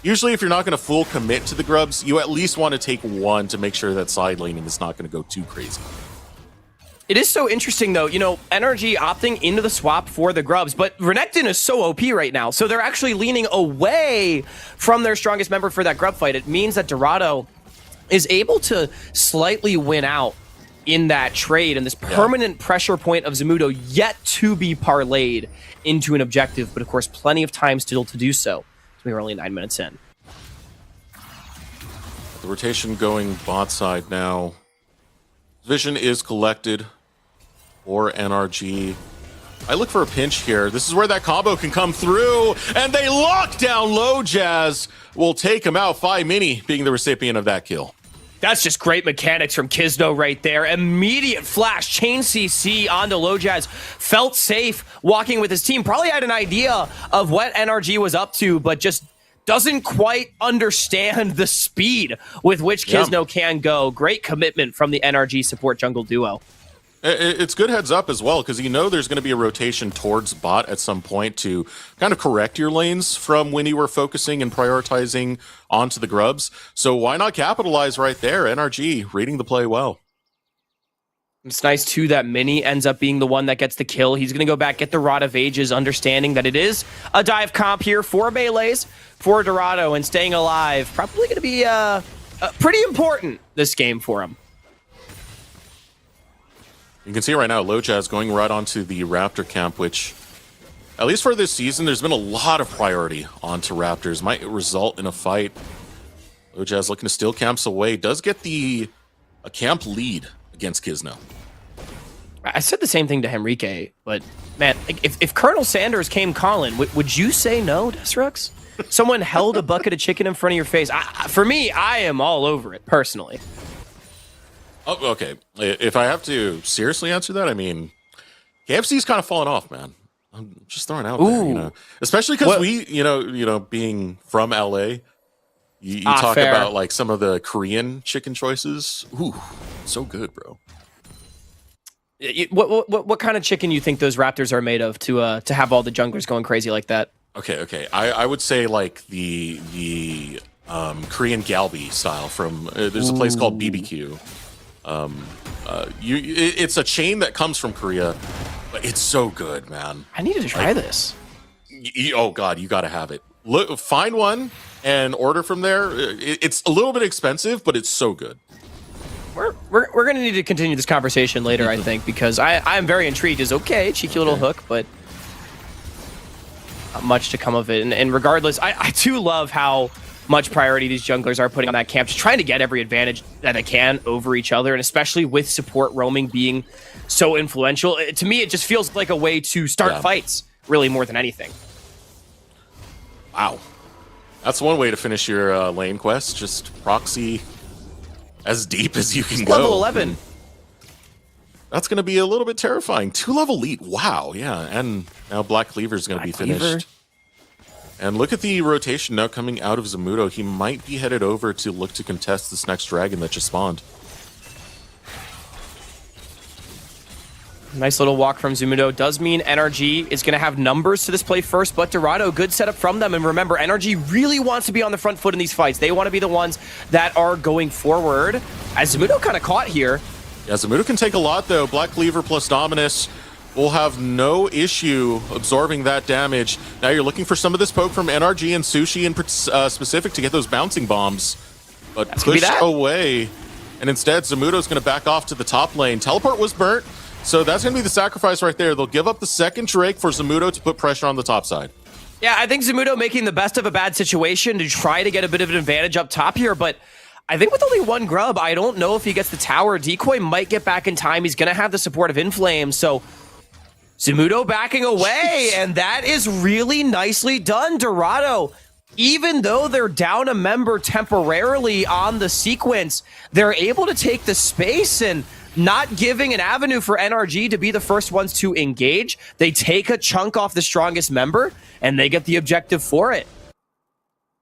Usually, if you're not going to full commit to the grubs, you at least want to take one to make sure that side laning is not going to go too crazy. It is so interesting, though, you know, NRG opting into the swap for the grubs, but Renekton is so OP right now, so they're actually leaning away from their strongest member for that grub fight. It means that Dorado is able to slightly win out in that trade, and this permanent pressure point of Zamudo yet to be parlayed into an objective, but of course plenty of time still to do so. We are only 9 minutes in. The rotation going bot side now. Vision is collected for NRG. I look for a pinch here. This is where that combo can come through, and they lock down Lojaz. Will take him out. Phi Mini being the recipient of that kill. That's just great mechanics from Kizno right there. Immediate flash, chain CC onto Lojaz. Felt safe walking with his team. Probably had an idea of what NRG was up to, but just doesn't quite understand the speed with which Kizno can go. Great commitment from the NRG support jungle duo. It's good heads up as well, because you know there's going to be a rotation towards bot at some point to kind of correct your lanes from when you were focusing and prioritizing onto the grubs. So why not capitalize right there? NRG reading the play well. It's nice, too, that Mini ends up being the one that gets the kill. He's going to go back, get the Rod of Ages, understanding that it is a dive comp here for melees, for Dorado, and staying alive. Probably going to be pretty important this game for him. You can see right now, Lojaz going right onto the Raptor camp, which, at least for this season, there's been a lot of priority onto Raptors. Might result in a fight. Lojaz looking to steal camps away. Does get a camp lead against Kizno. I said the same thing to Henrique, but, man, if Colonel Sanders came calling, would you say no, Desrux? Someone held a bucket of chicken in front of your face. For me, I am all over it, personally. Oh, okay. If I have to seriously answer that, I mean, KFC's kind of fallen off, man. I'm just throwing it out there, you know. Especially because we, you know, being from LA, you talk fair. about like some of the Korean chicken choices. Ooh, so good, bro. What kind of chicken you think those Raptors are made of to have all the junglers going crazy like that? Okay. I would say like the Korean galbi style from there's a place called BBQ. It's a chain that comes from Korea, but it's so good, man. I needed to try this. Oh God, you got to have it. Look, find one and order from there. It's a little bit expensive, but it's so good. We're going to need to continue this conversation later, I think, because I'm very intrigued. It's okay, cheeky little hook, but not much to come of it. And regardless, I do love how much priority these junglers are putting on that camp, just trying to get every advantage that they can over each other, and especially with support roaming being so influential. To me, it just feels like a way to start fights, really, more than anything. Wow. That's one way to finish your lane quest, just proxy as deep as you can go. Level 11. That's going to be a little bit terrifying. 2-level lead. Wow, yeah. And now Black Cleaver is going to be finished. And look at the rotation now coming out of Zamudo. He might be headed over to look to contest this next dragon that just spawned. Nice little walk from Zumudo. Does mean NRG is going to have numbers to this play first, but Dorado, good setup from them. And remember, NRG really wants to be on the front foot in these fights. They want to be the ones that are going forward. As Zumudo kind of caught here. Yeah, Zumudo can take a lot, though. Black Cleaver plus Dominus will have no issue absorbing that damage. Now you're looking for some of this poke from NRG and Sushi in specific to get those bouncing bombs. But pushed away. And instead, Zumudo's going to back off to the top lane. Teleport was burnt, so that's going to be the sacrifice right there. They'll give up the second Drake for Zumudo to put pressure on the top side. Yeah, I think Zumudo making the best of a bad situation to try to get a bit of an advantage up top here, but I think with only one grub, I don't know if he gets the tower. Decoy might get back in time. He's going to have the support of Inflame, so Zumudo backing away, and that is really nicely done. Dorado, even though they're down a member temporarily on the sequence, they're able to take the space and not giving an avenue for NRG to be the first ones to engage. They take a chunk off the strongest member, and they get the objective for it.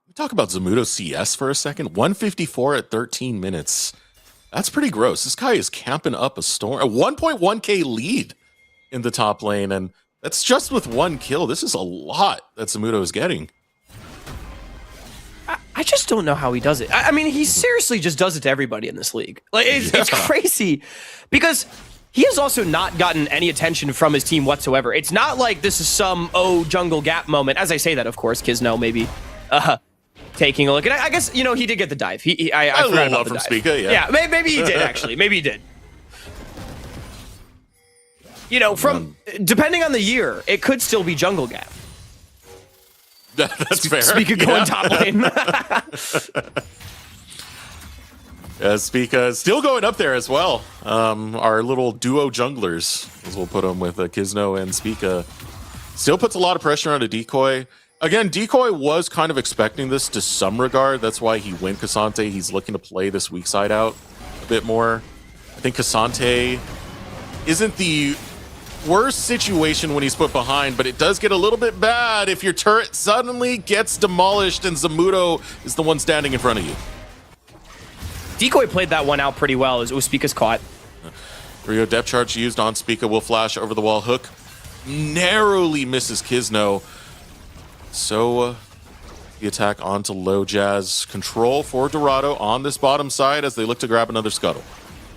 We talk about Zumudo CS for a second. 154 at 13 minutes. That's pretty gross. This guy is camping up a storm. A 1.1k lead in the top lane, and that's just with one kill. This is a lot that Zumudo is getting. I just don't know how he does it. I mean, he seriously just does it to everybody in this league. Like, it's crazy because he has also not gotten any attention from his team whatsoever. It's not like this is some, jungle gap moment. As I say that, of course, Kizno maybe taking a look. And I guess, he did get the dive. I forgot about the from dive. Spica, yeah. Yeah, maybe he did, actually. Maybe he did. Depending on the year, it could still be jungle gap. That's fair. Spica going top lane. Spica still going up there as well. Our little duo junglers, as we'll put them with Kizno and Spica, still puts a lot of pressure on a Decoy. Again, Decoy was kind of expecting this to some regard. That's why he went Cassante. He's looking to play this weak side out a bit more. I think Cassante isn't the worst situation when he's put behind, but it does get a little bit bad if your turret suddenly gets demolished and Zumudo is the one standing in front of you. Decoy played that one out pretty well as Spica's caught. Rio depth charge used on Spica will flash over the wall. Hook narrowly misses Kizno. So the attack onto low Jazz. Control for Dorado on this bottom side as they look to grab another scuttle.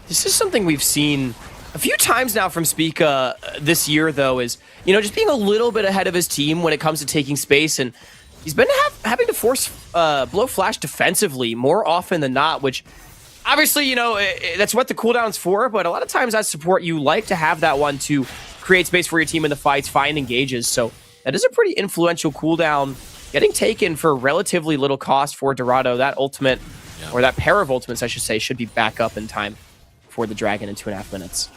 This is something we've seen a few times now from Spica this year, though, is, just being a little bit ahead of his team when it comes to taking space. And he's been having to force blow flash defensively more often than not, which obviously, that's what the cooldown's for. But a lot of times as support, you like to have that one to create space for your team in the fights, find engages. So that is a pretty influential cooldown getting taken for relatively little cost for Dorado. That ultimate, or that pair of ultimates, I should say, should be back up in time for the Dragon in 2.5 minutes.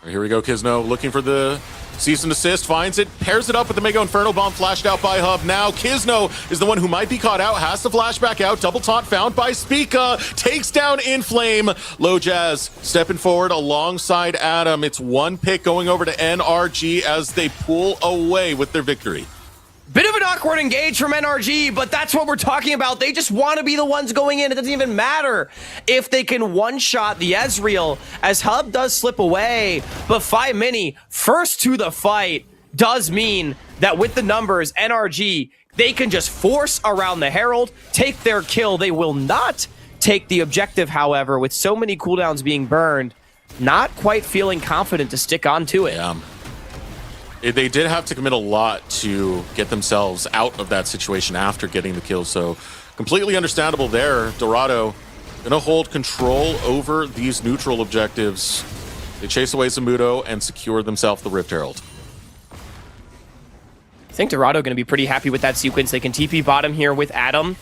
Here we go, Kizno looking for the cease and desist, finds it, pairs it up with the Mega Inferno Bomb flashed out by Hub. Now Kizno is the one who might be caught out, has the flashback out, double taunt found by Spica, takes down Inflame. Low Jazz stepping forward alongside Adam. It's one pick going over to NRG as they pull away with their victory. Bit of an awkward engage from NRG, but that's what we're talking about. They just want to be the ones going in. It doesn't even matter if they can one-shot the Ezreal, as Hub does slip away. But 5 Mini, first to the fight, does mean that with the numbers, NRG, they can just force around the Herald, take their kill. They will not take the objective, however, with so many cooldowns being burned, not quite feeling confident to stick on to it. Yeah. They did have to commit a lot to get themselves out of that situation after getting the kill, so completely understandable there. Dorado gonna hold control over these neutral objectives. They chase away Zumudo and secure themselves the Rift Herald. I think Dorado going to be pretty happy with that sequence. They can TP bottom here with Adam,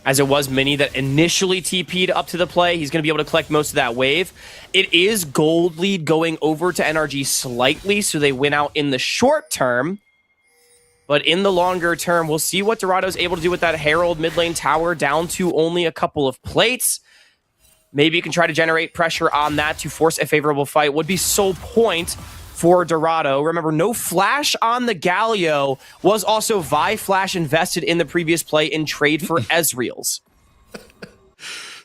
as it was Mini that initially TP'd up to the play. He's going to be able to collect most of that wave. It is gold lead going over to NRG slightly, so they win out in the short term. But in the longer term, we'll see what Dorado's able to do with that Herald mid lane tower down to only a couple of plates. Maybe you can try to generate pressure on that to force a favorable fight. Would be sole point for Dorado. Remember, no flash on the Galio, was also Vi flash invested in the previous play in trade for Ezreal's.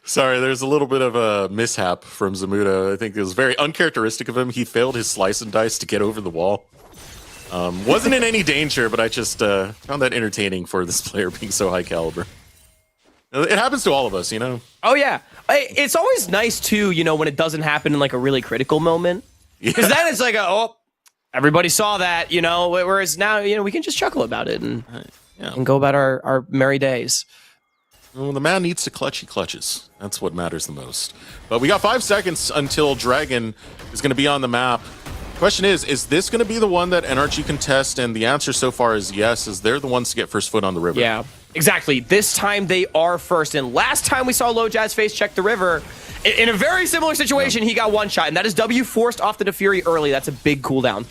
Sorry, there's a little bit of a mishap from Zamuda. I think it was very uncharacteristic of him. He failed his slice and dice to get over the wall. Wasn't in any danger, but I just found that entertaining for this player being so high caliber. It happens to all of us, you know? Oh, yeah. It's always nice, too, you know, when it doesn't happen in, like, a really critical moment. Because then it's like, oh, everybody saw that, you know? Whereas now, you know, we can just chuckle about it and go about our merry days. Well, the man needs to clutch, he clutches. That's what matters the most. But we got 5 seconds until Dragon is going to be on the map. Question is this going to be the one that NRG can test? And the answer so far is yes, as they're the ones to get first foot on the river. Yeah, exactly. This time they are first. And last time we saw LoJazz face check the river, in a very similar situation, he got one shot. And that is W forced off the Fury early. That's a big cooldown.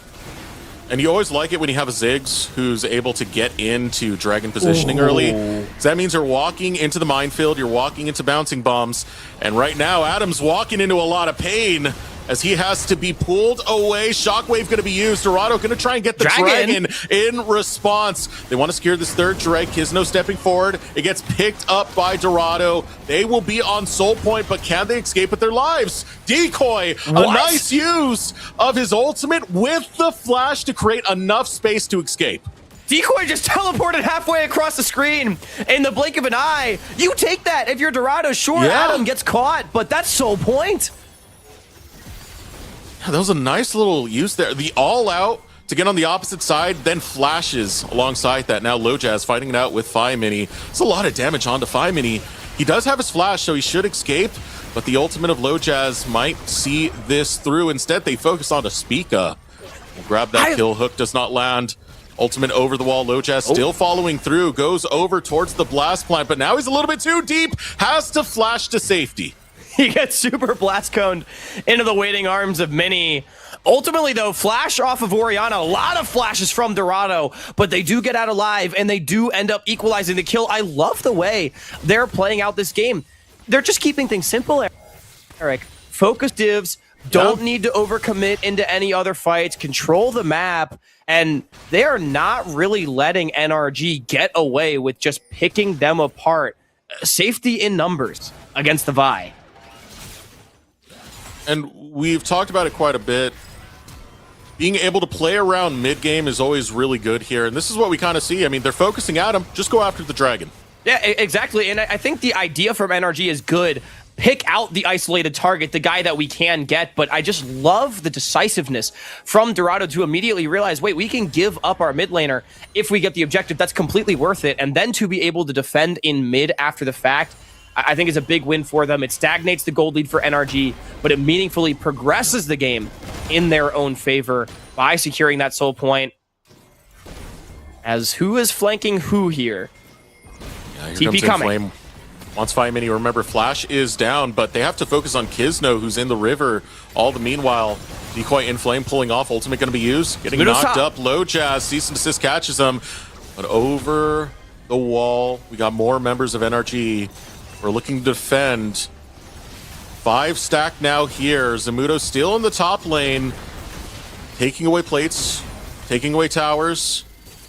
And you always like it when you have a Ziggs who's able to get into Dragon positioning early. So that means you're walking into the minefield, you're walking into bouncing bombs, and right now Adam's walking into a lot of pain as he has to be pulled away. Shockwave going to be used. Dorado going to try and get the Dragon in response. They want to secure this third Drake. Kizno stepping forward. It gets picked up by Dorado. They will be on soul point, but can they escape with their lives? Decoy, a nice use of his ultimate with the flash to create enough space to escape. Decoy just teleported halfway across the screen in the blink of an eye. You take that if you're Dorado. Sure, Adam gets caught, but that's soul point. That was a nice little use there. The all-out to get on the opposite side, then flashes alongside that. Now LoJazz fighting it out with Fi Mini. It's a lot of damage onto Fi Mini. He does have his flash, so he should escape, but the ultimate of LoJazz might see this through. Instead, they focus on Spica. We'll grab that kill. Hook does not land. Ultimate over the wall. LoJazz still following through. Goes over towards the blast plant, but now he's a little bit too deep. Has to flash to safety. He gets super blast coned into the waiting arms of Mini. Ultimately, though, flash off of Oriana. A lot of flashes from Dorado, but they do get out alive, and they do end up equalizing the kill. I love the way they're playing out this game. They're just keeping things simple, Eric. Focus divs, don't need to overcommit into any other fights, control the map, and they are not really letting NRG get away with just picking them apart. Safety in numbers against the Vi. And we've talked about it quite a bit. Being able to play around mid-game is always really good here. And this is what we kind of see. I mean, they're focusing Adam. Just go after the Dragon. Yeah, exactly. And I think the idea from NRG is good. Pick out the isolated target, the guy that we can get. But I just love the decisiveness from Dorado to immediately realize, wait, we can give up our mid laner if we get the objective. That's completely worth it. And then to be able to defend in mid after the fact, I think is a big win for them. It stagnates the gold lead for NRG, but it meaningfully progresses the game in their own favor by securing that soul point. As who is flanking who here? Yeah, here TP coming. Flame. Wants Fi Mini. Remember, Flash is down, but they have to focus on Kizno, who's in the river. All the meanwhile, Decoy in Flame pulling off. Ultimate going to be used. Getting knocked up. LoJazz. Cease and desist catches him. But over the wall, we got more members of NRG. We're looking to defend. 5 stack now here. Zamudo still in the top lane. Taking away plates. Taking away towers.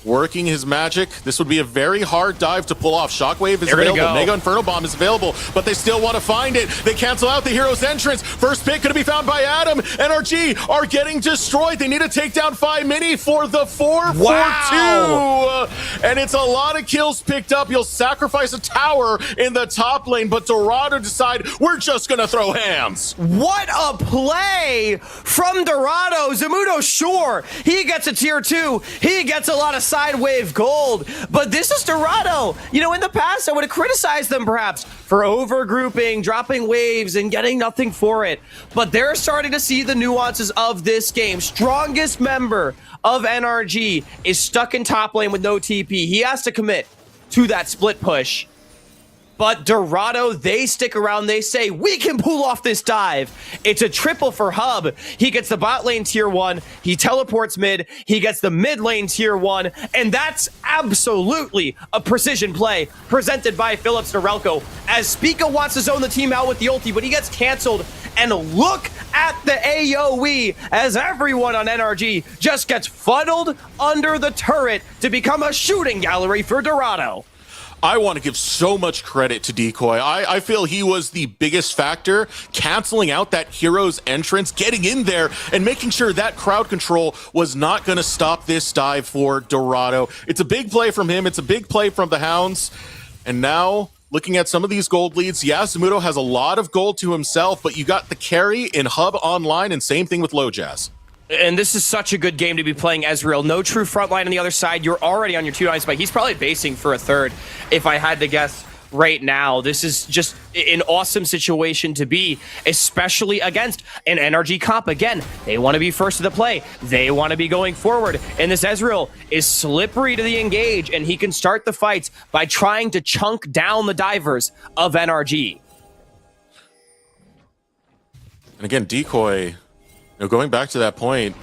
Working his magic. This would be a very hard dive to pull off. Shockwave is available. Mega Inferno Bomb is available, but they still want to find it. They cancel out the hero's entrance. First pick going to be found by Adam. NRG are getting destroyed. They need to take down Fi Mini for the 4-4-2. And it's a lot of kills picked up. You'll sacrifice a tower in the top lane, but Dorado decide we're just going to throw hams. What a play from Dorado. Zamudo, sure, he gets a tier 2. He gets a lot of side wave gold, but this is Dorado. You know, in the past, I would have criticized them perhaps for over-grouping, dropping waves, and getting nothing for it. But they're starting to see the nuances of this game. Strongest member of NRG is stuck in top lane with no TP. He has to commit to that split push. But Dorado, they stick around. They say, we can pull off this dive. It's a triple for Hub. He gets the bot lane tier 1. He teleports mid. He gets the mid lane tier 1. And that's absolutely a precision play presented by Philips Norelco. As Spica wants to zone the team out with the ulti, but he gets canceled. And look at the AoE as everyone on NRG just gets funneled under the turret to become a shooting gallery for Dorado. I want to give so much credit to Decoy. I feel he was the biggest factor, canceling out that hero's entrance, getting in there, and making sure that crowd control was not going to stop this dive for Dorado. It's a big play from him. It's a big play from the Hounds. And now, looking at some of these gold leads, yeah, Zamudo has a lot of gold to himself, but you got the carry in Hub online, and same thing with Low Jazz. And this is such a good game to be playing Ezreal. No true frontline on the other side. You're already on your 2-9 spike. He's probably basing for a third, if I had to guess right now. This is just an awesome situation to be, especially against an NRG comp. Again, they want to be first to the play. They want to be going forward. And this Ezreal is slippery to the engage, and he can start the fights by trying to chunk down the divers of NRG. And again, Decoy... going back to that point,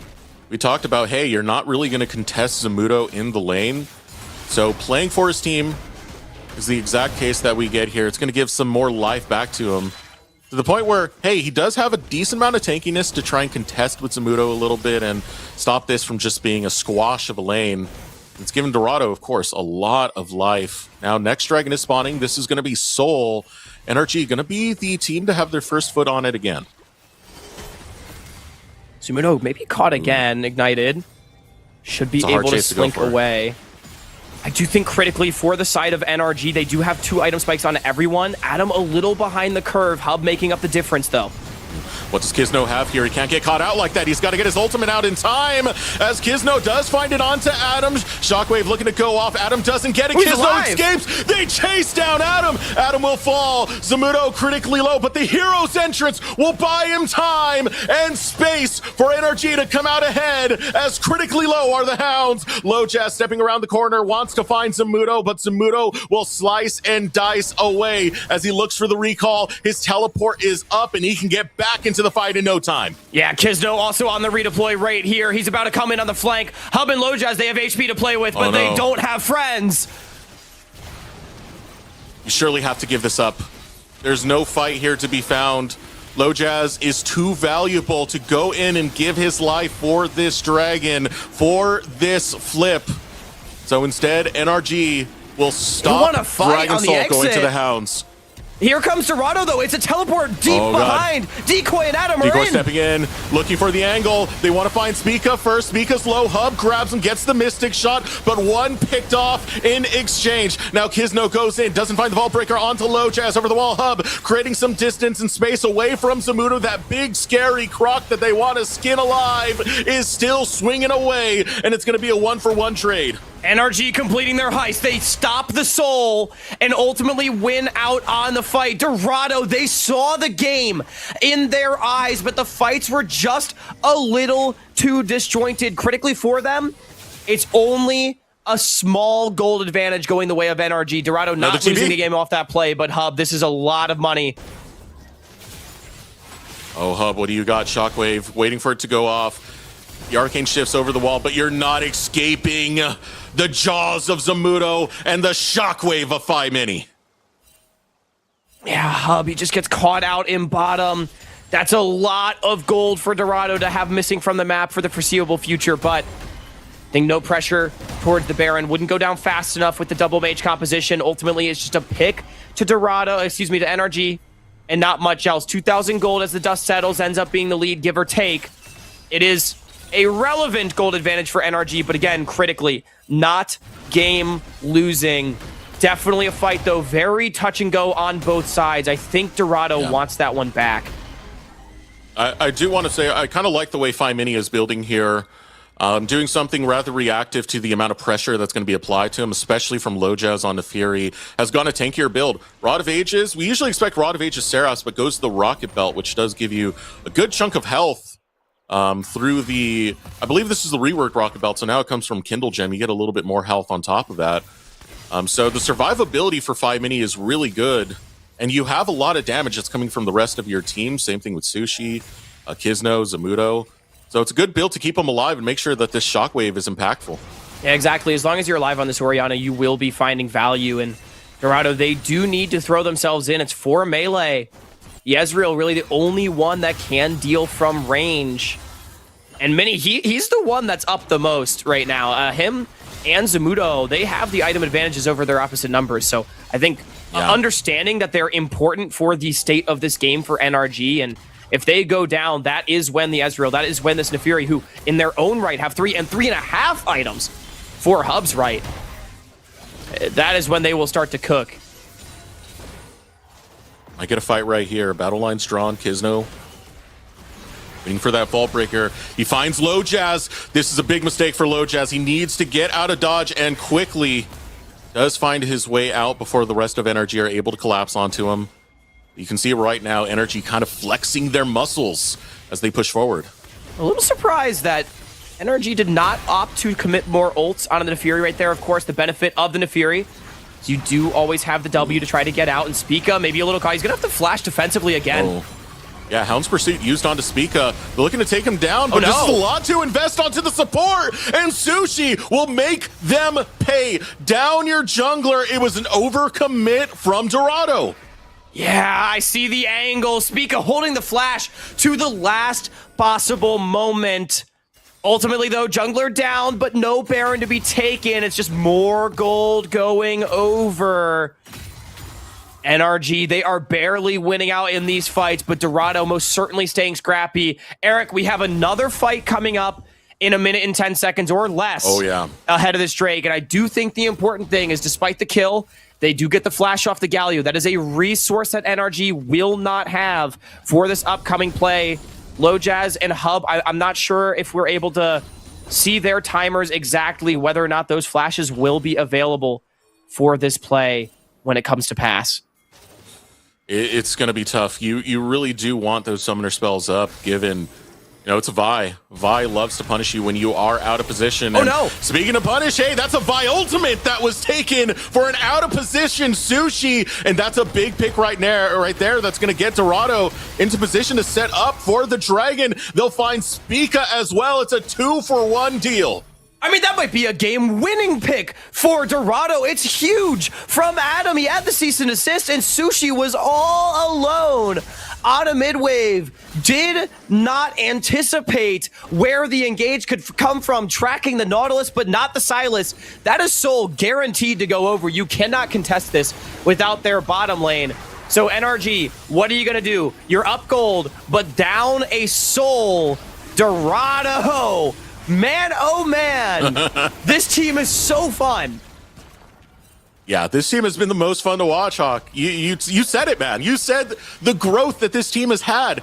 we talked about, hey, you're not really going to contest Zamudo in the lane. So playing for his team is the exact case that we get here. It's going to give some more life back to him. To the point where, hey, he does have a decent amount of tankiness to try and contest with Zamudo a little bit and stop this from just being a squash of a lane. It's given Dorado, of course, a lot of life. Now, next dragon is spawning. This is going to be Soul. NRG going to be the team to have their first foot on it again. Zamudo maybe caught again, ignited. Should be able to slink away. I do think critically for the side of NRG, they do have 2 item spikes on everyone. Adam a little behind the curve. Hub making up the difference, though. What does Kizno have here? He can't get caught out like that. He's got to get his ultimate out in time as Kizno does find it onto Adam. Shockwave looking to go off. Adam doesn't get it. Kizno escapes. They chase down Adam. Adam will fall. Zamudo critically low, but the hero's entrance will buy him time and space for NRG to come out ahead as critically low are the Hounds. Low Jazz stepping around the corner, wants to find Zamudo, but Zamudo will slice and dice away as he looks for the recall. His teleport is up and he can get back into the fight in no time. Yeah, Kizno also on the redeploy right here. He's about to come in on the flank. Hub and Low Jazz, they have HP to play with, but they don't have friends. You surely have to give this up. There's no fight here to be found. Low Jazz is too valuable to go in and give his life for this dragon, for this flip. So instead, NRG will stop Dragon Soul going to the Hounds. Here comes Dorado, though. It's a teleport deep behind. Decoy and Adam are Decoy in. Stepping in, looking for the angle. They want to find Spica first. Spica's low. Hub grabs him, gets the Mystic shot, but one picked off in exchange. Now Kizno goes in, doesn't find the Vault Breaker onto Low Jazz over the wall. Hub creating some distance and space away from Zamudo. That big, scary croc that they want to skin alive is still swinging away, and it's going to be a 1-for-1 trade. NRG completing their heist. They stop the Soul and ultimately win out on the fight. Dorado, they saw the game in their eyes, but the fights were just a little too disjointed. Critically for them, it's only a small gold advantage going the way of NRG. Dorado not losing the game off that play, but Hub, this is a lot of money. Oh, Hub, what do you got? Shockwave waiting for it to go off. The Arcane shifts over the wall, but you're not escaping the jaws of Zamudo and the shockwave of Phi Mini. Yeah, Hub, he just gets caught out in bottom. That's a lot of gold for Dorado to have missing from the map for the foreseeable future, but I think no pressure towards the Baron. Wouldn't go down fast enough with the double mage composition. Ultimately, it's just a pick to Dorado, to NRG, and not much else. 2,000 gold as the dust settles, ends up being the lead, give or take. It is a relevant gold advantage for NRG, but again, critically, not game losing. Definitely a fight, though. Very touch and go on both sides. I think Dorado wants that one back. I do want to say, I kind of like the way Phi Mini is building here. Doing something rather reactive to the amount of pressure that's going to be applied to him, especially from Low Jazz on the Fury, has gone a tankier build. Rod of Ages, we usually expect Rod of Ages Seras, but goes to the Rocket Belt, which does give you a good chunk of health. Through the, I believe this is the reworked Rocket Belt, so now it comes from Kindle Gem. You get a little bit more health on top of that. So the survivability for Phi Mini is really good, and you have a lot of damage that's coming from the rest of your team. Same thing with Sushi, Kizno, Zamudo. So it's a good build to keep them alive and make sure that this shockwave is impactful. Yeah, exactly. As long as you're alive on this Orianna, you will be finding value. And Dorado, they do need to throw themselves in. It's 4 melee. Ezreal really the only one that can deal from range. And Mini, he's the one that's up the most right now. Him and Zamudo, they have the item advantages over their opposite numbers. So I think understanding that they're important for the state of this game for NRG, and if they go down, that is when the Ezreal, that is when this Nefiri, who in their own right have 3 and 3.5 items for Hub's right, that is when they will start to cook. I get a fight right here. Battle line's drawn. Kisno waiting for that Vault Breaker. He finds Low Jazz. This is a big mistake for Low Jazz. He needs to get out of dodge and quickly does find his way out before the rest of NRG are able to collapse onto him. You can see right now NRG kind of flexing their muscles as they push forward. A little surprised that NRG did not opt to commit more ults on the Nefiri right there. Of course, the benefit of the Nefiri, you do always have the W to try to get out. And Spica, maybe a little caught. He's going to have to flash defensively again. Oh. Yeah, Hound's Pursuit used onto Spica. They're looking to take him down, but this is a lot to invest onto the support. And Sushi will make them pay. Down your jungler. It was an overcommit from Dorado. Yeah, I see the angle. Spica holding the flash to the last possible moment. Ultimately, though, jungler down, but no Baron to be taken. It's just more gold going over. NRG, they are barely winning out in these fights, but Dorado most certainly staying scrappy. Eric, we have another fight coming up in 1 minute and 10 seconds or less. Oh, yeah. Ahead of this Drake, and I do think the important thing is, despite the kill, they do get the flash off the Galio. That is a resource that NRG will not have for this upcoming play. Low Jazz and Hub, I'm not sure if we're able to see their timers exactly, whether or not those flashes will be available for this play when it comes to pass. It's going to be tough. You really do want those summoner spells up, given, you know, it's a Vi. Vi loves to punish you when you are out of position. Oh, no. Speaking of punish, hey, that's a Vi ultimate that was taken for an out of position Sushi. And that's a big pick right there. That's going to get Dorado into position to set up for the Dragon. They'll find Spica as well. It's a 2-for-1 deal. I mean, that might be a game-winning pick for Dorado. It's huge from Adam. He had the cease and assist, and Sushi was all alone on a mid-wave. Did not anticipate where the engage could come from, tracking the Nautilus, but not the Silas. That is Soul guaranteed to go over. You cannot contest this without their bottom lane. So NRG, what are you going to do? You're up gold, but down a Soul. Dorado. Man, oh man, this team is so fun. Yeah, this team has been the most fun to watch, Hawk. You said it, man. You said the growth that this team has had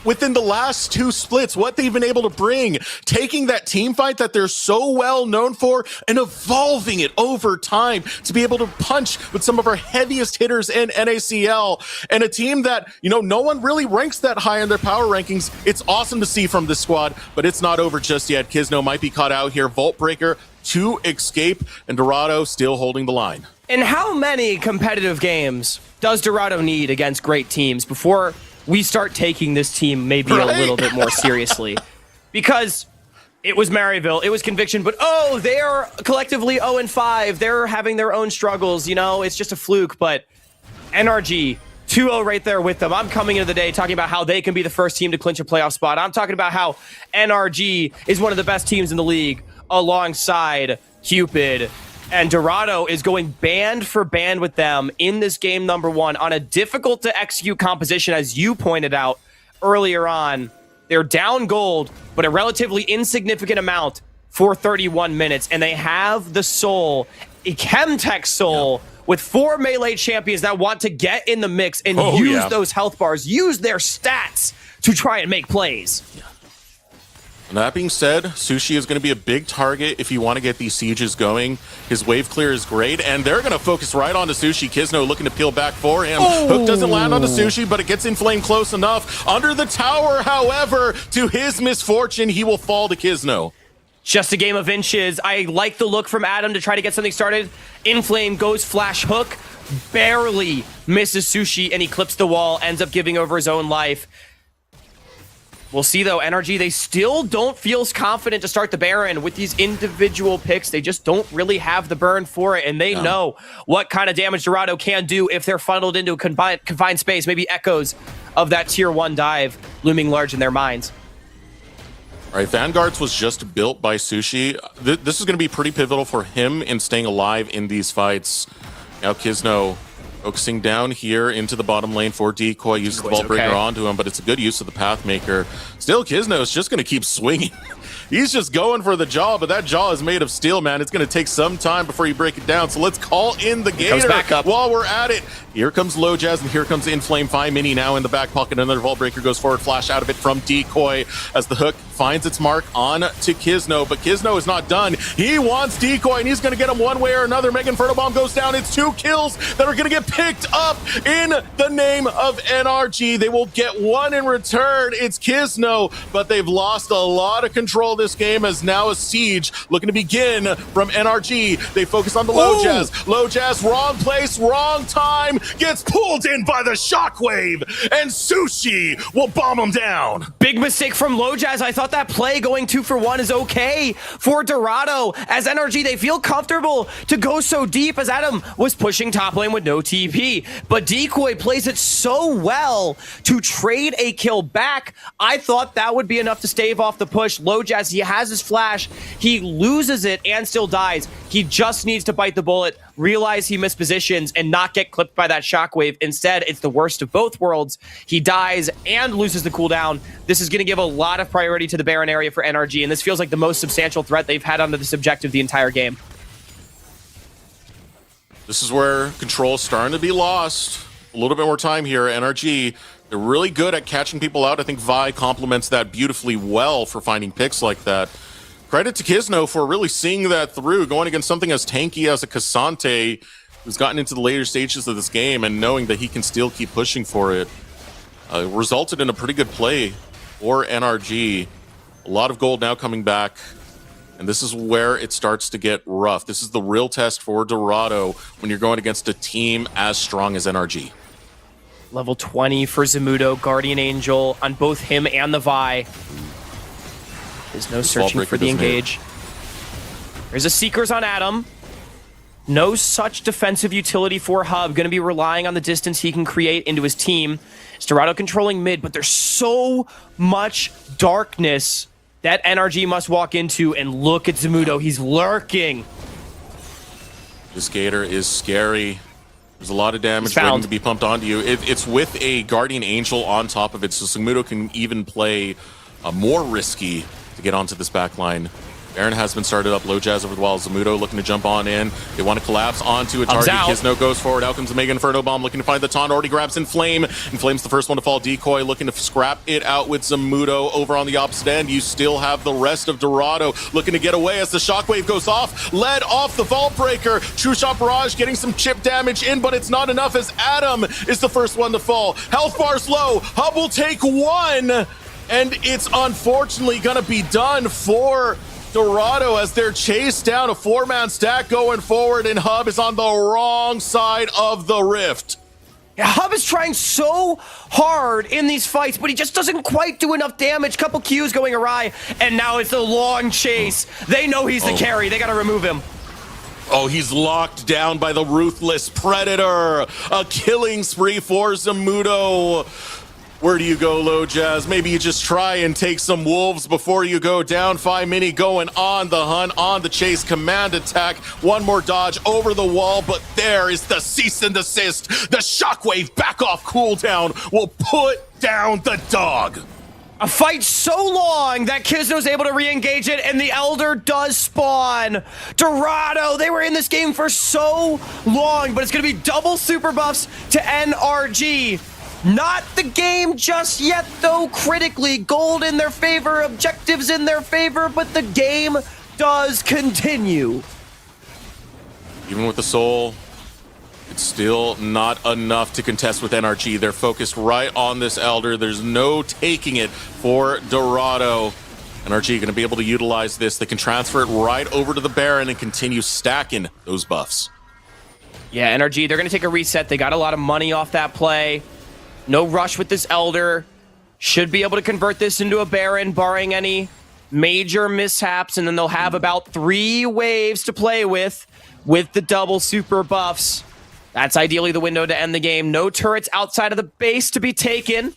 within the last 2 splits, what they've been able to bring, taking that team fight that they're so well known for and evolving it over time to be able to punch with some of our heaviest hitters in NACL, and a team that, you know, no one really ranks that high in their power rankings. It's awesome to see from this squad, but it's not over just yet. Kisno might be caught out here. Vault Breaker to escape, and Dorado still holding the line. And how many competitive games does Dorado need against great teams before we start taking this team maybe a little bit more seriously? Because it was Maryville, it was Conviction, but oh, they're collectively 0-5. They're having their own struggles, you know, it's just a fluke. But NRG, 2-0 right there with them. I'm coming into the day talking about how they can be the first team to clinch a playoff spot. I'm talking about how NRG is one of the best teams in the league alongside Cupid. And Dorado is going band for band with them in this game number 1 on a difficult to execute composition, as you pointed out earlier on. They're down gold, but a relatively insignificant amount for 31 minutes. And they have the Soul, a Chemtech Soul, with 4 melee champions that want to get in the mix and use those health bars, use their stats to try and make plays. And that being said, Sushi is going to be a big target if you want to get these sieges going. His wave clear is great, and they're going to focus right onto Sushi. Kisno looking to peel back for him. Hook doesn't land onto Sushi, but it gets inflamed close enough. Under the tower, however, to his misfortune, he will fall to Kisno. Just a game of inches. I like the look from Adam to try to get something started. Inflame goes flash hook, barely misses Sushi, and he clips the wall, ends up giving over his own life. We'll see, though. NRG, they still don't feel confident to start the Baron with these individual picks. They just don't really have the burn for it, and they know what kind of damage Dorado can do if they're funneled into a confined space. Maybe echoes of that tier 1 dive looming large in their minds. All right, Vanguards was just built by Sushi. This is going to be pretty pivotal for him in staying alive in these fights. Now Kizno focusing down here into the bottom lane for Decoy, uses the ball breaker onto him, but it's a good use of the Pathmaker. Still, Kizno is just going to keep swinging. He's just going for the jaw, but that jaw is made of steel, man. It's going to take some time before you break it down. So let's call in the Gator back up. while we're at it. Here comes Low Jazz, and here comes Inflame Fi Mini now in the back pocket. Another Vault Breaker goes forward, flash out of it from Decoy as the hook finds its mark on to Kizno, but Kizno is not done. He wants Decoy, and he's going to get him one way or another. Mega Inferno Bomb goes down. It's 2 kills that are going to get picked up in the name of NRG. They will get one in return. It's Kizno, but they've lost a lot of control this game as now a siege looking to begin from NRG. They focus on the Low Jazz. Low Jazz, wrong place, wrong time, gets pulled in by the Shockwave, and Sushi will bomb him down. Big mistake from Low Jazz. I thought that play going 2 for 1 is okay for Dorado. As NRG, they feel comfortable to go so deep as Adam was pushing top lane with no TP. But Decoy plays it so well to trade a kill back. I thought that would be enough to stave off the push. Low Jazz, he has his flash. He loses it and still dies. He just needs to bite the bullet, realize he missed positions, and not get clipped by that Shockwave. Instead, it's the worst of both worlds. He dies and loses the cooldown. This is going to give a lot of priority to the Baron area for NRG, and this feels like the most substantial threat they've had under this objective the entire game. This is where control is starting to be lost. A little bit more time here. NRG, they're really good at catching people out. I think Vi complements that beautifully well for finding picks like that. Credit to Kizno for really seeing that through, going against something as tanky as a Cassante, who's gotten into the later stages of this game, and knowing that he can still keep pushing for it. Resulted in a pretty good play for NRG. A lot of gold now coming back, and this is where it starts to get rough. This is the real test for Dorado when you're going against a team as strong as NRG. Level 20 for Zamudo, Guardian Angel on both him and the Vi. There's no searching for the engage. There's a Seekers on Adam. No such defensive utility for Hub. Going to be relying on the distance he can create into his team. It's Dorado controlling mid, but there's so much darkness that NRG must walk into, and look at Zamudo. He's lurking. This Gator is scary. There's a lot of damage waiting to be pumped onto you. It's with a Guardian Angel on top of it, so Zamudo can even play more risky to get onto this back line. Baron has been started up. Low Jazz over the wall. Zamudo looking to jump on in. They want to collapse onto a target. Kizno goes forward. Out comes the Mega Inferno Bomb looking to find the taunt. Already grabs Inflame. Inflame's the first one to fall. Decoy looking to scrap it out with Zamudo over on the opposite end. You still have the rest of Dorado looking to get away as the Shockwave goes off. Led off the Vault Breaker. True Shot Barrage getting some chip damage in, but it's not enough as Adam is the first one to fall. Health bar's low. Hub will take one, and it's unfortunately going to be done for Dorado as they're chased down. A 4-man stack going forward, and Hub is on the wrong side of the rift. Yeah, Hub is trying so hard in these fights, but he just doesn't quite do enough damage. Couple Qs going awry, and now it's a long chase. They know he's the carry. They got to remove him. Oh, he's locked down by the Ruthless Predator. A killing spree for Zamudo. Where do you go, Low Jazz? Maybe you just try and take some wolves before you go down. Fi Mini going on the hunt, on the chase, command attack. One more dodge over the wall, but there is the cease and desist. The Shockwave back off cooldown will put down the dog. A fight so long that Kizno's able to re-engage it, and the Elder does spawn. Dorado, they were in this game for so long, but it's going to be double super buffs to NRG. Not the game just yet, though, critically. Gold in their favor, objectives in their favor, but the game does continue. Even with the soul, it's still not enough to contest with NRG. They're focused right on this Elder. There's no taking it for Dorado. NRG going to be able to utilize this. They can transfer it right over to the Baron and continue stacking those buffs. Yeah, NRG, they're going to take a reset. They got a lot of money off that play. No rush with this Elder. Should be able to convert this into a Baron, barring any major mishaps, and then they'll have about 3 waves to play with the double super buffs. That's ideally the window to end the game. No turrets outside of the base to be taken.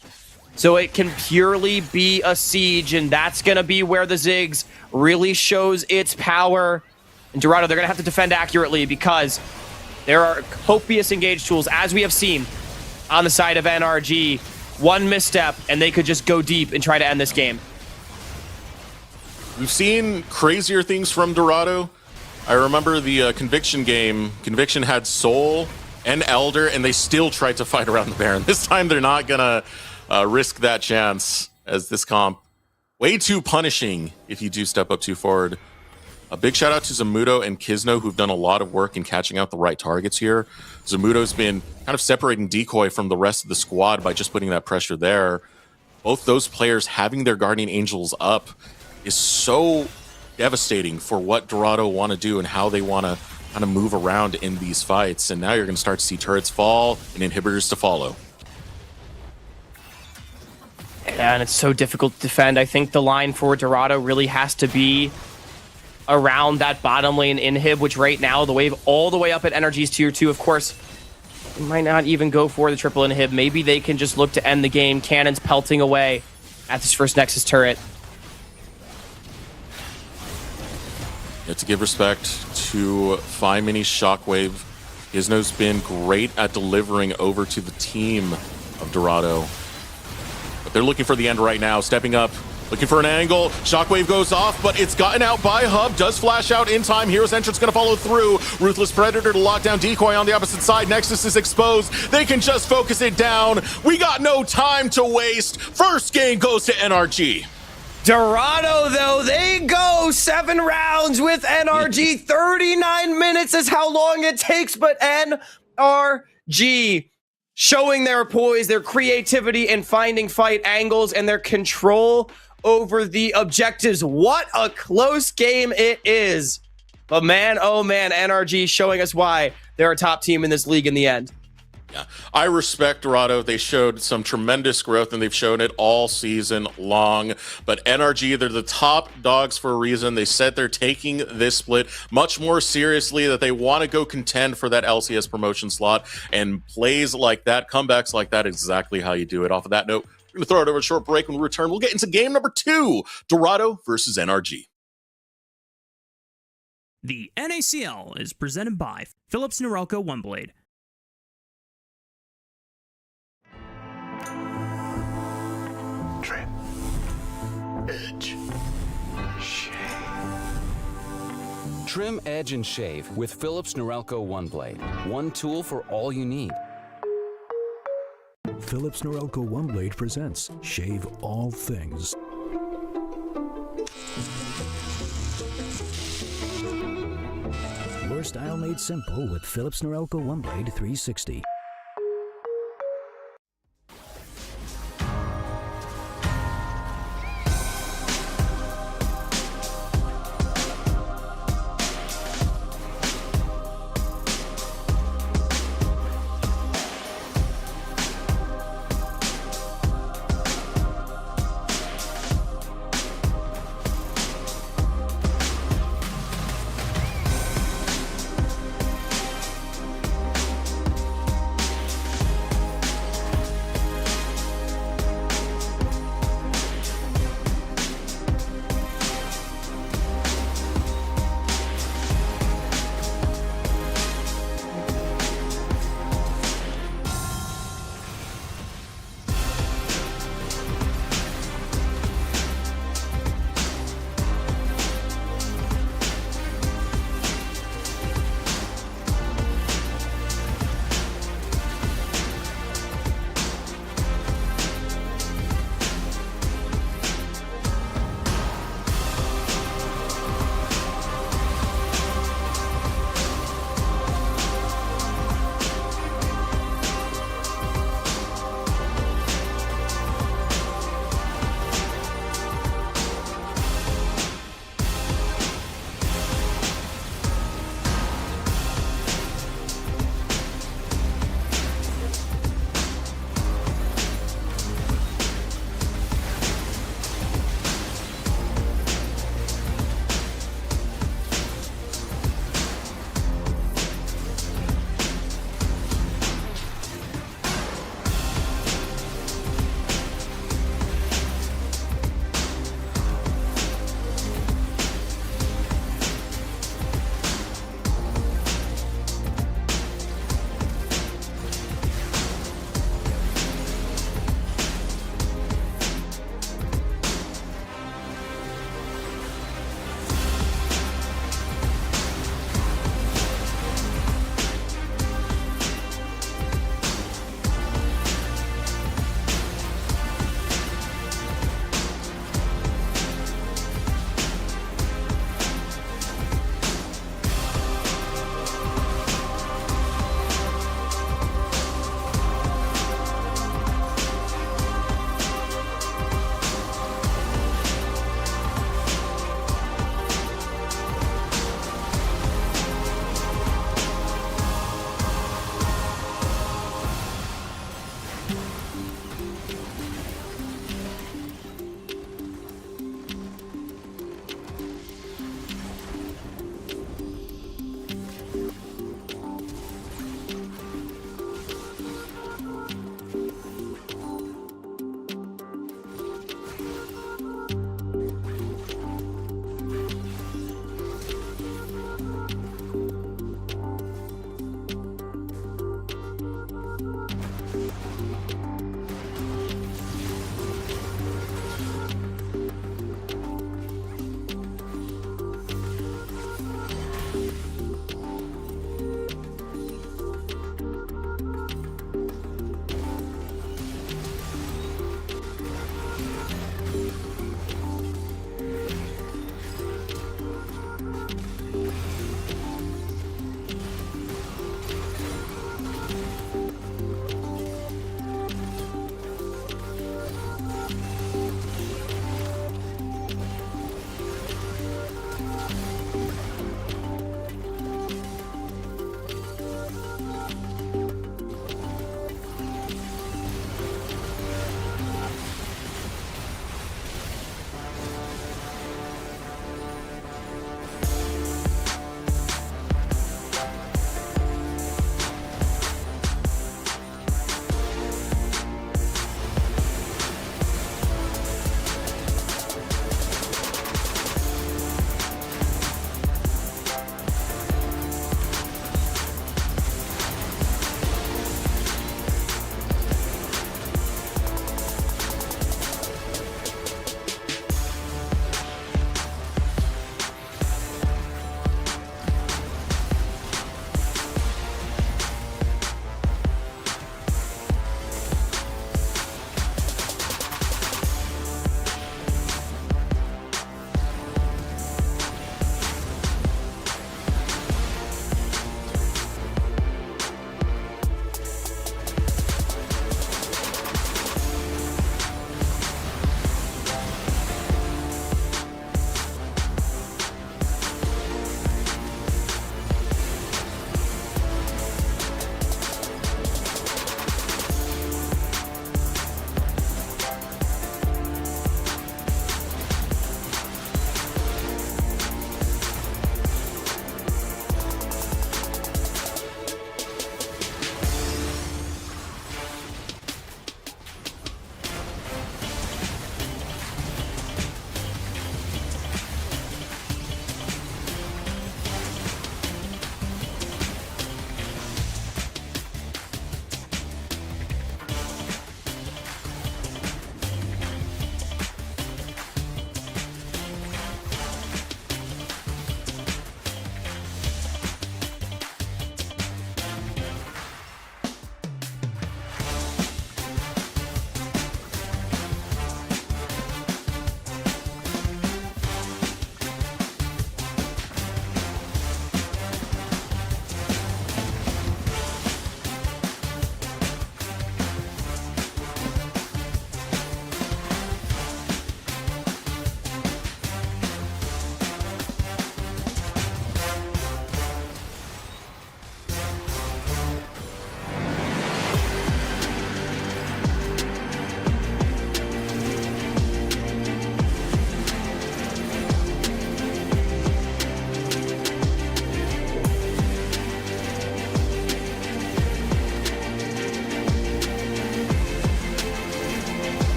So it can purely be a siege, and that's going to be where the Ziggs really shows its power. And Dorado, they're going to have to defend accurately because there are copious engage tools, as we have seen on the side of NRG. One misstep, and they could just go deep and try to end this game. We've seen crazier things from Dorado. I remember the Conviction game. Conviction had Soul and Elder, and they still tried to fight around the Baron. This time they're not going to risk that chance, as this comp way too punishing if you do step up too forward. A big shout out to Zamudo and Kizno, who've done a lot of work in catching out the right targets here. Zamudo's been kind of separating Decoy from the rest of the squad by just putting that pressure there. Both those players having their Guardian Angels up is so devastating for what Dorado want to do and how they want to kind of move around in these fights. And now you're going to start to see turrets fall and inhibitors to follow. And it's so difficult to defend. I think the line for Dorado really has to be around that bottom lane inhib, which right now, the wave all the way up at NRG's tier 2, of course, they might not even go for the triple inhib. Maybe they can just look to end the game. Cannons pelting away at this first Nexus turret. You have to give respect to Mini Shockwave. Gizno's been great at delivering over to the team of Dorado. But they're looking for the end right now, stepping up, looking for an angle. Shockwave goes off, but it's gotten out by Hub. Does flash out in time. Hero's Entrance going to follow through. Ruthless Predator to lock down Decoy on the opposite side. Nexus is exposed. They can just focus it down. We got no time to waste. First game goes to NRG. Dorado, though, they go 7 rounds with NRG. 39 minutes is how long it takes, but NRG showing their poise, their creativity in finding fight angles, and their control over the objectives. What a close game it is. But man, oh man, NRG showing us why they're a top team in this league in the end. Yeah, I respect Dorado. They showed some tremendous growth, and they've shown it all season long. But NRG, they're the top dogs for a reason. They said they're taking this split much more seriously, that they want to go contend for that LCS promotion slot. And plays like that, comebacks like that, is exactly how you do it. Off of that note, we're going to throw it over a short break. When we return, we'll get into game number 2, Dorado versus NRG. The NACL is presented by Philips Norelco OneBlade. Trim. Edge. Shave. Trim, edge, and shave with Philips Norelco OneBlade. One tool for all you need. Philips Norelco OneBlade presents Shave All Things. Your style made simple with Philips Norelco OneBlade 360.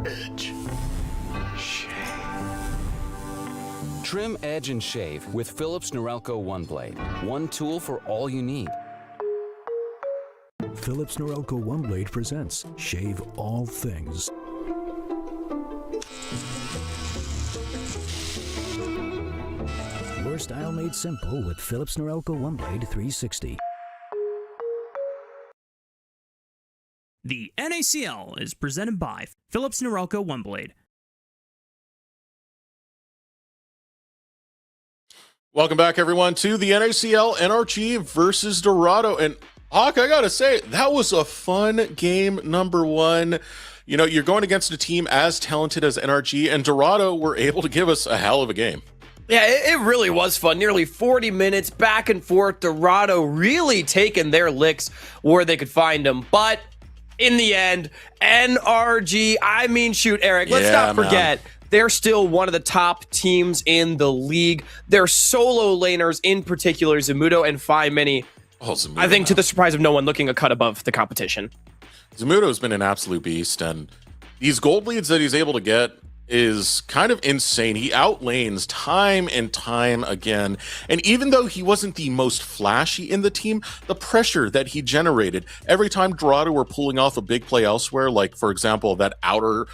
Edge. Shave. Trim, edge, and shave with Philips Norelco One Blade. One tool for all you need. Philips Norelco One Blade presents Shave All Things. Your style made simple with Philips Norelco One Blade 360. The NACL is presented by Philips Norelco One Blade. Welcome back, everyone, to the NACL NRG versus Dorado. And Hawk, I gotta say, that was a fun game, number one. You know, you're going against a team as talented as NRG, and Dorado were able to give us a hell of a game. Yeah, it really was fun. Nearly 40 minutes back and forth. Dorado really taking their licks where they could find them. But in the end, NRG, I mean, shoot, Eric, let's not forget. They're still one of the top teams in the league. Their solo laners, in particular, Zamudo and Phi Mini, I think to the surprise of no one, looking a cut above the competition. Zamudo's been an absolute beast, and these gold leads that he's able to get is kind of insane. He outlanes time and time again. And even though he wasn't the most flashy in the team, the pressure that he generated every time Dorado were pulling off a big play elsewhere, like, for example, that outer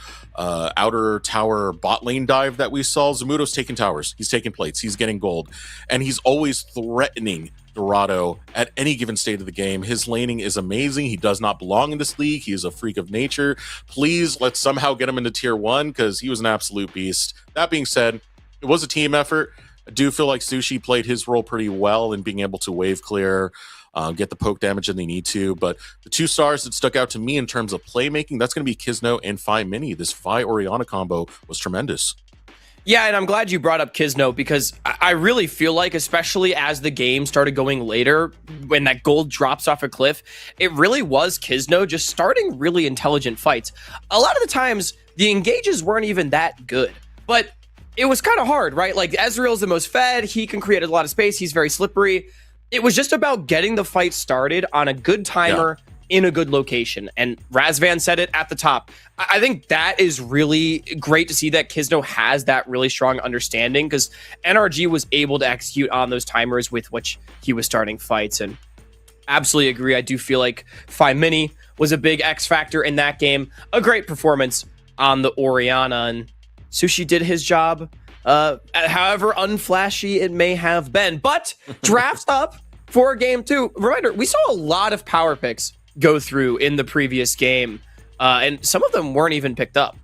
tower bot lane dive that we saw, Zamudo's taking towers. He's taking plates. He's getting gold. And he's always threatening Dorado at any given state of the game. His laning is amazing. He does not belong in this league. He is a freak of nature. Please, let's somehow get him into tier 1 because he was an absolute beast. That being said, it was a team effort. I do feel like Sushi played his role pretty well in being able to wave clear, get the poke damage that they need to. But the two stars that stuck out to me in terms of playmaking, that's going to be Kizno and Phi Mini. This Phi Oriana combo was tremendous. Yeah, and I'm glad you brought up Kizno because I really feel like, especially as the game started going later, when that gold drops off a cliff, it really was Kizno just starting really intelligent fights. A lot of the times, the engages weren't even that good, but it was kind of hard, right? Like, Ezreal's the most fed, he can create a lot of space, he's very slippery. It was just about getting the fight started on a good timer, in a good location. And Razvan said it at the top. I think that is really great to see that Kizno has that really strong understanding because NRG was able to execute on those timers with which he was starting fights. And absolutely agree. I do feel like Phi Mini was a big X factor in that game. A great performance on the Oriana, and Sushi did his job, however unflashy it may have been. But drafts up for game 2. Reminder, we saw a lot of power picks go through in the previous game, and some of them weren't even picked up.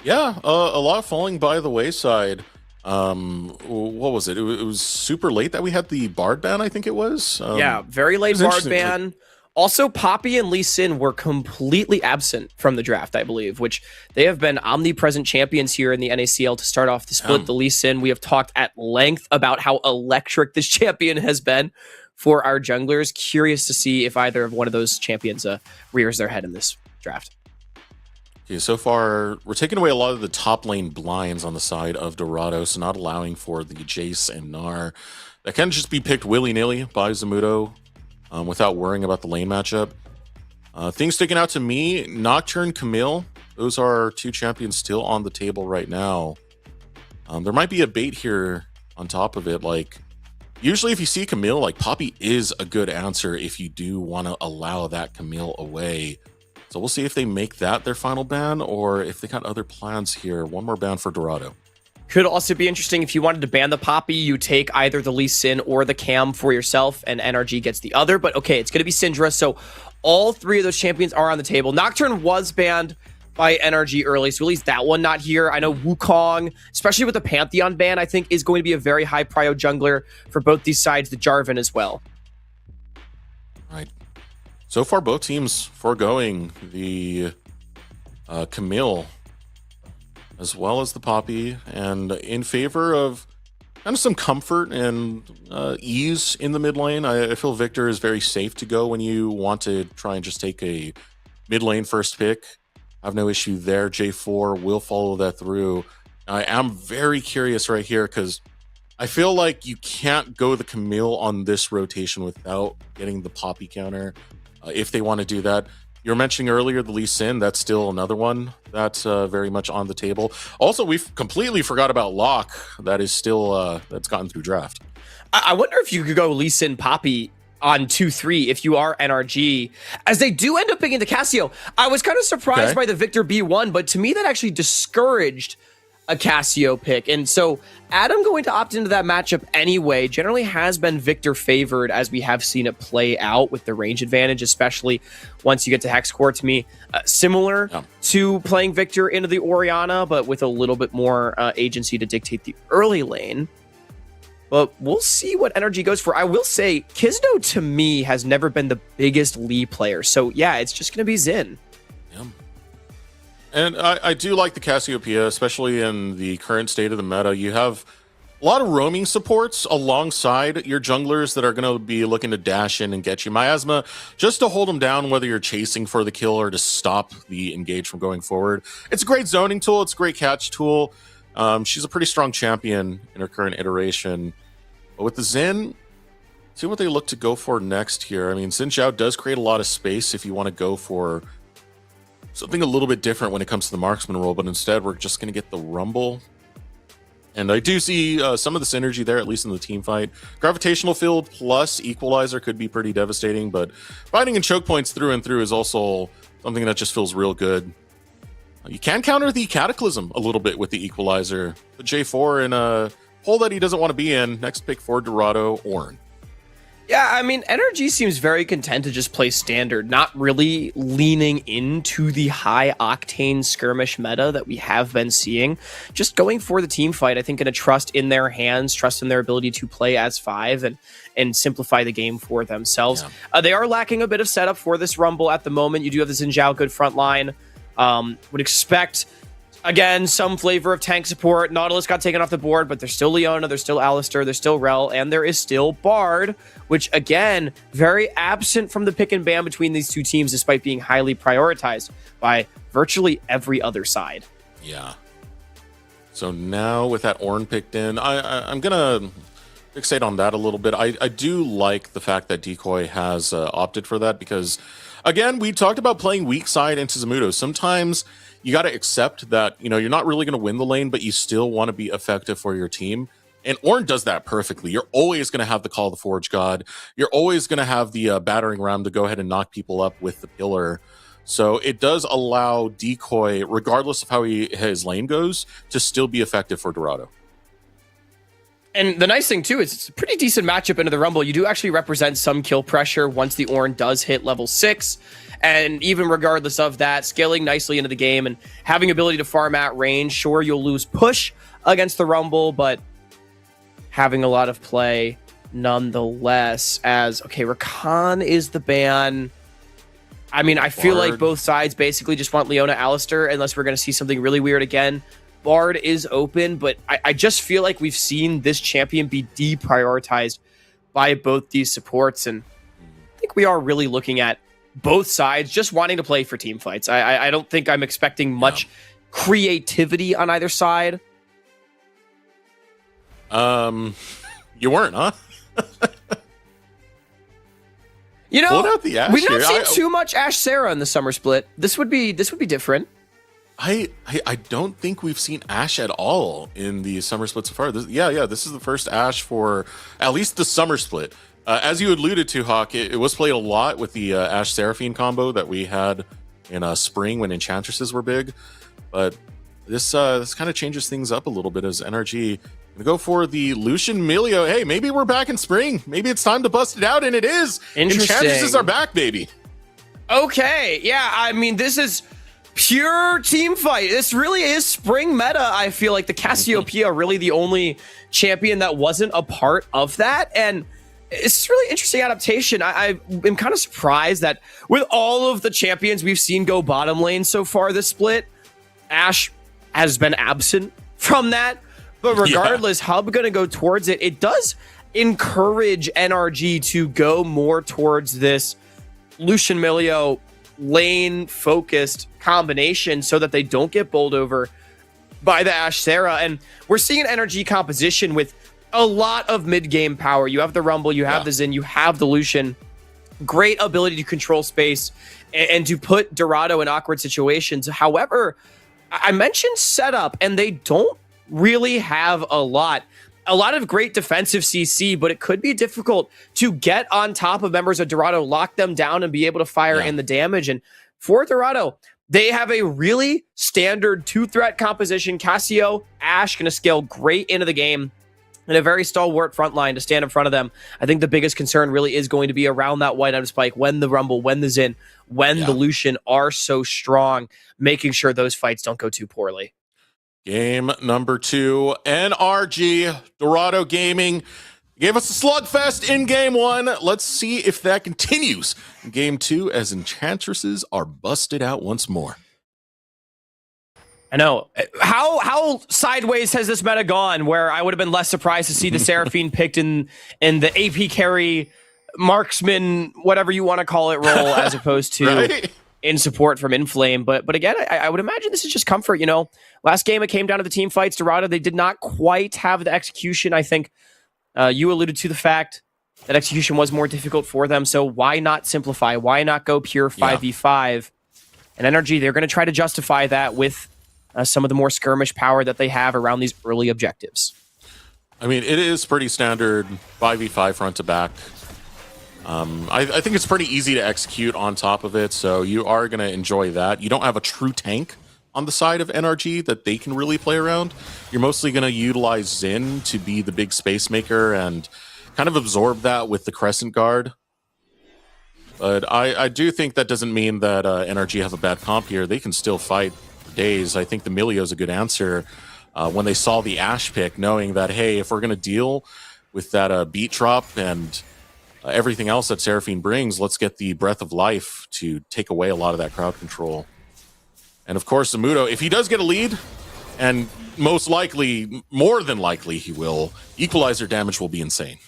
Yeah, a lot falling by the wayside. What was it? It was super late that we had the Bard ban, I think it was. Yeah, very late Bard ban. Also, Poppy and Lee Sin were completely absent from the draft, I believe, which they have been omnipresent champions here in the NACL to start off the split. The Lee Sin, we have talked at length about how electric this champion has been for our junglers. Curious to see if either of one of those champions rears their head in this draft. Okay, so far, we're taking away a lot of the top lane blinds on the side of Dorado, so not allowing for the Jace and Gnar. That can just be picked willy-nilly by Zamudo without worrying about the lane matchup. Things sticking out to me, Nocturne, Camille, those are two champions still on the table right now. There might be a bait here on top of it, like, usually if you see Camille, like, Poppy is a good answer if you do want to allow that Camille away. So we'll see if they make that their final ban or if they got other plans here. One more ban for Dorado. Could also be interesting if you wanted to ban the Poppy, you take either the Lee Sin or the Cam for yourself and NRG gets the other. But okay, it's going to be Syndra. So all three of those champions are on the table. Nocturne was banned by NRG early, so at least that one not here. I know Wukong, especially with the Pantheon ban, I think is going to be a very high prio jungler for both these sides, the Jarvan as well. Right. So far, both teams foregoing the Camille as well as the Poppy, and in favor of kind of some comfort and ease in the mid lane. I feel Victor is very safe to go when you want to try and just take a mid lane first pick. I have no issue there. J4 will follow that through. I am very curious right here because I feel like you can't go the Camille on this rotation without getting the Poppy counter. If they want to do that, you were mentioning earlier the Lee Sin. That's still another one that's very much on the table. Also, we've completely forgot about Locke. That is still that's gotten through draft. I wonder if you could go Lee Sin Poppy on 2-3 if you are NRG, as they do end up picking the Cassio. I was kind of surprised by the Victor B1, but to me that actually discouraged a Cassio pick. And so Adam going to opt into that matchup anyway generally has been Victor favored, as we have seen it play out with the range advantage, especially once you get to Hex Core. To me, similar to playing Victor into the Orianna, but with a little bit more agency to dictate the early lane. But we'll see what NRG goes for. I will say, Kizdo to me has never been the biggest Lee player. So yeah, it's just going to be Xin. Yeah. And I do like the Cassiopeia, especially in the current state of the meta. You have a lot of roaming supports alongside your junglers that are going to be looking to dash in and get you Miasma, just to hold them down, whether you're chasing for the kill or to stop the engage from going forward. It's a great zoning tool. It's a great catch tool. She's a pretty strong champion in her current iteration. But with the Xin, see what they look to go for next here. I mean, Xin Zhao does create a lot of space if you want to go for something a little bit different when it comes to the marksman role, but instead we're just going to get the Rumble. And I do see some of the synergy there, at least in the team fight. Gravitational Field plus Equalizer could be pretty devastating, but fighting in choke points through and through is also something that just feels real good. You can counter the Cataclysm a little bit with the Equalizer. Put J4 in a hole that he doesn't want to be in. Next pick for Dorado, Ornn. Yeah, I mean, NRG seems very content to just play standard, not really leaning into the high-octane skirmish meta that we have been seeing. Just going for the team fight, I think, going to trust in their hands, trust in their ability to play as 5 and simplify the game for themselves. Yeah. They are lacking a bit of setup for this Rumble at the moment. You do have the Xin Zhao good front line. Would expect, again, some flavor of tank support. Nautilus got taken off the board, but there's still Leona, there's still Alistar, there's still Rel, and there is still Bard, which, again, very absent from the pick and ban between these two teams, despite being highly prioritized by virtually every other side. Yeah. So now with that Ornn picked in, I'm going to fixate on that a little bit. I do like the fact that Decoy has opted for that because, again, we talked about playing weak side into Zamudo. Sometimes you got to accept that, you know, you're not really going to win the lane, but you still want to be effective for your team. And Ornn does that perfectly. You're always going to have the Call of the Forge God. You're always going to have the battering ram to go ahead and knock people up with the pillar. So it does allow Decoy, regardless of how his lane goes, to still be effective for Dorado. And the nice thing, too, is it's a pretty decent matchup into the Rumble. You do actually represent some kill pressure once the Ornn does hit level 6. And even regardless of that, scaling nicely into the game and having ability to farm at range. Sure, you'll lose push against the Rumble, but having a lot of play nonetheless. As, okay, Rakan is the ban. I mean, I feel like both sides basically just want Leona Alistar, unless we're going to see something really weird again. Bard is open, but I just feel like we've seen this champion be deprioritized by both these supports, and I think we are really looking at both sides just wanting to play for team fights. I don't think I'm expecting much creativity on either side. You weren't, huh? You know, out the Ashe we've not here. seen too much Ashe Sarah in the summer split. This would be different. I don't think we've seen Ashe at all in the summer split so far. This is the first Ashe for at least the summer split. As you alluded to, Hawk, it was played a lot with the Ashe Seraphine combo that we had in spring when Enchantresses were big. But this kind of changes things up a little bit as NRG gonna go for the Lucian Milio. Hey, maybe we're back in spring. Maybe it's time to bust it out, and it is. Enchantresses are back, baby. Okay, yeah, I mean, this is pure team fight. This really is spring meta. I feel like the Cassiopeia really the only champion that wasn't a part of that, and it's really interesting adaptation. I'm kind of surprised that with all of the champions we've seen go bottom lane so far this split, Ashe has been absent from that. But regardless, Hub going to go towards it. It does encourage NRG to go more towards this Lucian Milio lane-focused combination so that they don't get bowled over by the Ashe Sarah. And we're seeing an NRG composition with a lot of mid-game power. You have the Rumble, you have the Xin, you have the Lucian. Great ability to control space and to put Dorado in awkward situations. However, I mentioned setup, and they don't really have a lot. A lot of great defensive CC, but it could be difficult to get on top of members of Dorado, lock them down, and be able to fire in the damage. And for Dorado, they have a really standard 2-threat composition. Cassio, Ash going to scale great into the game, and a very stalwart front line to stand in front of them. I think the biggest concern really is going to be around that white item spike, when the Rumble, when the Xin, when the Lucian are so strong, making sure those fights don't go too poorly. Game number 2, NRG, Dorado Gaming gave us a slugfest in game 1. Let's see if that continues in game 2 as Enchantresses are busted out once more. I know. How sideways has this meta gone, where I would have been less surprised to see the Seraphine picked in the AP carry, marksman, whatever you want to call it, role, as opposed to in support from Inflame. But again, I would imagine this is just comfort. Last game, it came down to the team fights. Dorado, they did not quite have the execution. I think you alluded to the fact that execution was more difficult for them. So why not simplify? Why not go pure 5v5? And NRG, they're going to try to justify that with some of the more skirmish power that they have around these early objectives. I mean, it is pretty standard 5v5 front to back. I think it's pretty easy to execute on top of it, so you are going to enjoy that. You don't have a true tank on the side of NRG that they can really play around. You're mostly going to utilize Xin to be the big space maker and kind of absorb that with the Crescent Guard. But I do think that doesn't mean that NRG have a bad comp here. They can still fight for days. I think the Milio is a good answer when they saw the Ashe pick, knowing that, hey, if we're going to deal with that beat drop and everything else that Seraphine brings, let's get the Breath of Life to take away a lot of that crowd control. And of course, Zamudo, if he does get a lead, and most likely, more than likely he will, equalizer damage will be insane.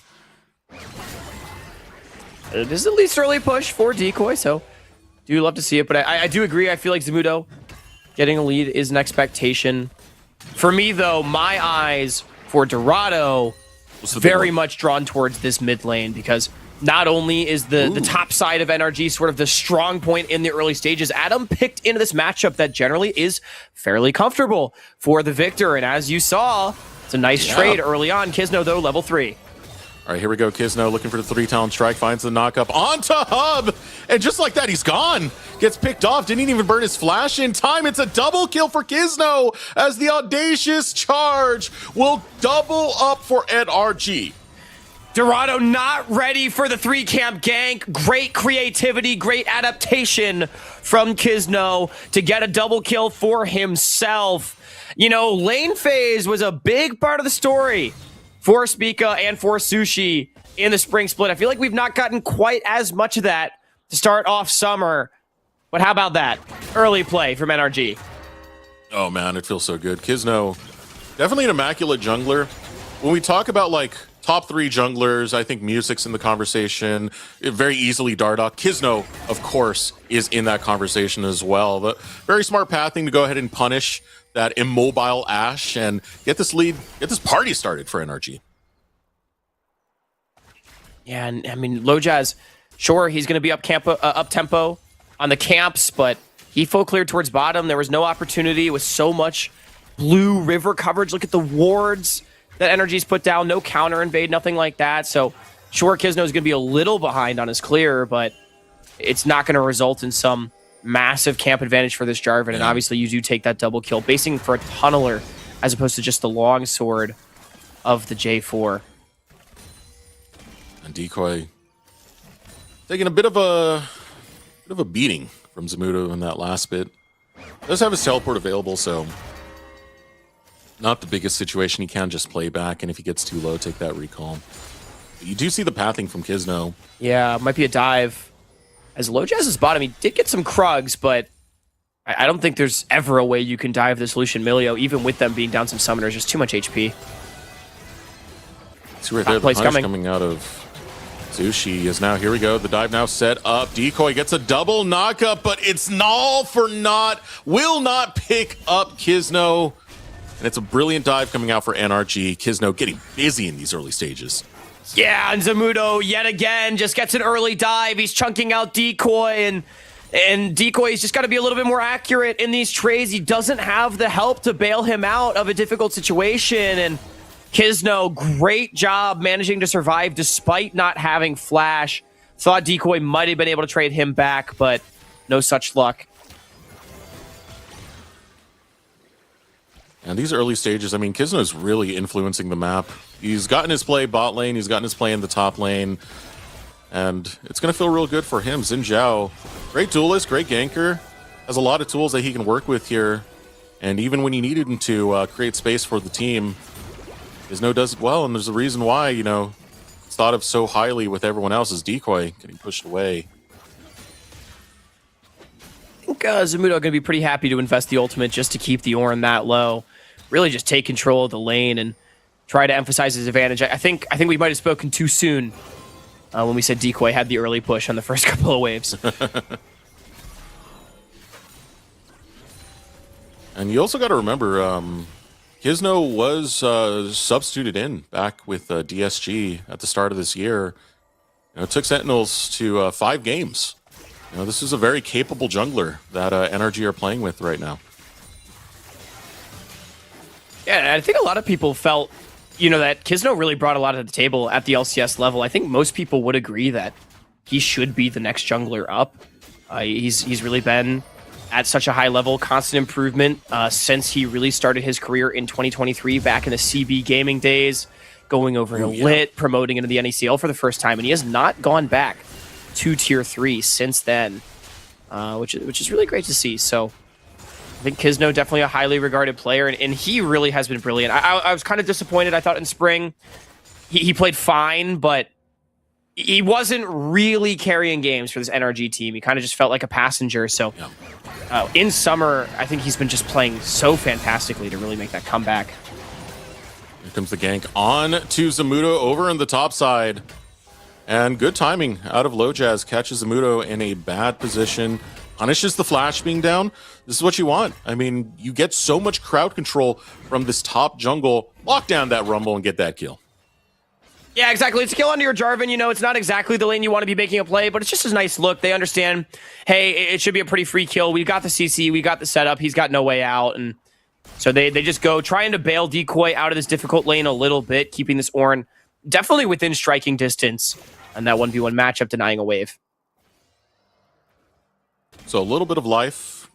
It is at least early push for Decoy, so do love to see it. But I do agree. I feel like Zamudo getting a lead is an expectation. For me, though, my eyes for Dorado very much drawn towards this mid lane, because not only is the top side of NRG sort of the strong point in the early stages, Adam picked into this matchup that generally is fairly comfortable for the victor. And as you saw, it's a nice trade early on. Kizno, though, level 3. All right, here we go. Kizno looking for the 3-talent strike, finds the knock-up onto Hub, and just like that, he's gone. Gets picked off, didn't even burn his flash in time. It's a double kill for Kizno as the audacious charge will double up for NRG. Dorado not ready for the 3-camp gank. Great creativity, great adaptation from Kizno to get a double kill for himself. Lane phase was a big part of the story for Spica and for Sushi in the spring split. I feel like we've not gotten quite as much of that to start off summer. But how about that? Early play from NRG. Oh man, it feels so good. Kizno, definitely an immaculate jungler. When we talk about top 3 junglers, I think Music's in the conversation. Very easily Dardoch. Kizno, of course, is in that conversation as well. The very smart pathing to go ahead and punish that immobile Ashe and get this lead, get this party started for NRG. Yeah, and I mean, Lojaz, sure, he's going to be up tempo on the camps, but he full cleared towards bottom. There was no opportunity with so much blue river coverage. Look at the wards that NRG's put down. No counter invade, nothing like that. So sure, Kizno's going to be a little behind on his clear, but it's not going to result in some massive camp advantage for this Jarvan. And obviously you do take that double kill, basing for a tunneler as opposed to just the long sword of the J4. And Decoy taking a bit of a beating from Zamudo in that last bit. Does have his teleport available, so not the biggest situation. He can just play back, and if he gets too low, take that recall. But you do see the pathing from Kizno. Yeah, might be a dive. As Lojaz's bottom, he did get some Krugs, but I don't think there's ever a way you can dive this Lucian Milio, even with them being down some summoners. Just too much HP. See right there, the punish coming out of Sushi is now, here we go, the dive now set up. Decoy gets a double knockup, but it's all for naught. Will not pick up Kizno. And it's a brilliant dive coming out for NRG. Kizno getting busy in these early stages. Yeah, and Zamudo yet again just gets an early dive. He's chunking out Decoy, and And Decoy's just got to be a little bit more accurate in these trades. He doesn't have the help to bail him out of a difficult situation. And Kisno, great job managing to survive despite not having Flash. Thought Decoy might have been able to trade him back, but no such luck. And these early stages, I mean, Kisno's really influencing the map. He's gotten his play bot lane, he's gotten his play in the top lane, and it's going to feel real good for him. Xin Zhao, great duelist, great ganker, has a lot of tools that he can work with here. And even when he needed him to create space for the team, Kisno does it well, and there's a reason why, you know, it's thought of so highly with everyone else as Decoy getting pushed away. I think Zamudo going to be pretty happy to invest the ultimate just to keep the Ornn that low. Really just take control of the lane and try to emphasize his advantage. I think we might have spoken too soon when we said Decoy had the early push on the first couple of waves. And you also got to remember, Kisno was substituted in back with DSG at the start of this year. You know, it took Sentinels to 5 games. You know, this is a very capable jungler that NRG are playing with right now. Yeah, I think a lot of people felt, you know, that Kisno really brought a lot to the table at the LCS level. I think most people would agree that he should be the next jungler up. He's really been at such a high level, constant improvement since he really started his career in 2023, back in the CB gaming days, going over to Lit, promoting into the NECL for the first time, and he has not gone back to Tier 3 since then, which is really great to see. So I think Kisno definitely a highly regarded player, and he really has been brilliant. I was kind of disappointed. I thought in spring he played fine, but he wasn't really carrying games for this NRG team. He kind of just felt like a passenger. So in summer, I think he's been just playing so fantastically to really make that comeback. Here comes the gank on to Zamudo over in the top side. And good timing out of Lojaz, catches Zamudo in a bad position, punishes the flash being down. This is what you want. I mean, you get so much crowd control from this top jungle. Lock down that rumble and get that kill. Yeah, exactly. It's a kill onto your Jarvan. You know, it's not exactly the lane you want to be making a play, but it's just a nice look. They understand, hey, it should be a pretty free kill. We got the CC, we got the setup. He's got no way out. And so they just go trying to bail Decoy out of this difficult lane a little bit, keeping this Ornn definitely within striking distance and that 1v1 matchup, denying a wave. So a little bit of life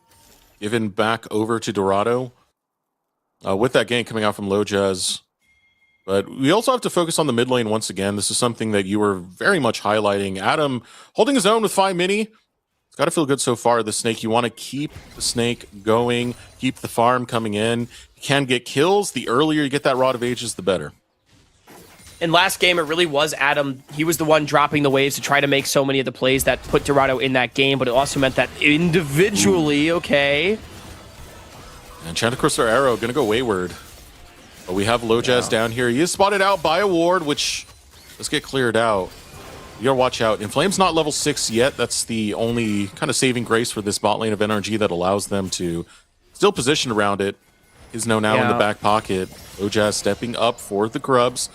given back over to Dorado with that gank coming out from Lojaz. But we also have to focus on the mid lane once again. This is something that you were very much highlighting. Adam holding his own with 5 mini. It's got to feel good so far. The Snake, you want to keep the Snake going, keep the farm coming in. You can get kills. The earlier you get that Rod of Ages, the better. In last game, it really was Adam. He was the one dropping the waves to try to make so many of the plays that put Dorado in that game, but it also meant that individually, okay. And Chanticleer Arrow going to go wayward. But we have Lojaz down here. He is spotted out by a ward, which let's get cleared out. You gotta watch out. Inflame's not level 6 yet. That's the only kind of saving grace for this bot lane of NRG that allows them to still position around it. Kisno now in the back pocket. Lojaz stepping up for the grubs.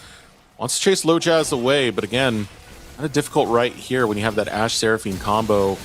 Wants to chase Lojaz away, but again, kind of difficult right here when you have that Ashe Seraphine combo.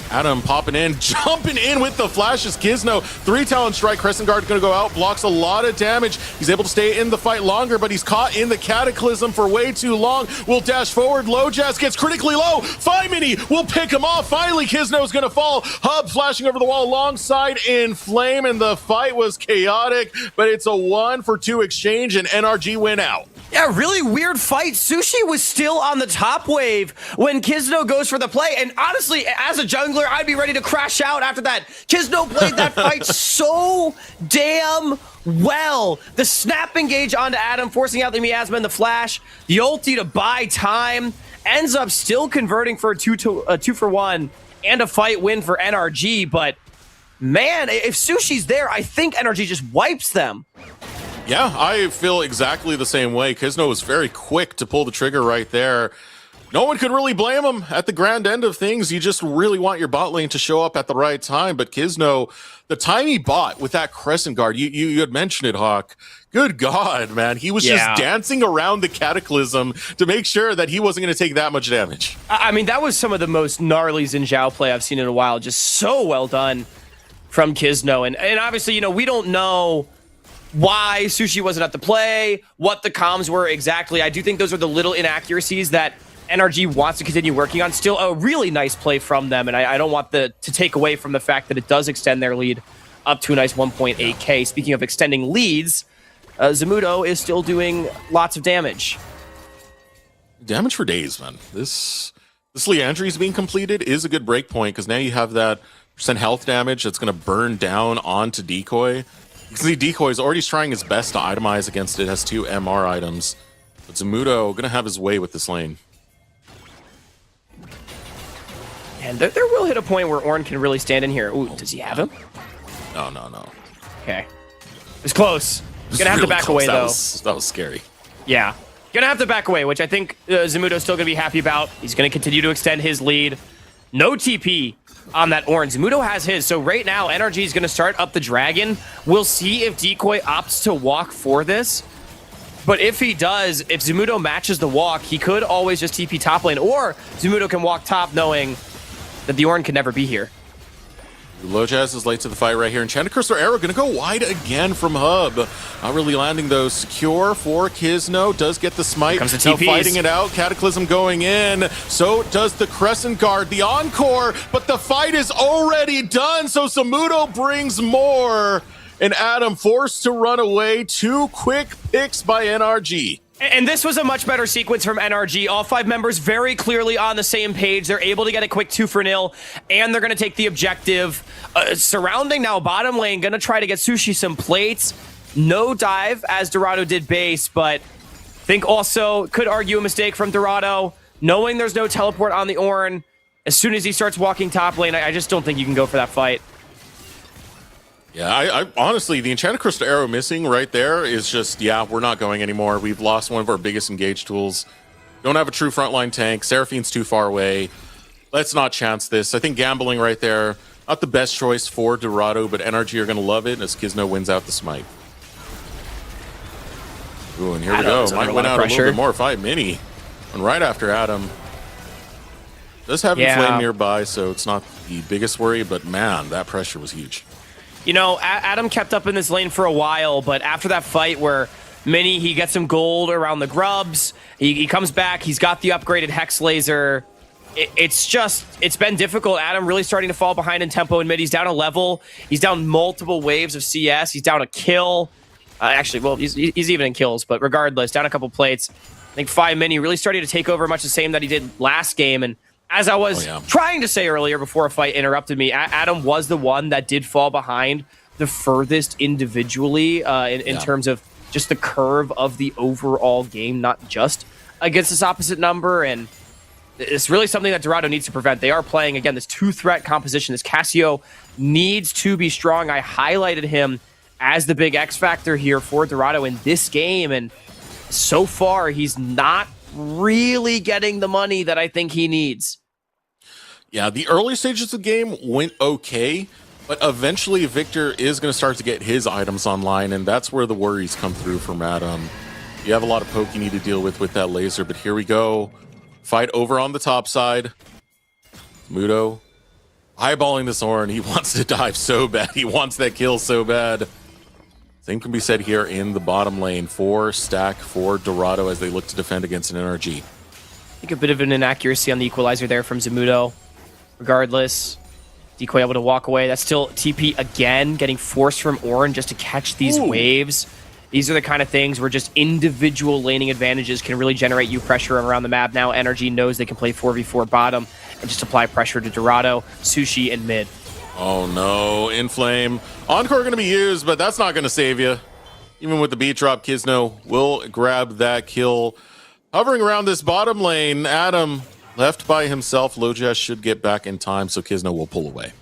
Adam popping in, jumping in with the flashes. Kisno, 3 Talon Strike. Crescent Guard going to go out, blocks a lot of damage. He's able to stay in the fight longer, but he's caught in the Cataclysm for way too long. Will dash forward. Lojaz gets critically low. 5 mini will pick him off. Finally, Kisno's going to fall. Hub flashing over the wall alongside Inflame, and the fight was chaotic, but it's a 1-for-2 exchange, and NRG win out. Yeah, really weird fight. Sushi was still on the top wave when Kisno goes for the play. And honestly, as a jungler, I'd be ready to crash out after that. Kisno played that fight so damn well. The snap engage onto Adam, forcing out the miasma and the flash. The ulti to buy time. Ends up still converting for a 2-for-1 and a fight win for NRG. But man, if Sushi's there, I think NRG just wipes them. Yeah, I feel exactly the same way. Kisno was very quick to pull the trigger right there. No one could really blame him at the grand end of things. You just really want your bot lane to show up at the right time. But Kisno, the time he bought with that Crescent Guard, you had mentioned it, Hawk. Good God, man. He was just dancing around the Cataclysm to make sure that he wasn't going to take that much damage. I mean, that was some of the most gnarly Xin Zhao play I've seen in a while. Just so well done from Kisno. And obviously, you know, we don't know why Sushi wasn't at the play, what the comms were exactly. I do think those are the little inaccuracies that NRG wants to continue working on. Still a really nice play from them, and I don't want to take away from the fact that it does extend their lead up to a nice 1.8k. Speaking of extending leads, Zamudo is still doing lots of damage. Damage for days, man. This Leandry's being completed is a good break point, because now you have that % health damage that's going to burn down onto Decoy. You can see Decoy is already trying his best to itemize against it. It has 2 MR items. But Zamudo going to have his way with this lane. And there will hit a point where Ornn can really stand in here. Ooh, does he have him? No. Okay. It's close. Gonna have to back away, though. That was scary. Yeah. Gonna have to back away, which I think Zamudo's still gonna be happy about. He's gonna continue to extend his lead. No TP on that Ornn. Zamudo has his. So right now, NRG is gonna start up the dragon. We'll see if Decoy opts to walk for this. But if he does, if Zamudo matches the walk, he could always just TP top lane, or Zamudo can walk top knowing that the Ornn can never be here. Lojaz is late to the fight right here. Enchanted Crystal Arrow going to go wide again from Hub. Not really landing though. Secure for Kisno. Does get the smite. Comes the now TPs. fighting it out. Cataclysm going in. So does the Crescent Guard. The Encore. But the fight is already done. So Zamudo brings more. And Adam forced to run away. 2 quick picks by NRG. And this was a much better sequence from NRG. All 5 members very clearly on the same page. They're able to get a quick 2-for-0, and they're going to take the objective. Surrounding now bottom lane, going to try to get Sushi some plates. No dive, as Dorado did base, but think also could argue a mistake from Dorado. Knowing there's no teleport on the Ornn, as soon as he starts walking top lane, I just don't think you can go for that fight. Yeah, I honestly, the Enchanted Crystal Arrow missing right there is just, yeah, we're not going anymore. We've lost one of our biggest engage tools. Don't have a true frontline tank. Seraphine's too far away. Let's not chance this. I think gambling right there, not the best choice for Dorado, but NRG are going to love it as Kisno wins out the smite. Ooh, and here we go. Might win out a little bit more. 5 mini. And right after Adam. Does have Inflame nearby, so it's not the biggest worry, but man, that pressure was huge. You know, Adam kept up in this lane for a while, but after that fight where Mini, he gets some gold around the grubs, he comes back, he's got the upgraded Hex Laser. It's been difficult. Adam really starting to fall behind in tempo in mid. He's down a level. He's down multiple waves of CS. He's down a kill. Actually, well, he's even in kills, but regardless, down a couple plates. I think 5 Mini really starting to take over much the same that he did last game, and as I was trying to say earlier before a fight interrupted me, Adam was the one that did fall behind the furthest individually in terms of just the curve of the overall game, not just against this opposite number. And it's really something that Dorado needs to prevent. They are playing, again, this 2-threat composition. This Cassio needs to be strong. I highlighted him as the big X factor here for Dorado in this game. And so far, he's not really getting the money that I think he needs. Yeah, the early stages of the game went okay, but eventually Victor is going to start to get his items online, and that's where the worries come through from Adam. You have a lot of poke you need to deal with that laser, but here we go. Fight over on the top side. Mudo eyeballing this Ornn. He wants to dive so bad. He wants that kill so bad. Same can be said here in the bottom lane for Stack, for Dorado as they look to defend against an NRG. I think a bit of an inaccuracy on the equalizer there from Zamudo. Regardless, Decoy able to walk away. That's still TP again, getting forced from Ornn just to catch these waves. These are the kind of things where just individual laning advantages can really generate you pressure around the map. Now NRG knows they can play 4v4 bottom and just apply pressure to Dorado, Sushi, and mid. Oh no, Inflame. Encore going to be used, but that's not going to save you. Even with the beat drop, Kisno will grab that kill. Hovering around this bottom lane, Adam left by himself. Lojaz should get back in time, so Kisno will pull away.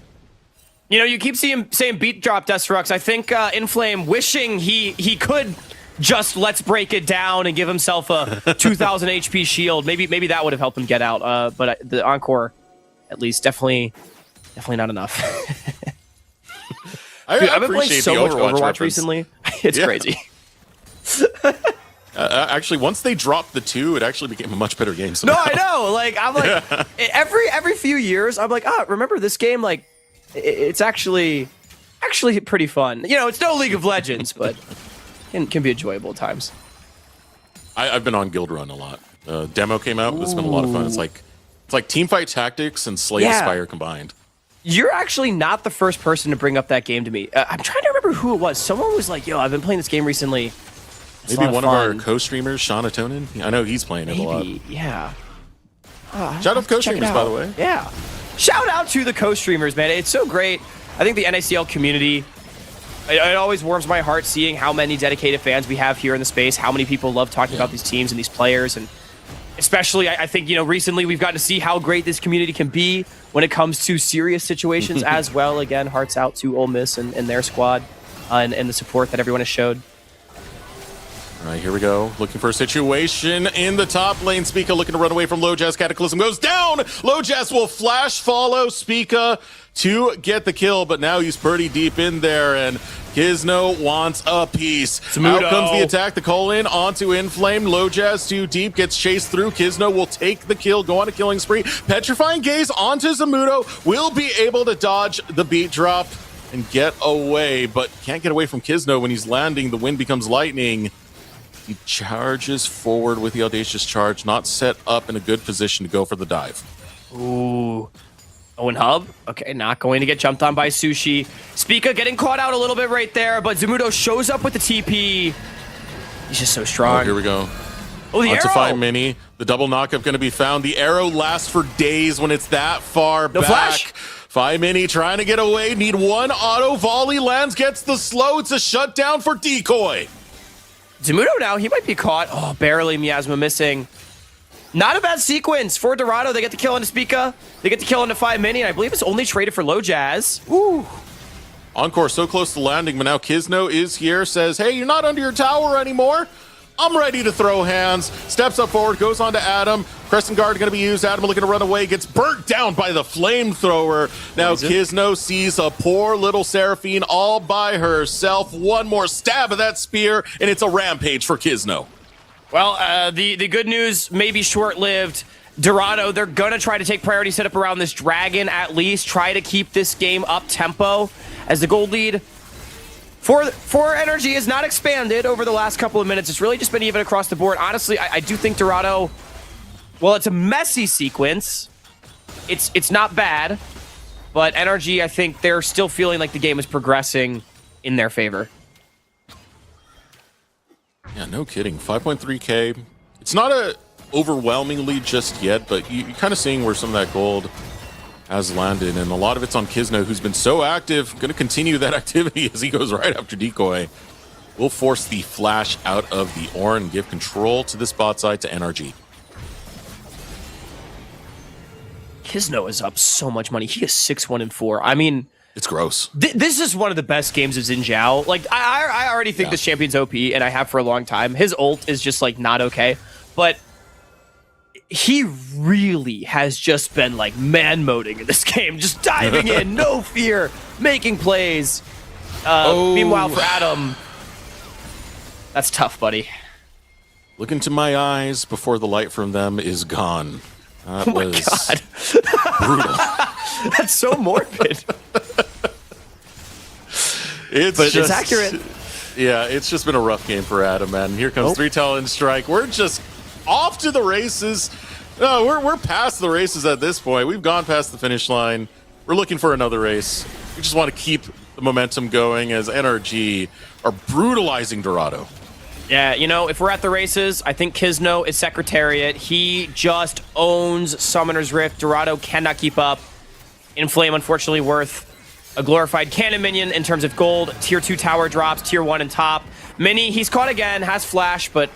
You know, you keep saying beat drop, Destrux. I think Inflame wishing he could just let's break it down and give himself a 2,000 HP shield. Maybe that would have helped him get out. But the Encore, at least, definitely not enough. Dude, I've been playing so much Overwatch reference. recently. It's crazy. Actually, once they dropped the 2, it actually became a much better game. No, Somehow. I know. Like, I'm like, every few years, I'm like, remember this game? Like, it's actually pretty fun. You know, it's no League of Legends, but can be enjoyable at times. I've been on Guild Run a lot. Demo came out. It's been a lot of fun. It's like Teamfight Tactics and Slay the Spire combined. You're actually not the first person to bring up that game to me. I'm trying to remember who it was. Someone was like, yo, I've been playing this game recently. It's maybe one of our co-streamers, Sean Atonin. I know he's playing it a lot. Yeah. Shout out co-streamers, by the way. Yeah. Shout out to the co-streamers, man. It's so great. I think the NACL community, it always warms my heart seeing how many dedicated fans we have here in the space, how many people love talking about these teams and these players, and especially, I think, you know, recently we've gotten to see how great this community can be when it comes to serious situations as well. Again, hearts out to Ole Miss and their squad and the support that everyone has showed. All right, here we go. Looking for a situation in the top lane. Spica looking to run away from Lojaz. Cataclysm goes down. Lojaz will flash follow Spica to get the kill, but now he's pretty deep in there, and Kizno wants a piece. Out comes the attack. The call in onto Inflame. Lojaz too deep, gets chased through. Kizno will take the kill, go on a killing spree. Petrifying Gaze onto Zamudo. Will be able to dodge the beat drop and get away, but can't get away from Kizno when he's landing. The wind becomes lightning. He charges forward with the audacious charge, not set up in a good position to go for the dive. Ooh. Owen Hub, okay, not going to get jumped on by Sushi. Spica getting caught out a little bit right there, but Zamudo shows up with the TP. He's just so strong. Oh, here we go. Oh, the onto arrow. Fi Mini. The double knockup going to be found. The arrow lasts for days when it's that far back. Flash. Fi Mini trying to get away. Need one auto volley. Lands, gets the slow. It's a shutdown for Decoy. Zamudo now, he might be caught. Oh, barely. Miasma missing. Not a bad sequence for Dorado. They get the kill into Spica. They get the kill into 5 Mini, and I believe it's only traded for Lojaz. Ooh. Encore so close to landing, but now Kizno is here. Says, hey, you're not under your tower anymore. I'm ready to throw hands. Steps up forward, goes on to Adam. Crescent Guard going to be used. Adam looking to run away. Gets burnt down by the flamethrower. Now Kizno sees a poor little Seraphine all by herself. One more stab of that spear, and it's a rampage for Kizno. Well, the good news may be short-lived. Dorado, they're going to try to take priority setup around this dragon, at least try to keep this game up-tempo, as the gold lead for NRG has not expanded over the last couple of minutes. It's really just been even across the board. Honestly, I do think Dorado, well, it's a messy sequence. It's not bad, but NRG, I think they're still feeling like the game is progressing in their favor. Yeah, no kidding. 5.3K. It's not a overwhelming lead just yet, but you're kind of seeing where some of that gold has landed, and a lot of it's on Kizno, who's been so active. Going to continue that activity as he goes right after Decoy. Will force the flash out of the Ornn, give control to the spot side to NRG. Kizno is up so much money. He is 6-1-4. I mean, it's gross. This is one of the best games of Xin Zhao. Like, I already think this champion's OP, and I have for a long time. His ult is just, like, not okay. But he really has just been, like, man-moding in this game. Just diving in, no fear, making plays. Meanwhile, for Adam, that's tough, buddy. Look into my eyes before the light from them is gone. That was brutal. That's so morbid. It's accurate. Yeah, it's just been a rough game for Adam, man. Here comes 3 Talon Strike. We're just off to the races. No, we're past the races at this point. We've gone past the finish line. We're looking for another race. We just want to keep the momentum going as NRG are brutalizing Dorado. Yeah, you know, if we're at the races, I think Kizno is Secretariat. He just owns Summoner's Rift. Dorado cannot keep up. Inflame, unfortunately, worth a glorified cannon minion in terms of gold. Tier 2 tower drops, Tier 1 and top. Mini, he's caught again, has flash, but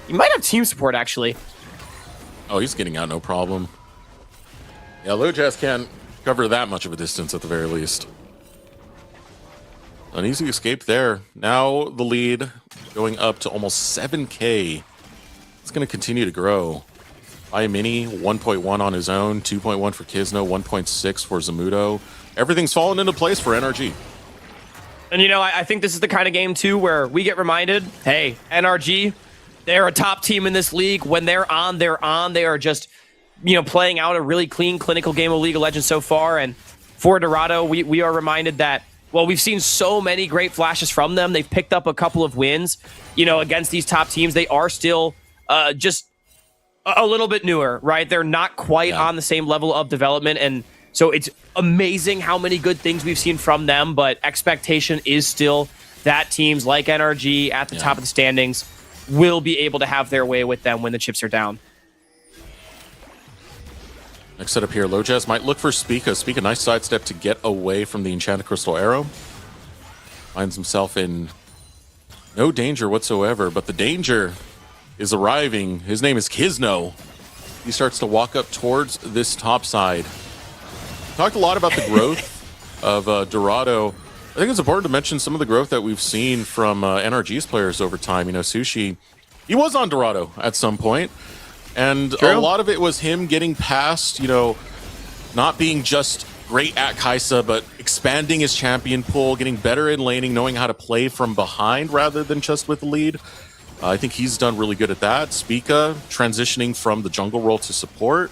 he might have team support, actually. Oh, he's getting out no problem. Yeah, Lojaz can't cover that much of a distance at the very least. An easy escape there. Now the lead going up to almost 7K. It's going to continue to grow. Mini 1.1 on his own, 2.1 for Kizno, 1.6 for Zamudo. Everything's fallen into place for NRG. And, I think this is the kind of game, too, where we get reminded, hey, NRG, they're a top team in this league. When they're on, they're on. They are just, playing out a really clean, clinical game of League of Legends so far. And for Dorado, we are reminded that, well, we've seen so many great flashes from them. They've picked up a couple of wins, against these top teams. They are still just a little bit newer, right? They're not quite on the same level of development. And so it's amazing how many good things we've seen from them, but expectation is still that teams like NRG at the top of the standings will be able to have their way with them when the chips are down. Next setup here, Lojaz might look for Spica. Spica, nice sidestep to get away from the Enchanted Crystal Arrow. Finds himself in no danger whatsoever, but the danger is arriving. His name is Kizno. He starts to walk up towards this top side. Talked a lot about the growth of Dorado. I think it's important to mention some of the growth that we've seen from NRG's players over time. Sushi, he was on Dorado at some point, and a lot of it was him getting past, not being just great at Kaisa, but expanding his champion pool, getting better in laning, knowing how to play from behind rather than just with the lead. I think he's done really good at that. Spica transitioning from the jungle role to support.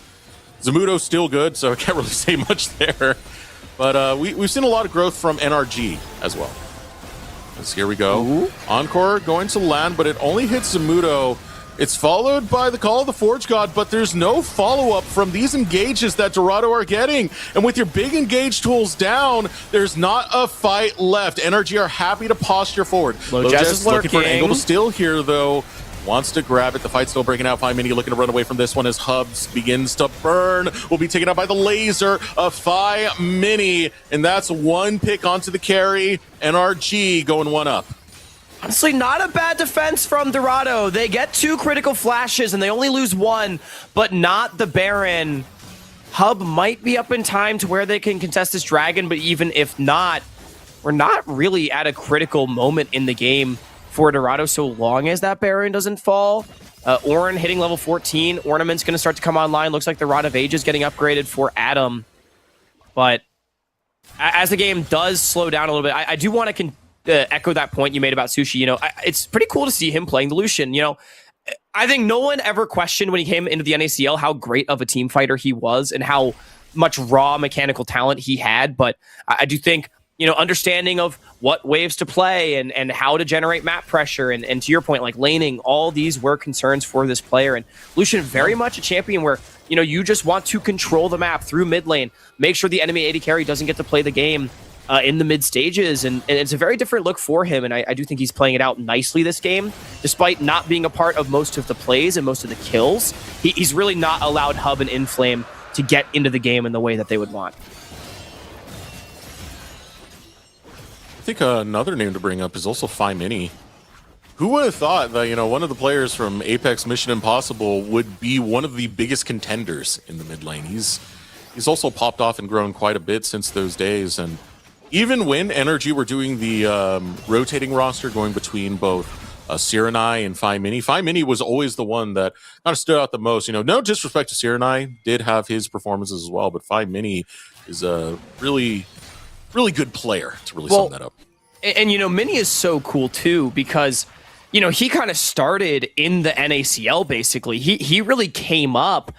Zamudo's still good, so I can't really say much there. But we've seen a lot of growth from NRG as well. Here we go. Ooh. Encore going to land, but it only hits Zamudo. It's followed by the Call of the Forge God, but there's no follow-up from these engages that Dorado are getting. And with your big engage tools down, there's not a fight left. NRG are happy to posture forward. Lojaz is looking for an angle to steal here, though. Wants to grab it. The fight's still breaking out. Mini looking to run away from this one as Hubs begins to burn. Will be taken out by the laser of Mini. And that's one pick onto the carry. NRG going one up. Honestly, not a bad defense from Dorado. They get 2 critical flashes and they only lose 1, but not the Baron. Hub might be up in time to where they can contest this dragon, but even if not, we're not really at a critical moment in the game for Dorado so long as that Baron doesn't fall. Ornn hitting level 14. Ornament's going to start to come online. Looks like the Rod of Age is getting upgraded for Adam. But as the game does slow down a little bit, I do want to echo that point you made about Sushi. It's pretty cool to see him playing the Lucian. I think no one ever questioned when he came into the NACL how great of a team fighter he was and how much raw mechanical talent he had. But I do think, understanding of what waves to play and how to generate map pressure and to your point, like laning, all these were concerns for this player. And Lucian, very much a champion where, you just want to control the map through mid lane, make sure the enemy AD carry doesn't get to play the game in the mid stages, and it's a very different look for him, and I do think he's playing it out nicely this game, despite not being a part of most of the plays and most of the kills. He's really not allowed Hub and Inflame to get into the game in the way that they would want. I think another name to bring up is also Mini. Who would have thought that, one of the players from Apex Mission Impossible would be one of the biggest contenders in the mid lane? He's also popped off and grown quite a bit since those days, and even when NRG were doing the rotating roster, going between both Sirenai and Mini was always the one that kind of stood out the most. No disrespect to Sirenai, did have his performances as well, but Mini is a really, really good player to really sum that up. And, Mini is so cool, too, because, he kind of started in the NACL, basically. He really came up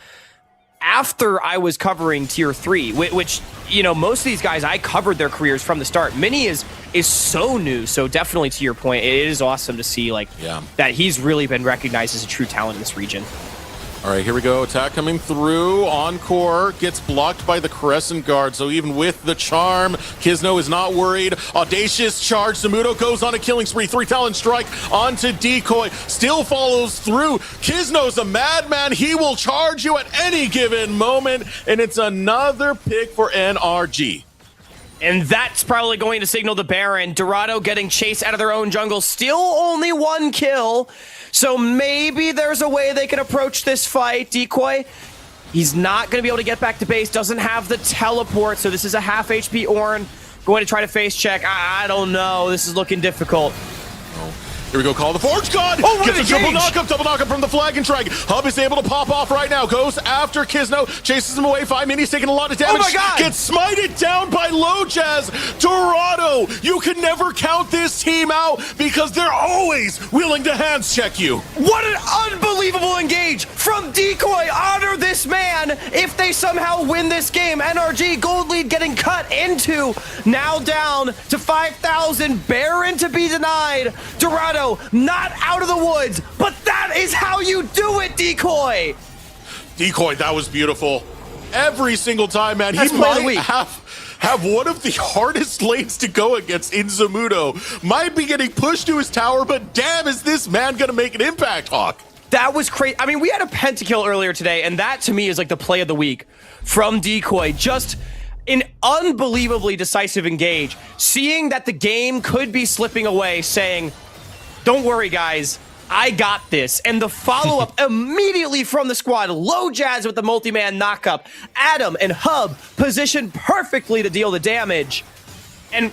after I was covering Tier 3, which, most of these guys, I covered their careers from the start. Mini is so new, so definitely to your point, it is awesome to see that he's really been recognized as a true talent in this region. All right, here we go. Attack coming through. Encore gets blocked by the Crescent Guard. So even with the charm, Kizno is not worried. Audacious charge. Zamudo goes on a killing spree. 3 talent strike onto Decoy. Still follows through. Kizno's a madman. He will charge you at any given moment. And it's another pick for NRG. And that's probably going to signal the Baron. Dorado getting chased out of their own jungle. Still only 1 kill. So maybe there's a way they can approach this fight. Decoy, he's not going to be able to get back to base. Doesn't have the teleport. So this is a half HP Ornn going to try to face check. I don't know. This is looking difficult. Here we go, call the Forge God. Oh, what Gets an a triple engage! double knockup from the Flag and Drag. Hub is able to pop off right now. Goes after Kizno, chases him away. 5 minis taking a lot of damage. Oh my God! Gets smited down by Low Jazz. Dorado, you can never count this team out because they're always willing to hands check you. What an unbelievable engage from Decoy. Honor this man. If they somehow win this game, NRG gold lead getting cut into. Now down to 5,000. Baron to be denied. Dorado not out of the woods, but that is how you do it, Decoy. Decoy, that was beautiful. Every single time, man. Best He play of the might week. have one of the hardest lanes to go against in Zamudo. Might be getting pushed to his tower, but damn, is this man gonna make an impact, Hawk? That was crazy. I mean, we had a pentakill earlier today, and that to me is like the play of the week from Decoy. Just an unbelievably decisive engage. Seeing that the game could be slipping away, saying, don't worry, guys. I got this. And the follow-up immediately from the squad. Low Jazz with the multi-man knockup. Adam and Hub positioned perfectly to deal the damage. And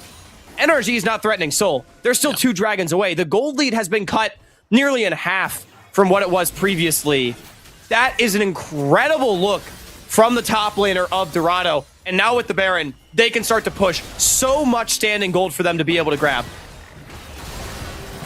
NRG is not threatening Soul. They're still 2 dragons away. The gold lead has been cut nearly in half from what it was previously. That is an incredible look from the top laner of Dorado. And now with the Baron, they can start to push so much standing gold for them to be able to grab.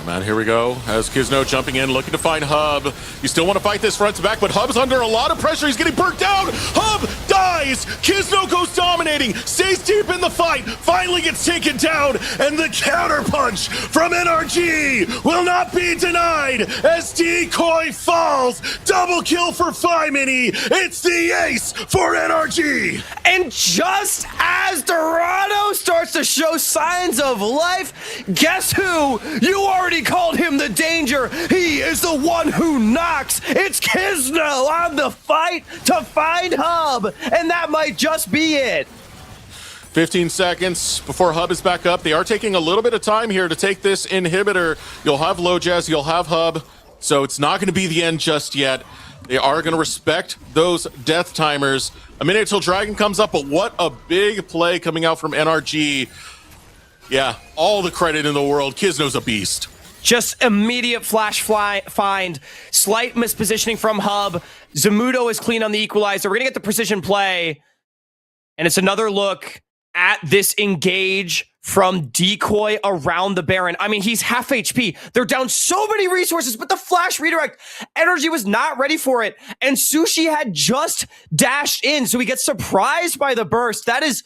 Man, here we go. As Kizno jumping in, looking to find Hub. You still want to fight this front to back, but Hub's under a lot of pressure. He's getting burnt down. Hub dies. Kizno goes dominating, stays deep in the fight, finally gets taken down, and the counter punch from NRG will not be denied as Decoy falls. Double kill for 5 mini. It's the ace for NRG. And just as Dorado starts to show signs of life, guess who? You already called him the danger. He is the one who knocks. It's Kizno on the fight to find Hub. And that might just be it. 15 seconds before Hub is back up. They are taking a little bit of time here to take this inhibitor. You'll have Low Jazz, you'll have Hub. So it's not going to be the end just yet. They are going to respect those death timers. A minute till Dragon comes up, but what a big play coming out from NRG. Yeah, all the credit in the world. Kizno's a beast. Just immediate flash find, slight mispositioning from Hub. Zamudo is clean on the equalizer. We're going to get the precision play. And it's another look at this engage from Decoy around the Baron. I mean, he's half HP. They're down so many resources, but the flash redirect, NRG was not ready for it. And Sushi had just dashed in, so he gets surprised by the burst. That is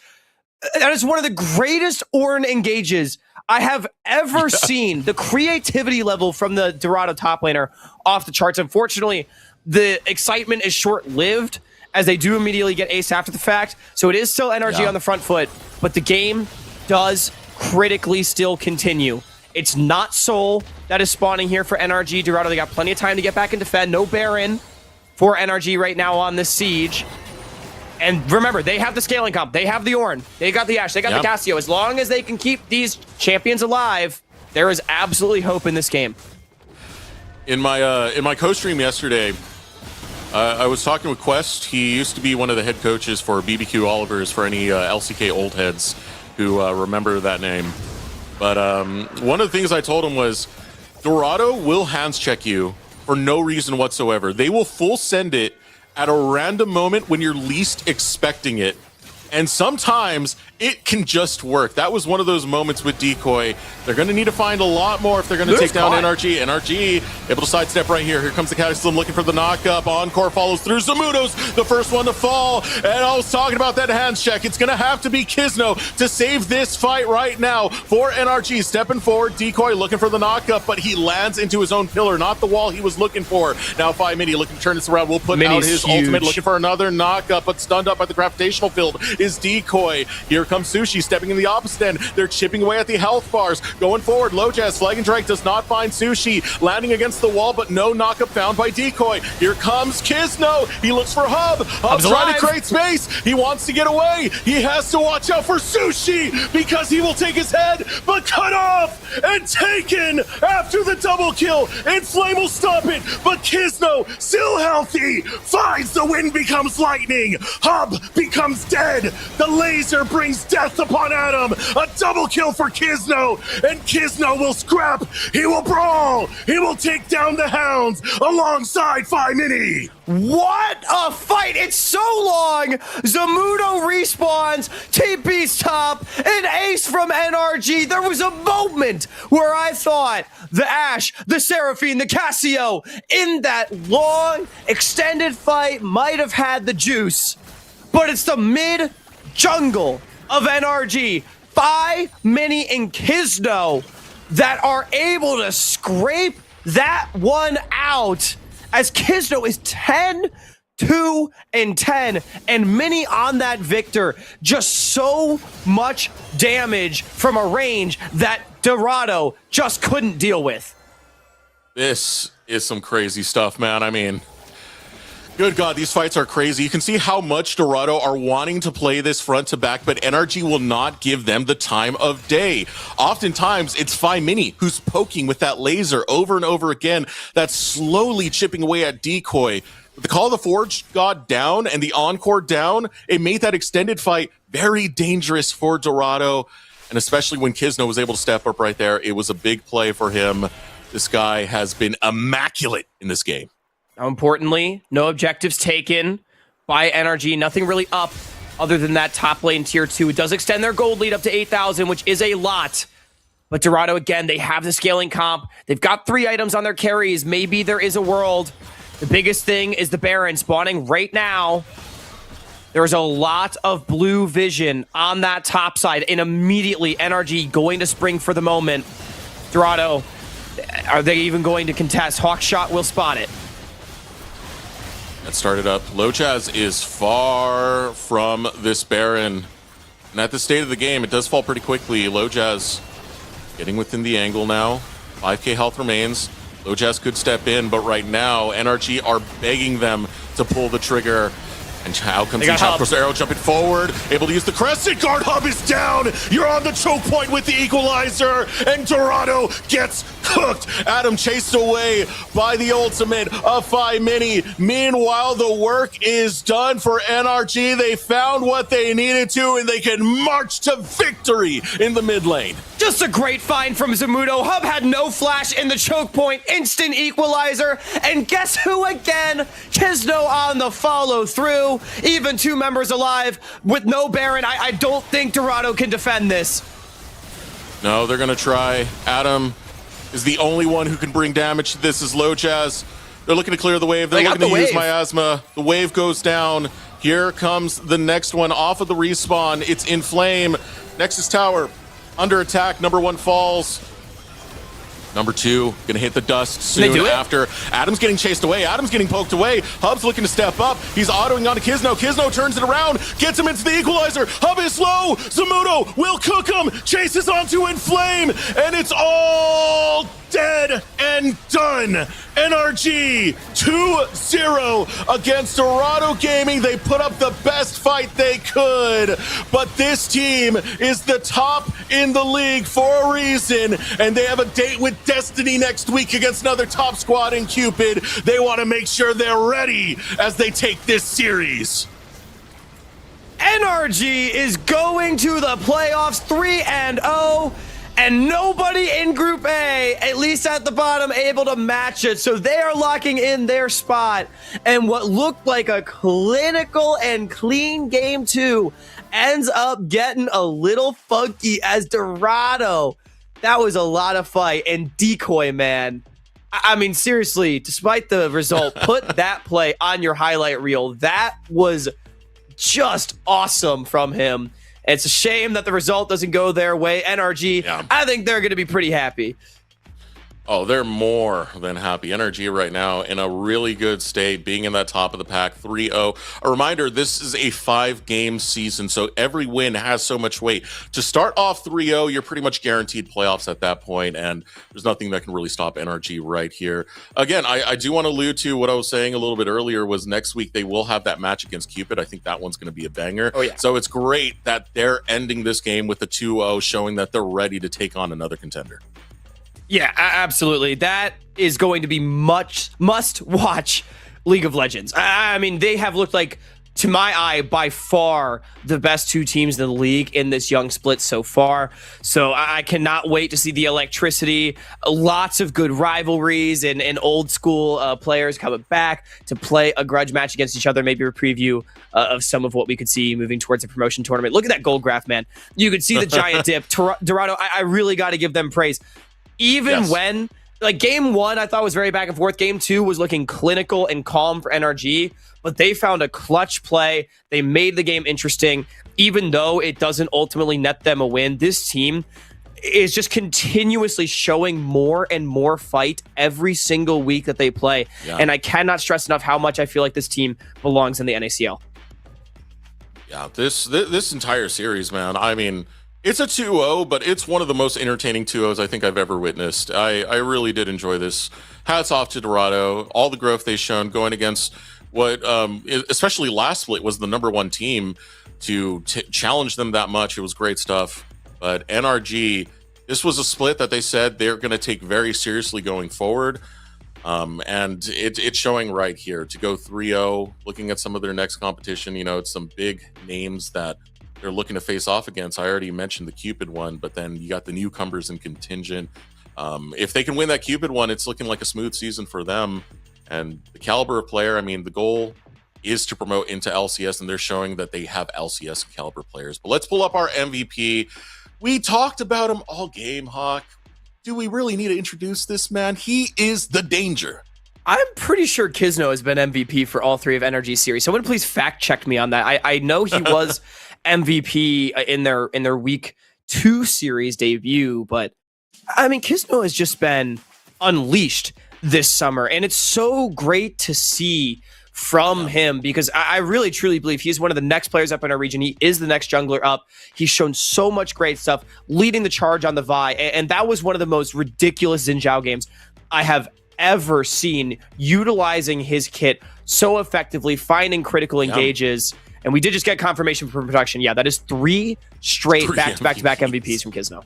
one of the greatest Ornn engages I have ever seen. The creativity level from the Dorado top laner off the charts. Unfortunately, the excitement is short-lived as they do immediately get ace after the fact. So it is still NRG on the front foot, but the game does critically still continue. It's not Soul that is spawning here for NRG. Dorado, they got plenty of time to get back and defend. No Baron for NRG right now on this siege. And remember, they have the scaling comp. They have the Ornn. They got the Ashe. They got the Cassio. As long as they can keep these champions alive, there is absolutely hope in this game. In my co-stream yesterday, I was talking with Quest. He used to be one of the head coaches for BBQ Olivers for any LCK old heads who remember that name. But one of the things I told him was, Dorado will hands check you for no reason whatsoever. They will full send it at a random moment when you're least expecting it. And sometimes it can just work. That was one of those moments with Decoy. They're going to need to find a lot more if they're going to take down NRG. NRG able to sidestep right here. Here comes the Cataclysm looking for the knockup. Encore follows through. Zamudo's the first one to fall. And I was talking about that hands check. It's going to have to be Kizno to save this fight right now for NRG. Stepping forward, Decoy looking for the knockup, but he lands into his own pillar, not the wall he was looking for. Now 5 Mini looking to turn this around. Will put out his ultimate, looking for another knockup, but stunned up by the gravitational field is Decoy. Here comes Sushi stepping in the opposite end. They're chipping away at the health bars. Going forward, Low Jazz, Flag and Drake does not find Sushi. Landing against the wall, but no knockup found by Decoy. Here comes Kizno. He looks for Hub. Hub's trying to create space. He wants to get away. He has to watch out for Sushi because he will take his head, but cut off and taken after the double kill. And Flame will stop it, but Kizno, still healthy, finds the wind becomes lightning. Hub becomes dead. The laser brings brings death upon Adam. A double kill for Kizno, and Kizno will scrap. He will brawl. He will take down the Hounds alongside Phi Mini. What a fight! It's so long! Zamudo respawns, TP's top, an ace from NRG. There was a moment where I thought the Ashe, the Seraphine, the Casio in that long, extended fight might have had the juice. But it's the mid-jungle of NRG, Phi, Mini, and Kizno that are able to scrape that one out. As Kizno is 10, 2, and 10, and Mini on that Victor. Just so much damage from a range that Dorado just couldn't deal with. This is some crazy stuff, man. I mean, good God, these fights are crazy. You can see how much Dorado are wanting to play this front to back, but NRG will not give them the time of day. Oftentimes, it's Phi Mini who's poking with that laser over and over again. That's slowly chipping away at Decoy. With the Call of the Forge God down and the Encore down, it made that extended fight very dangerous for Dorado. And especially when Kizno was able to step up right there, it was a big play for him. This guy has been immaculate in this game. Now, importantly, no objectives taken by NRG. Nothing really up other than that top lane tier 2. It does extend their gold lead up to 8,000, which is a lot. But Dorado, again, they have the scaling comp. They've got 3 items on their carries. Maybe there is a world. The biggest thing is the Baron spawning right now. There's a lot of blue vision on that top side. And immediately, NRG going to spring for the moment. Dorado, are they even going to contest? Hawkshot will spot it. That started up. Lojaz is far from this Baron. And at the state of the game, it does fall pretty quickly. Lojaz getting within the angle now. 5k health remains. Lojaz could step in, but right now, NRG are begging them to pull the trigger. And how comes the Chopper's arrow jumping forward, able to use the Crescent Guard. Hub is down. You're on the choke point with the equalizer, and Dorado gets cooked. Adam chased away by the ultimate of Phi Mini. Meanwhile, the work is done for NRG. They found what they needed to, and they can march to victory in the mid lane. Just a great find from Zamudo. Hub had no flash in the choke point. Instant equalizer. And guess who again? Kizno on the follow through. Even 2 members alive with no Baron. I don't think Dorado can defend this. No, they're going to try. Adam is the only one who can bring damage to this is Lojaz. They're looking to clear the wave. They're looking to use Miasma. The wave goes down. Here comes the next one off of the respawn. It's in flame. Nexus Tower under attack. Number 1 falls. Number 2 gonna hit the dust soon after. Adam's getting chased away. Adam's getting poked away. Hub's looking to step up. He's autoing onto Kizno. Kizno turns it around, gets him into the equalizer. Hub is slow. Zamudo will cook him. Chases onto Inflame, and it's all dead and done. NRG 2-0 against Dorado Gaming. They put up the best fight they could, but this team is the top in the league for a reason, and they have a date with Destiny next week against another top squad in Cupid. They want to make sure they're ready as they take this series. NRG is going to the playoffs 3-0. And nobody in Group A, at least at the bottom, able to match it. So they are locking in their spot. And what looked like a clinical and clean game 2 ends up getting a little funky as Dorado. That was a lot of fight. And Decoy, man. I mean, seriously, despite the result, put that play on your highlight reel. That was just awesome from him. It's a shame that the result doesn't go their way. NRG, I think they're going to be pretty happy. Oh, they're more than happy. NRG right now in a really good state, being in that top of the pack, 3-0. A reminder, this is a 5-game season, so every win has so much weight. To start off 3-0, you're pretty much guaranteed playoffs at that point, and there's nothing that can really stop NRG right here. Again, I do want to allude to what I was saying a little bit earlier was next week they will have that match against Cupid. I think that one's going to be a banger. Oh, yeah. So it's great that they're ending this game with a 2-0, showing that they're ready to take on another contender. Yeah, absolutely. That is going to be must-watch League of Legends. I mean, they have looked like to my eye, by far the best two teams in the league in this young split so far. So I cannot wait to see the electricity. Lots of good rivalries and old school players coming back to play a grudge match against each other. Maybe a preview of some of what we could see moving towards a promotion tournament. Look at that gold graph, man. You could see the giant dip. Dorado, I really got to give them praise. Even when, like, game one, I thought was very back and forth. Game two was looking clinical and calm for NRG, but they found a clutch play. They made the game interesting, even though it doesn't ultimately net them a win. This team is just continuously showing more and more fight every single week that they play. Yeah. And I cannot stress enough how much I feel like this team belongs in the NACL. Yeah, this entire series, man. I mean, it's a 2-0, but it's one of the most entertaining 2-0s I think I've ever witnessed. I really did enjoy this. Hats off to Dorado. All the growth they've shown going against what, especially last split, was the number one team to challenge them that much. It was great stuff. But NRG, this was a split that they said they're going to take very seriously going forward. And it's showing right here to go 3-0, looking at some of their next competition. You know, it's some big names that they're looking to face off against. I already mentioned the Cupid one, but then you got the newcomers and contingent. If they can win that Cupid one, it's looking like a smooth season for them. And the caliber of player, I mean, the goal is to promote into LCS, and they're showing that they have LCS caliber players. But let's pull up our MVP. We talked about him all game, Hawk. Do we really need to introduce this man? He is the danger. I'm pretty sure Kizno has been MVP for all three of NRG series. Someone please fact check me on that. I know he was MVP in their week 2 series debut, but I mean, Kizno has just been unleashed this summer, and it's so great to see from him, because I really truly believe he's one of the next players up in our region. He is the next jungler up. He's shown so much great stuff, leading the charge on the Vi, and that was one of the most ridiculous Xin Zhao games I have ever seen, utilizing his kit so effectively, finding critical engages. And we did just get confirmation from production. Yeah, that is 3 straight back-to-back MVPs from Kizno.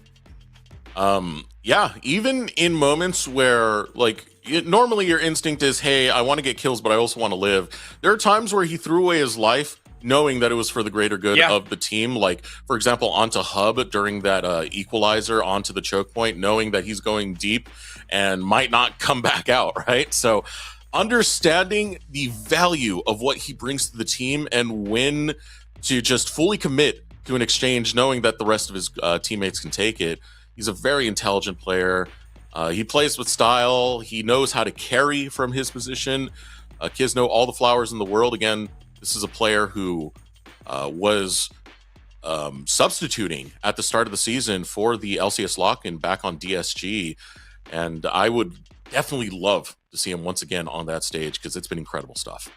Yeah, even in moments where, like, normally your instinct is, hey, I want to get kills, but I also want to live. There are times where he threw away his life knowing that it was for the greater good of the team. Like, for example, onto Hub during that equalizer onto the choke point, knowing that he's going deep and might not come back out, right? So understanding the value of what he brings to the team and when to just fully commit to an exchange, knowing that the rest of his teammates can take it. He's a very intelligent player. He plays with style. He knows how to carry from his position. Kizno, all the flowers in the world. Again, this is a player who was substituting at the start of the season for the LCS lock-in back on DSG. And I would definitely love to see him once again on that stage, because it's been incredible stuff.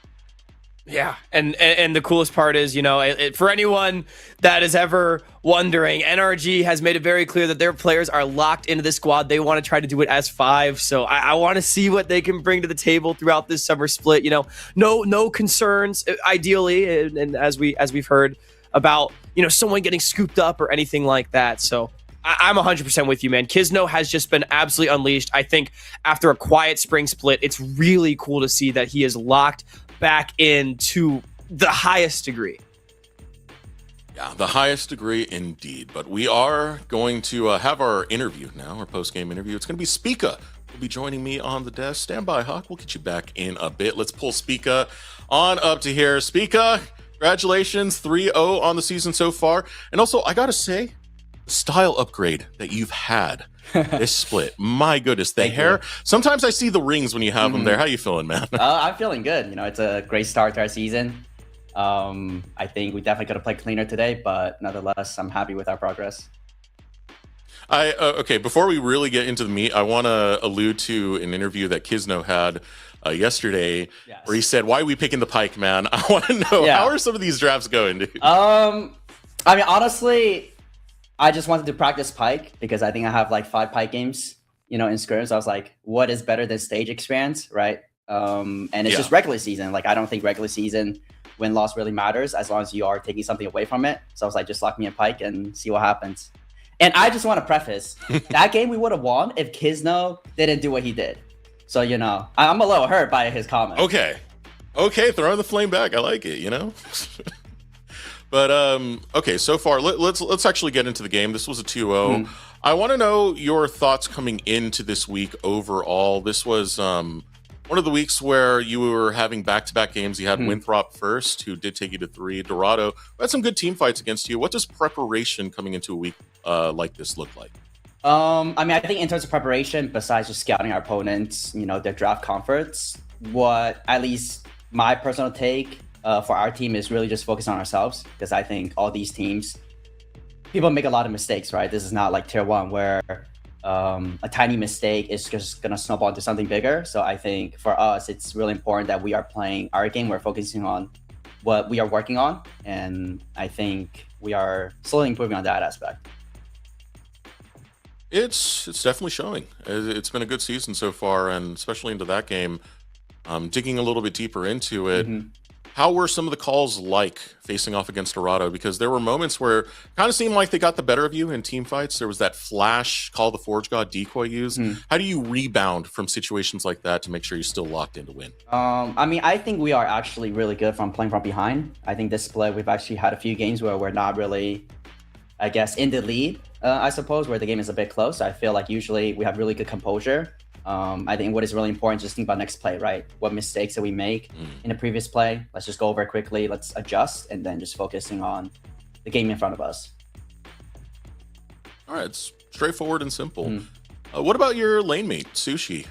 Yeah, and the coolest part is, you know, for anyone that is ever wondering, NRG has made it very clear that their players are locked into this squad. They want to try to do it as 5, so I want to see what they can bring to the table throughout this summer split. You know, no concerns, ideally, and as we've heard about, you know, someone getting scooped up or anything like that. So I'm 100% with you, man. Kizno has just been absolutely unleashed. I think after a quiet spring split, it's really cool to see that he is locked back into the highest degree. Yeah, the highest degree indeed. But we are going to have our interview now, our post-game interview. It's going to be Spica will be joining me on the desk. Stand by, Hawk. We'll get you back in a bit. Let's pull Spica on up to here. Spica, congratulations, 3-0 on the season so far. And also, I got to say, the style upgrade that you've had this split. My goodness, the hair. Sometimes I see the rings when you have them there. How you feeling, man? I'm feeling good. You know, it's a great start to our season. I think we definitely could have played cleaner today, but nonetheless, I'm happy with our progress. Okay, before we really get into the meat, I want to allude to an interview that Kizno had yesterday, where he said, "Why are we picking the Pike, man?" I want to know, how are some of these drafts going, dude? I mean, honestly, I just wanted to practice Pike because I think I have like 5 Pike games, you know, in scrims. I was like, what is better than stage experience, right? And it's just regular season. Like, I don't think regular season win-loss really matters as long as you are taking something away from it. So I was like, just lock me in Pike and see what happens. And I just want to preface, that game we would have won if Kizno didn't do what he did. So, you know, I'm a little hurt by his comment. Okay. Okay, throwing the flame back. I like it, you know? But okay, so far let's actually get into the game. This was a 2-0. I want to know your thoughts coming into this week overall. This was one of the weeks where you were having back-to-back games. You had Winthrop first, who did take you to 3. Dorado, who had some good team fights against you. What does preparation coming into a week like this look like? I mean, I think in terms of preparation, besides just scouting our opponents, their draft comforts, what at least my personal take for our team is really just focus on ourselves, because I think all these teams, people make a lot of mistakes, right? This is not like tier 1 where a tiny mistake is just going to snowball into something bigger. So I think for us, it's really important that we are playing our game. We're focusing on what we are working on. And I think we are slowly improving on that aspect. It's definitely showing. It's been a good season so far, and especially into that game. Digging a little bit deeper into it, how were some of the calls like facing off against Dorado? Because there were moments where it kind of seemed like they got the better of you in team fights. There was that flash call the Forge God decoy used. How do you rebound from situations like that to make sure you're still locked in to win? I mean, I think we are actually really good from playing from behind. I think this split, we've actually had a few games where we're not really, I guess, in the lead, I suppose, where the game is a bit close. I feel like usually we have really good composure. I think what is really important is just think about next play, right? What mistakes that we make in the previous play, let's just go over it quickly, let's adjust, and then just focusing on the game in front of us. All right, it's straightforward and simple. What about your lane mate, Sushi?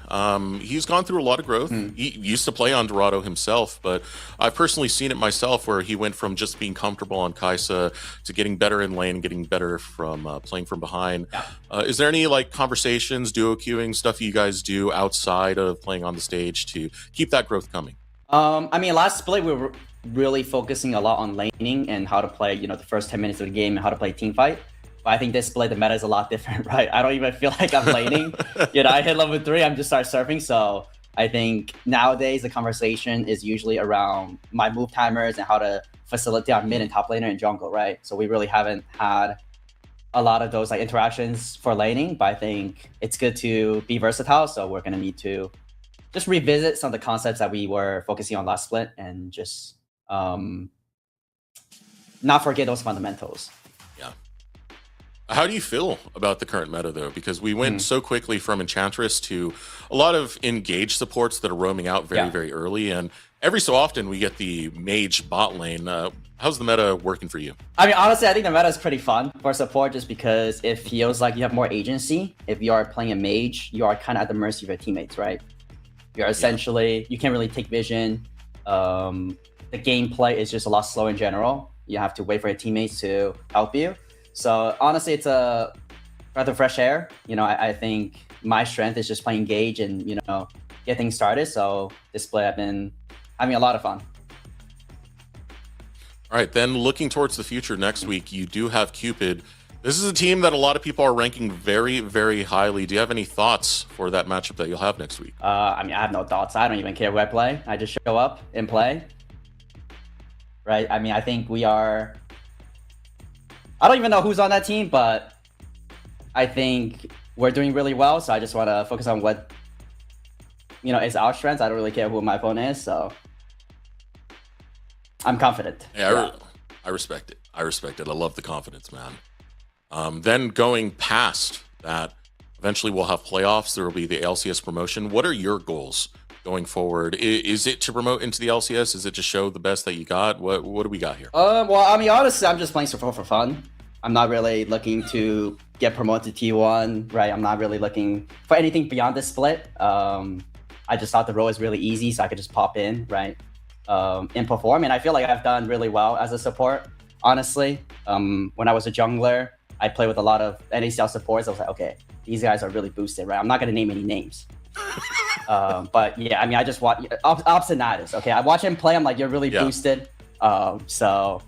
He's gone through a lot of growth. He used to play on Dorado himself, but I've personally seen it myself where he went from just being comfortable on Kaisa to getting better in lane, getting better from playing from behind. Is there any like conversations, duo queuing, stuff you guys do outside of playing on the stage to keep that growth coming? I mean, last split, we were really focusing a lot on laning and how to play, the first 10 minutes of the game and how to play team fight. But I think this split, the meta is a lot different, right? I don't even feel like I'm laning. I hit level 3, I'm just start surfing. So I think nowadays the conversation is usually around my move timers and how to facilitate our mid and top laner and jungle, right? So we really haven't had a lot of those like interactions for laning, but I think it's good to be versatile. So we're going to need to just revisit some of the concepts that we were focusing on last split and just not forget those fundamentals. How do you feel about the current meta, though? Because we went so quickly from Enchantress to a lot of engaged supports that are roaming out very, very early. And every so often we get the mage bot lane. How's the meta working for you? I mean, honestly, I think the meta is pretty fun for support just because it feels like you have more agency. If you are playing a mage, you are kind of at the mercy of your teammates, right? You're essentially, you can't really take vision. The gameplay is just a lot slower in general. You have to wait for your teammates to help you. So honestly, it's a breath of fresh air. I think my strength is just playing engage and, get things started. So this play, I've been having a lot of fun. All right, then looking towards the future next week, you do have Cupid. This is a team that a lot of people are ranking very, very highly. Do you have any thoughts for that matchup that you'll have next week? I mean, I have no thoughts. I don't even care who I play. I just show up and play. Right? I mean, I think we are... I don't even know who's on that team, but I think we're doing really well. So I just want to focus on what, is our strength. I don't really care who my opponent is. So I'm confident. I respect it. I love the confidence, man. Then going past that, eventually we'll have playoffs. There will be the LCS promotion. What are your goals going forward? Is it to promote into the LCS? Is it to show the best that you got? What do we got here? Well, I mean, honestly, I'm just playing support for fun. I'm not really looking to get promoted to T1, right? I'm not really looking for anything beyond this split. I just thought the role is really easy, so I could just pop in, right? And perform. And I feel like I've done really well as a support, honestly. When I was a jungler, I played with a lot of NACL supports. I was like, okay, these guys are really boosted, right? I'm not going to name any names. But yeah, I mean, I just watch Obstinators. Okay, I watch him play. I'm like, you're really boosted. So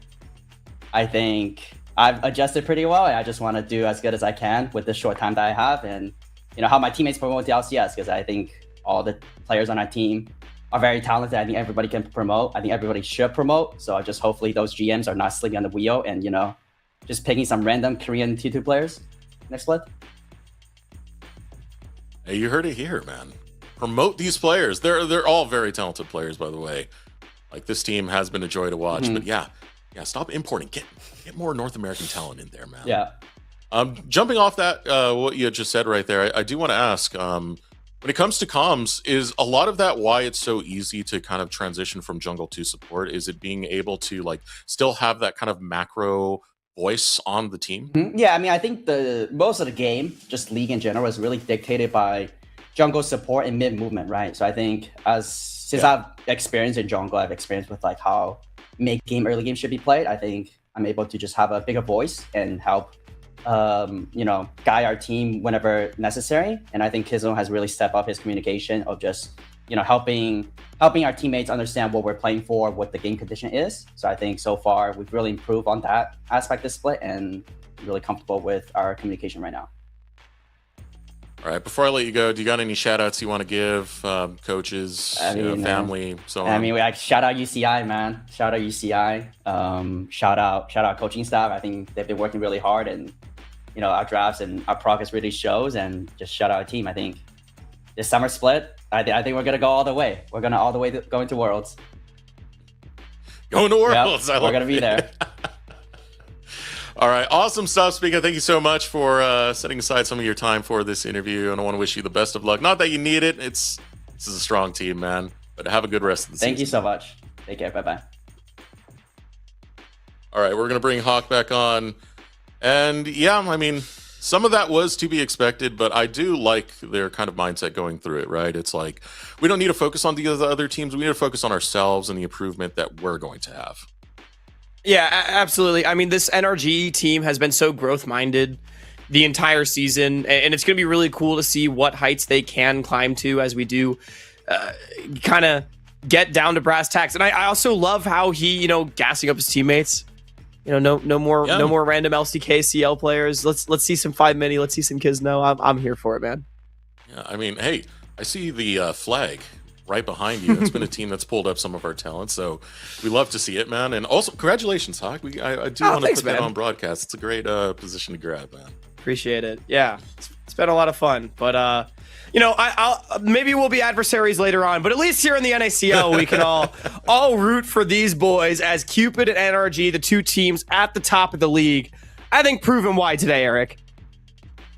I think I've adjusted pretty well, and I just want to do as good as I can with the short time that I have, and how my teammates promote the LCS, because I think all the players on our team are very talented. I think everybody can promote. I think everybody should promote. So just hopefully those GMs are not sleeping on the wheel and just picking some random Korean T2 players next split. Hey, you heard it here, man. Promote these players. They're all very talented players, by the way. Like this team has been a joy to watch. But yeah, stop importing. Get more North American talent in there, man. Yeah. Jumping off that, what you just said right there, I do want to ask, when it comes to comms, is a lot of that why it's so easy to kind of transition from jungle to support? Is it being able to like still have that kind of macro voice on the team? Yeah, I mean, I think the most of the game, just League in general, is really dictated by jungle support and mid movement, right? So I think since I've experienced in jungle, I've experienced with like how mid game, early game should be played. I think I'm able to just have a bigger voice and help guide our team whenever necessary. And I think Kizo has really stepped up his communication of just, helping our teammates understand what we're playing for, what the game condition is. So I think so far we've really improved on that aspect of the split and really comfortable with our communication right now. All right, before I let you go, do you got any shout outs you want to give? Coaches, family, so on? I mean, shout out UCI, man. Shout out UCI. Shout out coaching staff. I think they've been working really hard, and our drafts and our progress really shows. And just shout out our team. I think this summer split, I think we're gonna go all the way. We're gonna all the way going to Worlds. Going to Worlds. Yep, we're gonna be there. All right, awesome stuff, Speaker. Thank you so much for setting aside some of your time for this interview, and I want to wish you the best of luck. Not that you need it; this is a strong team, man. But have a good rest of the season. Thank you so much. Take care. Bye bye. All right, we're gonna bring Hawk back on, and yeah, I mean, some of that was to be expected, but I do like their kind of mindset going through it. Right? It's like we don't need to focus on the other teams; we need to focus on ourselves and the improvement that we're going to have. Yeah, absolutely. I mean, this NRG team has been so growth-minded the entire season, and it's going to be really cool to see what heights they can climb to as we do kind of get down to brass tacks. And I also love how he, gassing up his teammates. No more random LCK CL players. Let's see some 5-mini. Let's see some Kizno. I'm here for it, man. Yeah, I mean, hey, I see the flag right behind you. It's been a team that's pulled up some of our talent, so we love to see it, man. And also, congratulations, Hawk. I do want to put that on broadcast. It's a great position to grab, man. Appreciate it. Yeah, it's been a lot of fun. But I'll maybe we'll be adversaries later on. But at least here in the NACL, we can all root for these boys as Cupid and NRG, the two teams at the top of the league. I think proven why today, Eric.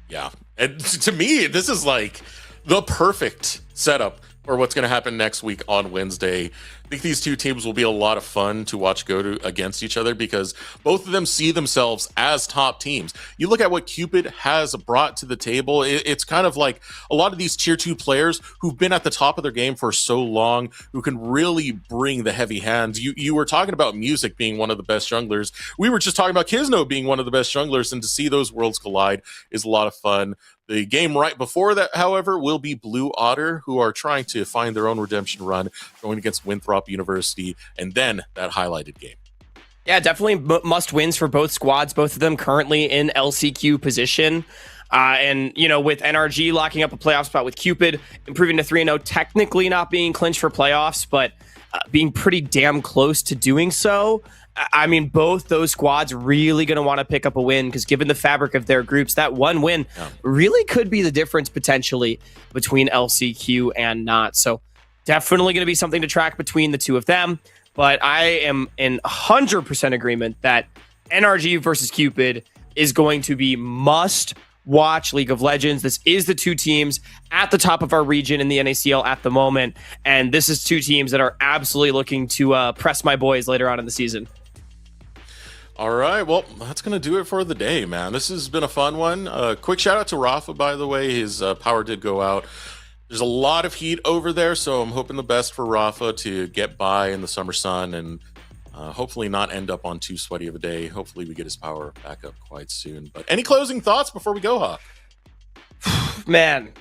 Yeah, and to me, this is like the perfect setup or what's going to happen next week on Wednesday. I think these two teams will be a lot of fun to watch go against each other because both of them see themselves as top teams. You look at what Cupid has brought to the table. It's kind of like a lot of these tier 2 players who've been at the top of their game for so long, who can really bring the heavy hands. You were talking about Music being one of the best junglers. We were just talking about Kizno being one of the best junglers, and to see those worlds collide is a lot of fun. The game right before that, however, will be Blue Otter, who are trying to find their own redemption run, going against Winthrop University, and then that highlighted game. Yeah, definitely must wins for both squads, both of them currently in LCQ position. And, with NRG locking up a playoff spot with Cupid, improving to 3-0, technically not being clinched for playoffs, but being pretty damn close to doing so. I mean, both those squads really going to want to pick up a win because given the fabric of their groups, that one win really could be the difference potentially between LCQ and not. So definitely going to be something to track between the two of them. But I am in 100% agreement that NRG versus Cupid is going to be must-watch League of Legends. This is the two teams at the top of our region in the NACL at the moment. And this is two teams that are absolutely looking to press my boys later on in the season. All right, well, that's going to do it for the day, man. This has been a fun one. Quick shout out to Rafa, by the way. His power did go out. There's a lot of heat over there, so I'm hoping the best for Rafa to get by in the summer sun and hopefully not end up on too sweaty of a day. Hopefully we get his power back up quite soon. But any closing thoughts before we go, Hawk? Man,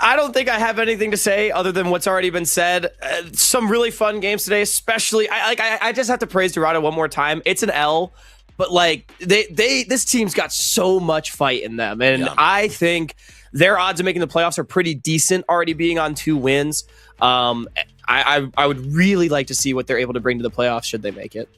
I don't think I have anything to say other than what's already been said. Some really fun games today, especially. I just have to praise Dorado one more time. It's an L, but this team's got so much fight in them, and I think their odds of making the playoffs are pretty decent. Already being on 2 wins, I would really like to see what they're able to bring to the playoffs should they make it.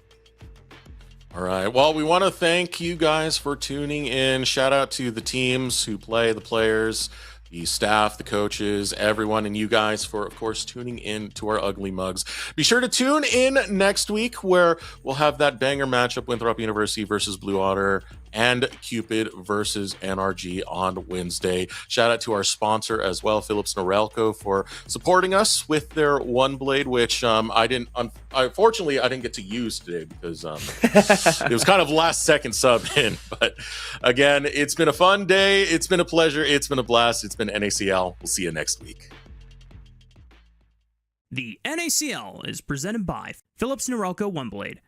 All right. Well, we want to thank you guys for tuning in. Shout out to the teams who play, the players, the staff, the coaches, everyone, and you guys for, of course, tuning in to our Ugly Mugs. Be sure to tune in next week where we'll have that banger matchup, Winthrop University versus Blue Otter and Cupid versus NRG on Wednesday. Shout out to our sponsor as well, Philips Norelco, for supporting us with their One Blade, which unfortunately I didn't get to use today because it was kind of last second sub in. But again, it's been a fun day. It's been a pleasure. It's been a blast. It's been NACL. We'll see you next week. The NACL is presented by Philips Norelco One Blade.